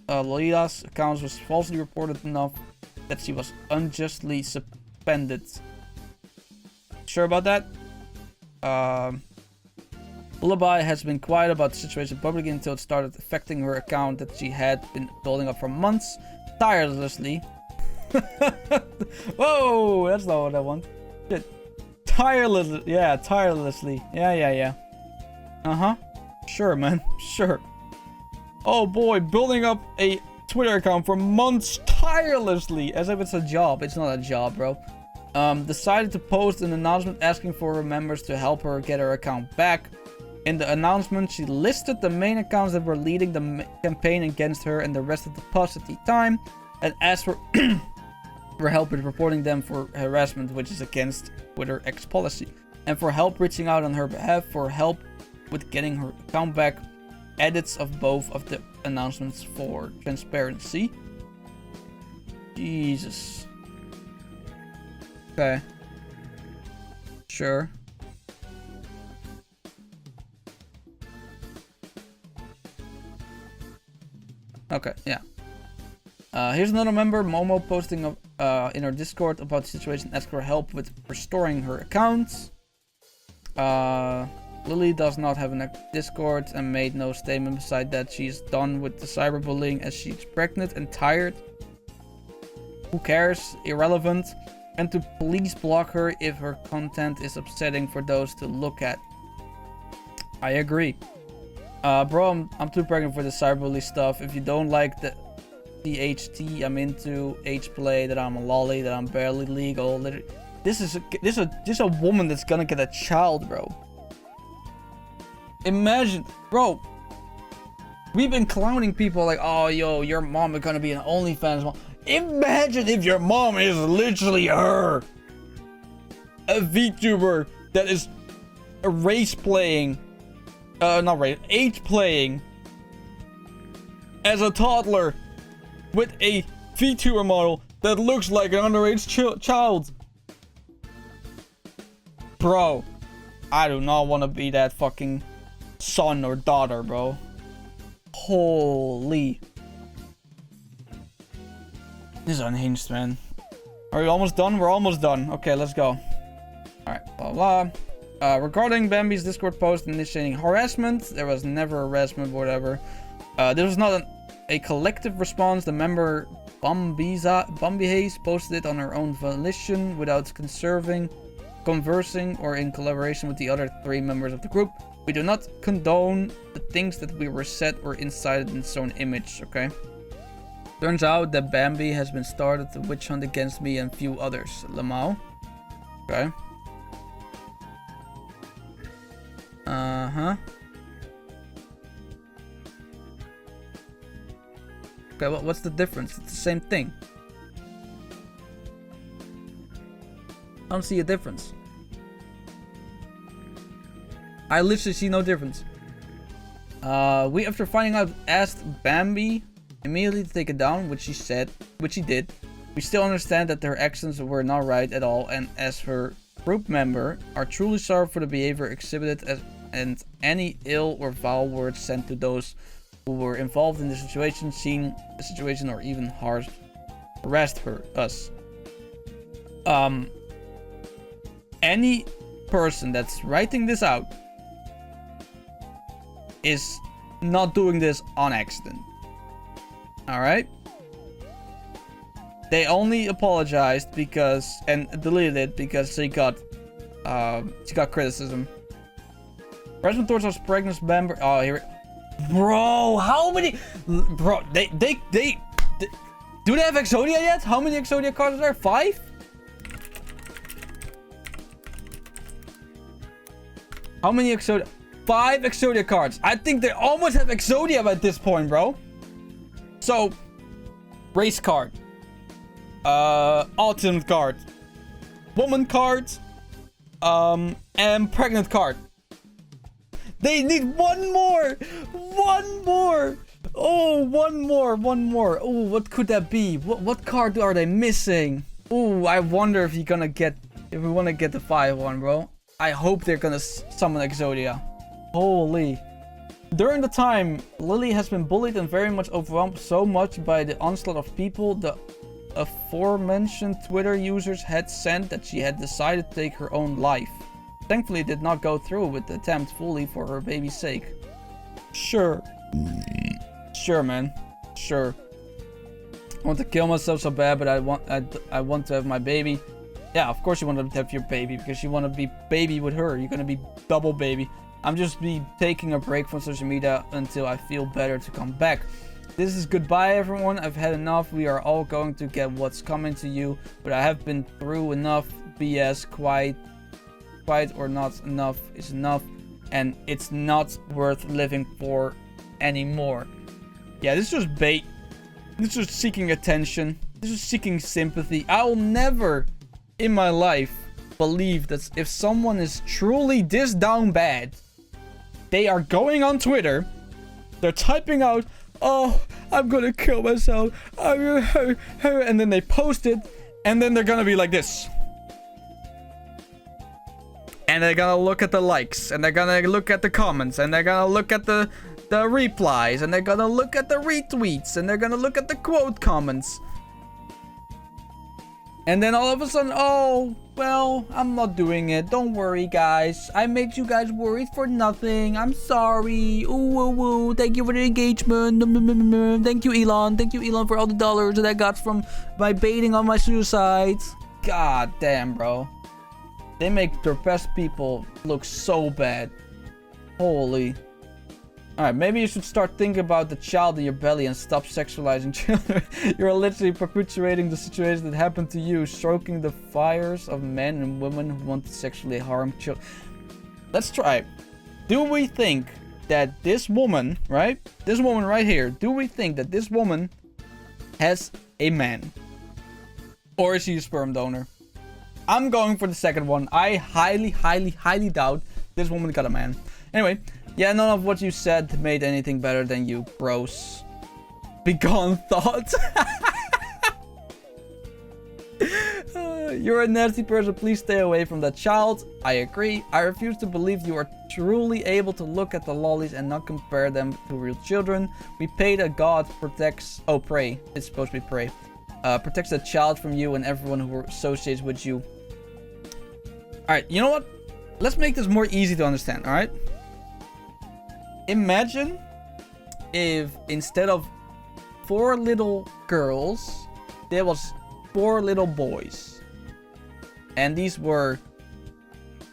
[SPEAKER 2] accounts was falsely reported enough that she was unjustly suspended. Sure about that? Lullaby has been quiet about the situation publicly until it started affecting her account that she had been building up for months, tirelessly. Whoa, that's not what I want. Shit. Tirelessly. Yeah. Uh-huh. Sure, man. Sure. Oh boy, building up a Twitter account for months tirelessly, as if it's a job. It's not a job, bro. Decided to post an announcement asking for her members to help her get her account back. In the announcement, she listed the main accounts that were leading the campaign against her and the rest of the posts at the time, and asked for for help with reporting them for harassment, which is against Twitter X policy, and for help reaching out on her behalf, for help with getting her account back. Edits of both of the announcements for transparency. Jesus. Okay. Sure. Okay, yeah. Here's another member, Momo, posting in her Discord about the situation, asking for help with restoring her accounts. Loli does not have a Discord and made no statement beside that she's done with the cyberbullying as she's pregnant and tired. Who cares? Irrelevant. And to please block her if her content is upsetting for those to look at. I agree. Bro, I'm too pregnant for the cyberbully stuff. If you don't like the HT I'm into, H-play, that I'm a lolly, that I'm barely legal. This is a woman that's gonna get a child, bro. Imagine, bro. We've been clowning people like, oh, yo, your mom is gonna be an OnlyFans mom. Imagine if your mom is literally her. A VTuber that is a race playing. Not race, age playing. As a toddler. With a VTuber model that looks like an underage child. Bro. I do not want to be that fucking son or daughter, bro. Holy. This is unhinged, man. Are we almost done? We're almost done. Okay, let's go. Alright, blah blah. Regarding Bambi's Discord post initiating harassment, there was never harassment, whatever. This was not a collective response. The member Bambihaze posted it on her own volition without conversing or in collaboration with the other 3 members of the group. We do not condone the things that we were said or incited in its own image, okay? Turns out that Bambi has been started the witch hunt against me and few others. Lamau. Okay. Uh-huh. Okay, what's the difference? It's the same thing. I don't see a difference. I literally see no difference. We, after finding out, asked Bambi immediately to take it down, which she did. We still understand that their actions were not right at all, and as her group member, are truly sorry for the behavior exhibited and any ill or foul words sent to those who were involved in the situation, seen the situation, or even harassed us. Any person that's writing this out is not doing this on accident. Alright? They only apologized because, and deleted it because she got criticism. Harassment towards us pregnant member. Oh, here. Bro, how many? Bro, they do they have Exodia yet? How many Exodia cards are there? 5? How many Exodia? 5 Exodia cards. I think they almost have Exodia at this point, bro. So, race card, autumn card, woman card, and pregnant card. They need one more. Oh, one more. Oh, what could that be? What card are they missing? Oh, I wonder if we want to get the 5 one, bro. I hope they're gonna summon Exodia. Holy. During the time, Loli has been bullied and very much overwhelmed so much by the onslaught of people the aforementioned Twitter users had sent that she had decided to take her own life. Thankfully, it did not go through with the attempt fully for her baby's sake. Sure. Sure, man. Sure. I want to kill myself so bad, but I want to have my baby. Yeah, of course you want to have your baby because you want to be baby with her. You're gonna be double baby. I'm just taking a break from social media until I feel better to come back. This is goodbye, everyone. I've had enough. We are all going to get what's coming to you, but I have been through enough BS. Quite or not enough is enough. and it's not worth living for anymore. Yeah, this was bait. This was seeking attention. This was seeking sympathy. I will never in my life believe that if someone is truly this down bad, they are going on Twitter, they're typing out, "Oh, I'm gonna kill myself," and then they post it, and then they're gonna be like this. And they're gonna look at the likes, and they're gonna look at the comments, and they're gonna look at the replies, and they're gonna look at the retweets, and they're gonna look at the quote comments. And then all of a sudden, "Oh, well, I'm not doing it. Don't worry, guys. I made you guys worried for nothing. I'm sorry. Ooh, ooh, ooh. Thank you for the engagement. Thank you, Elon. Thank you, Elon, for all the dollars that I got from my baiting on my suicide." God damn, bro. They make their best people look so bad. Holy. Alright, maybe you should start thinking about the child in your belly and stop sexualizing children. You're literally perpetuating the situation that happened to you, stroking the fires of men and women who want to sexually harm children. Let's try. Do we think that this woman, right? This woman right here, do we think that this woman has a man? Or is she a sperm donor? I'm going for the second one. I highly doubt this woman got a man. Anyway. Yeah, none of what you said made anything better than you, bros. Begone thought. You're a nasty person. Please stay away from that child. I agree. I refuse to believe you are truly able to look at the lollies and not compare them to real children. We pray that God protects... Oh, pray. It's supposed to be pray. Protects the child from you and everyone who associates with you. Alright, you know what? Let's make this more easy to understand, alright? Imagine if instead of 4 little girls, there was 4 little boys. And these were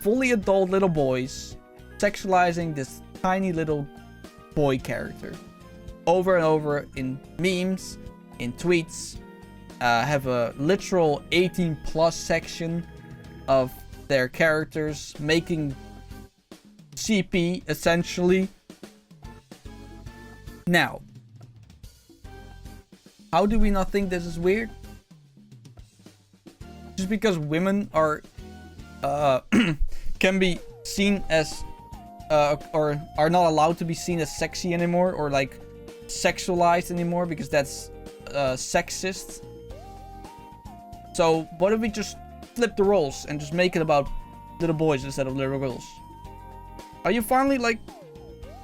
[SPEAKER 2] fully adult little boys sexualizing this tiny little boy character. Over and over in memes, in tweets, have a literal 18+ section of their characters making CP, essentially. Now, how do we not think this is weird? Just because women are can be seen as or are not allowed to be seen as sexy anymore, or like sexualized anymore, because that's sexist. So what if we just flip the roles and just make it about little boys instead of little girls? Are you finally like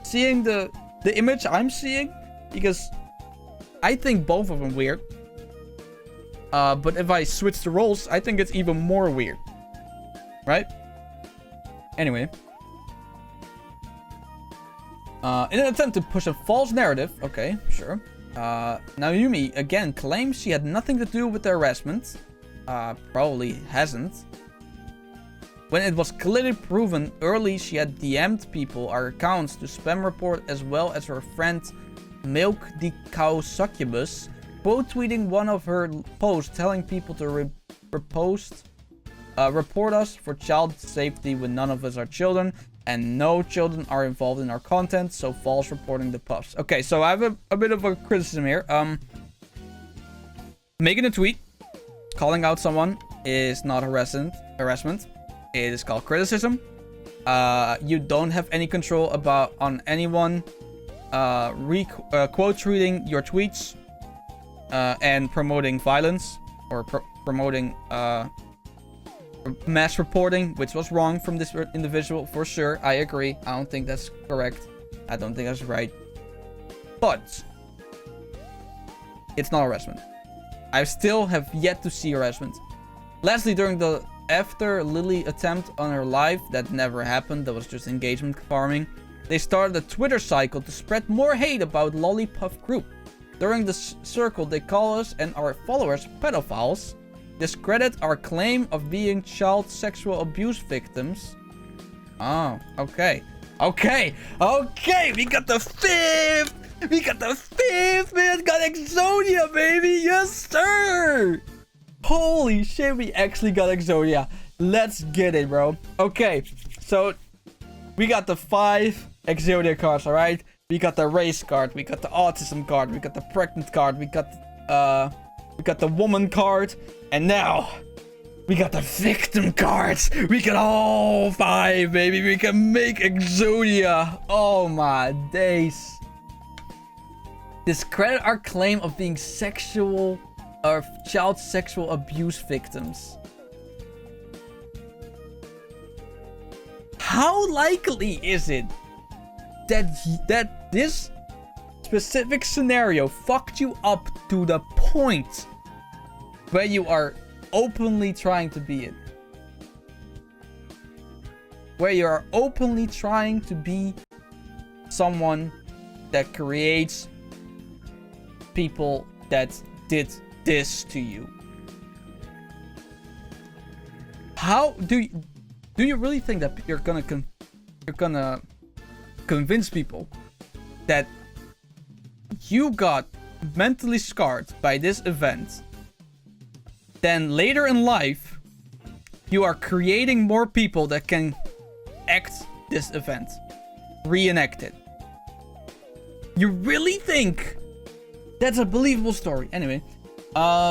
[SPEAKER 2] seeing the image I'm seeing? Because I think both of them weird. But if I switch the roles, I think it's even more weird. Right? Anyway. In an attempt to push a false narrative. Okay, sure. Naomi again claims she had nothing to do with the harassment. Probably hasn't. When it was clearly proven early she had DM'd people our accounts to spam report, as well as her friend Milk the Cow Succubus, quote tweeting one of her posts telling people to report us for child safety when none of us are children and no children are involved in our content, so false reporting the puffs. Okay, so I have a bit of a criticism here. Making a tweet calling out someone is not harassment. It is called criticism. You don't have any control on anyone quote tweeting your tweets and promoting violence or promoting mass reporting, which was wrong from this individual for sure. I agree. I don't think that's correct. I don't think that's right. But it's not harassment. I still have yet to see harassment. Lastly, during the after Lily attempt on her life, that never happened, that was just engagement farming, they started a Twitter cycle to spread more hate about Lollipop group. During the circle, they call us and our followers pedophiles, discredit our claim of being child sexual abuse victims. Oh, okay. Okay, we got the 5th! We got the 5th, man! Got Exodia, baby! Yes, sir! Holy shit, we actually got Exodia. Let's get it, bro. Okay, so We got the 5 Exodia cards, alright? We got the race card, we got the autism card, we got the pregnant card, we got the woman card, and now we got the victim cards. We got all 5, baby. We can make Exodia. Oh my days. Discredit our claim of being sexual or child sexual abuse victims. How likely is it that this specific scenario fucked you up to the point where you are openly trying to be it? Where you are openly trying to be someone that creates people that did this to you. How do you really think that you're gonna convince people that you got mentally scarred by this event, then later in life you are creating more people that can act this event, reenact it? You really think that's a believable story? Anyway,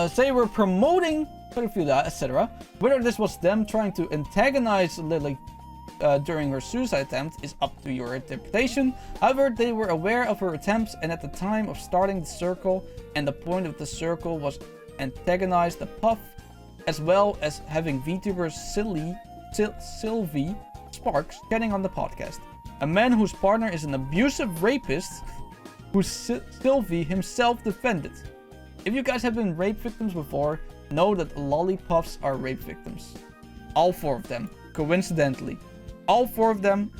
[SPEAKER 2] say we're promoting pedophilia, etc. Whether this was them trying to antagonize Lily during her suicide attempt is up to your interpretation. However, they were aware of her attempts, and at the time of starting the circle, and the point of the circle was antagonize the Puff, as well as having VTuber Sylvie Sparks getting on the podcast. A man whose partner is an abusive rapist who Sylvie himself defended. If you guys have been rape victims before, know that lollipops are rape victims. All 4 of them, coincidentally. All 4 of them.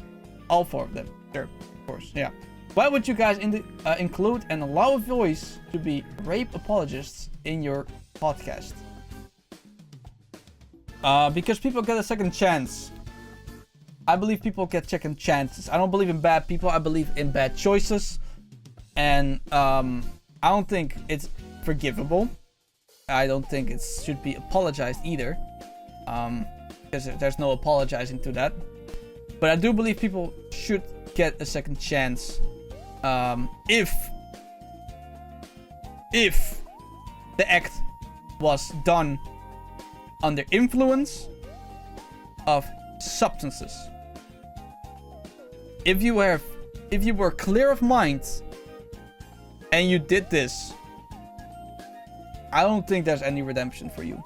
[SPEAKER 2] Sure, of course, yeah. Why would you guys include and allow a voice to be rape apologists in your podcast? Because people get a second chance. I believe people get second chances. I don't believe in bad people. I believe in bad choices. And I don't think it's forgivable. I don't think it should be apologized either. Because there's no apologizing to that. But I do believe people should get a second chance. If the act was done under influence of substances. If you were clear of mind and you did this, I don't think there's any redemption for you.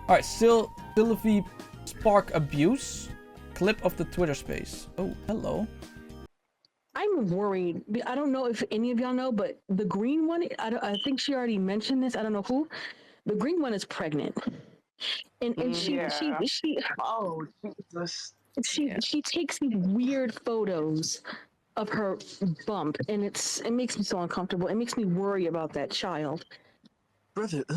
[SPEAKER 2] Alright, Sylvie Spark abuse. Clip of the Twitter space. Oh, hello.
[SPEAKER 4] I'm worried. I don't know if any of y'all know, but the green one, I think she already mentioned this. I don't know who. The green one is pregnant. And she
[SPEAKER 5] oh Jesus.
[SPEAKER 4] She takes these weird photos of her bump, and it makes me so uncomfortable. It makes me worry about that child.
[SPEAKER 5] Brother,
[SPEAKER 6] I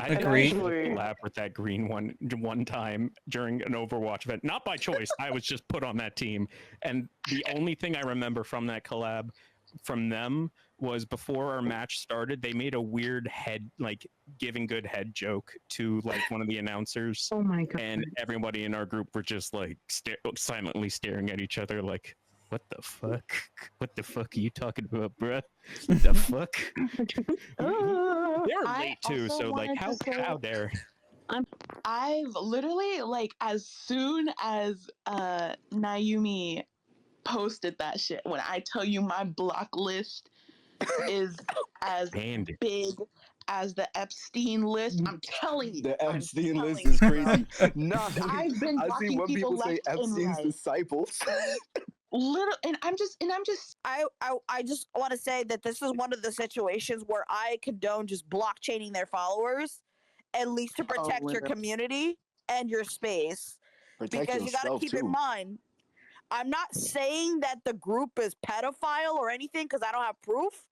[SPEAKER 2] Agreed.
[SPEAKER 6] actually collab with that green one time during an Overwatch event, not by choice. I was just put on that team, and the only thing I remember from that collab from them was before our match started, they made a weird head, like giving good head joke to like one of the announcers.
[SPEAKER 4] Oh my god!
[SPEAKER 6] And everybody in our group were just like silently staring at each other, like, "What the fuck? What the fuck are you talking about, bruh? The fuck?" They were late too, so like, how dare?
[SPEAKER 5] I've literally, like, as soon as Naomi posted that shit, when I tell you my block list is as
[SPEAKER 6] Bandit.
[SPEAKER 5] big as the Epstein list, I'm telling you.
[SPEAKER 7] The Epstein list is crazy. Nah,
[SPEAKER 5] I've been
[SPEAKER 7] I see
[SPEAKER 5] blocking
[SPEAKER 7] when people say
[SPEAKER 5] left and
[SPEAKER 7] Epstein's
[SPEAKER 5] right.
[SPEAKER 7] disciples.
[SPEAKER 5] Little, and I'm just
[SPEAKER 8] I just want to say that this is one of the situations where I condone just blockchaining their followers, at least to protect your
[SPEAKER 5] Linda.
[SPEAKER 8] community and your space.
[SPEAKER 7] Protect
[SPEAKER 8] Because you got to
[SPEAKER 7] yourself
[SPEAKER 8] keep
[SPEAKER 7] too.
[SPEAKER 8] in mind, I'm not saying that the group is pedophile or anything because I don't have proof,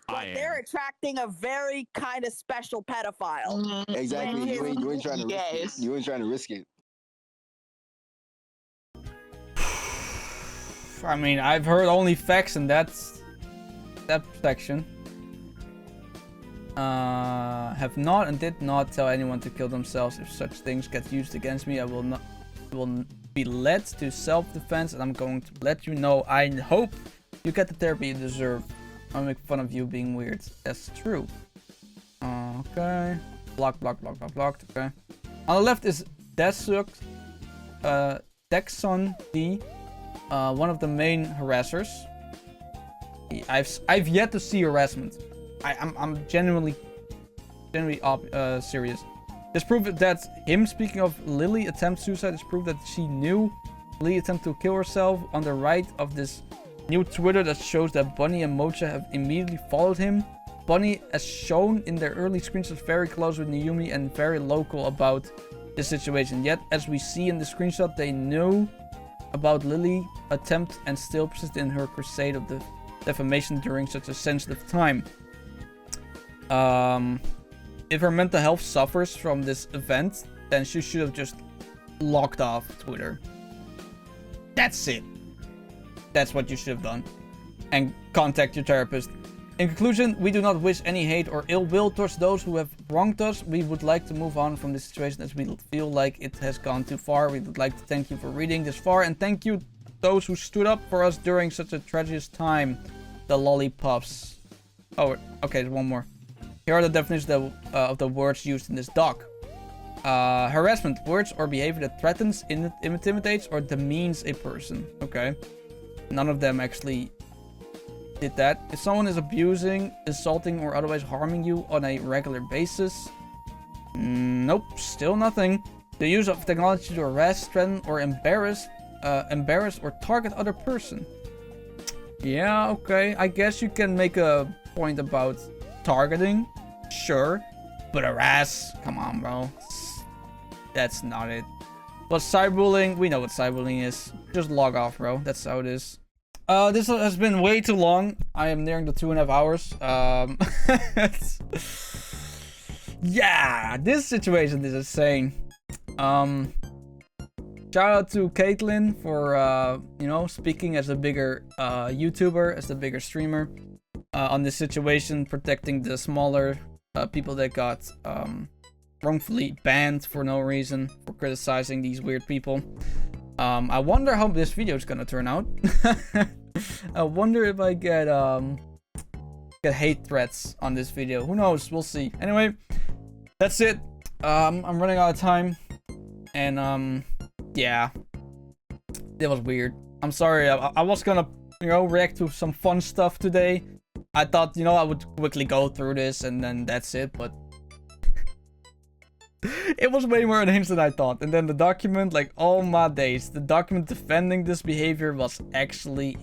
[SPEAKER 8] but they're attracting a very kind of special pedophile.
[SPEAKER 7] Exactly. You ain't trying to
[SPEAKER 5] Yes.
[SPEAKER 7] risk it. You ain't trying to risk it.
[SPEAKER 2] I mean, I've heard only facts in that section. Have not and did not tell anyone to kill themselves. If such things get used against me, I will not. will be led to self-defense, and I'm going to let you know. I hope you get the therapy you deserve. I'll make fun of you being weird. That's true. Okay. Blocked. Okay. On the left is Desuk, Dexon D, one of the main harassers. I've yet to see harassment. I'm genuinely serious. This proof that him speaking of Lily attempt suicide is proof that she knew Lily attempt to kill herself. On the right of this new Twitter that shows that Bunny and Mocha have immediately followed him. Bunny, as shown in their early screenshots, very close with Naomi and very local about the situation. Yet, as we see in the screenshot, they knew about Lily attempt and still persist in her crusade of the defamation during such a sensitive time. If her mental health suffers from this event, then she should have just logged off Twitter. That's it. That's what you should have done. And contact your therapist. In conclusion, we do not wish any hate or ill will towards those who have wronged us. We would like to move on from this situation as we feel like it has gone too far. We would like to thank you for reading this far, and thank you those who stood up for us during such a treacherous time. The lollipops. Oh, okay, there's one more. Here are the definitions of the words used in this doc. Harassment, words or behavior that threatens, intimidates, or demeans a person. Okay. None of them actually did that. If someone is abusing, insulting, or otherwise harming you on a regular basis. Nope, still nothing. The use of technology to harass, threaten, or embarrass or target other person. Yeah, okay. I guess you can make a point about targeting. Sure. But harass? Come on, bro. That's not it. But cyberbullying? We know what cyberbullying is. Just log off, bro. That's how it is. This has been way too long. I am nearing the 2.5 hours. Yeah, this situation is insane. Shout out to Caitlyn for, you know, speaking as a bigger YouTuber, as the bigger streamer on this situation, protecting the smaller people that got wrongfully banned for no reason for criticizing these weird people. I wonder how this video is gonna turn out. I wonder if I get hate threats on this video. Who knows? We'll see. Anyway, that's it. I'm running out of time, and yeah, it was weird. I'm sorry. I was gonna, you know, react to some fun stuff today. I thought, you know, I would quickly go through this and then that's it, but it was way more unhinged than I thought. And then the document, like, oh my days, the document defending this behavior was actually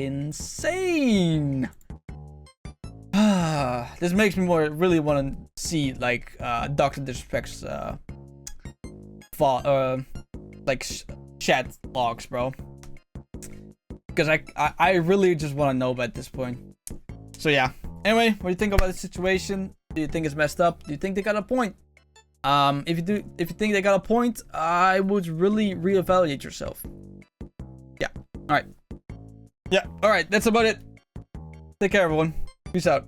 [SPEAKER 2] insane. This makes me really want to see, like, Dr. Disrespect's chat logs, bro. Because I really just want to know at this point. So yeah. Anyway, what do you think about the situation? Do you think it's messed up? Do you think they got a point? If you think they got a point, I would really reevaluate yourself. Yeah. Alright. Yeah, alright, that's about it. Take care, everyone. Peace out.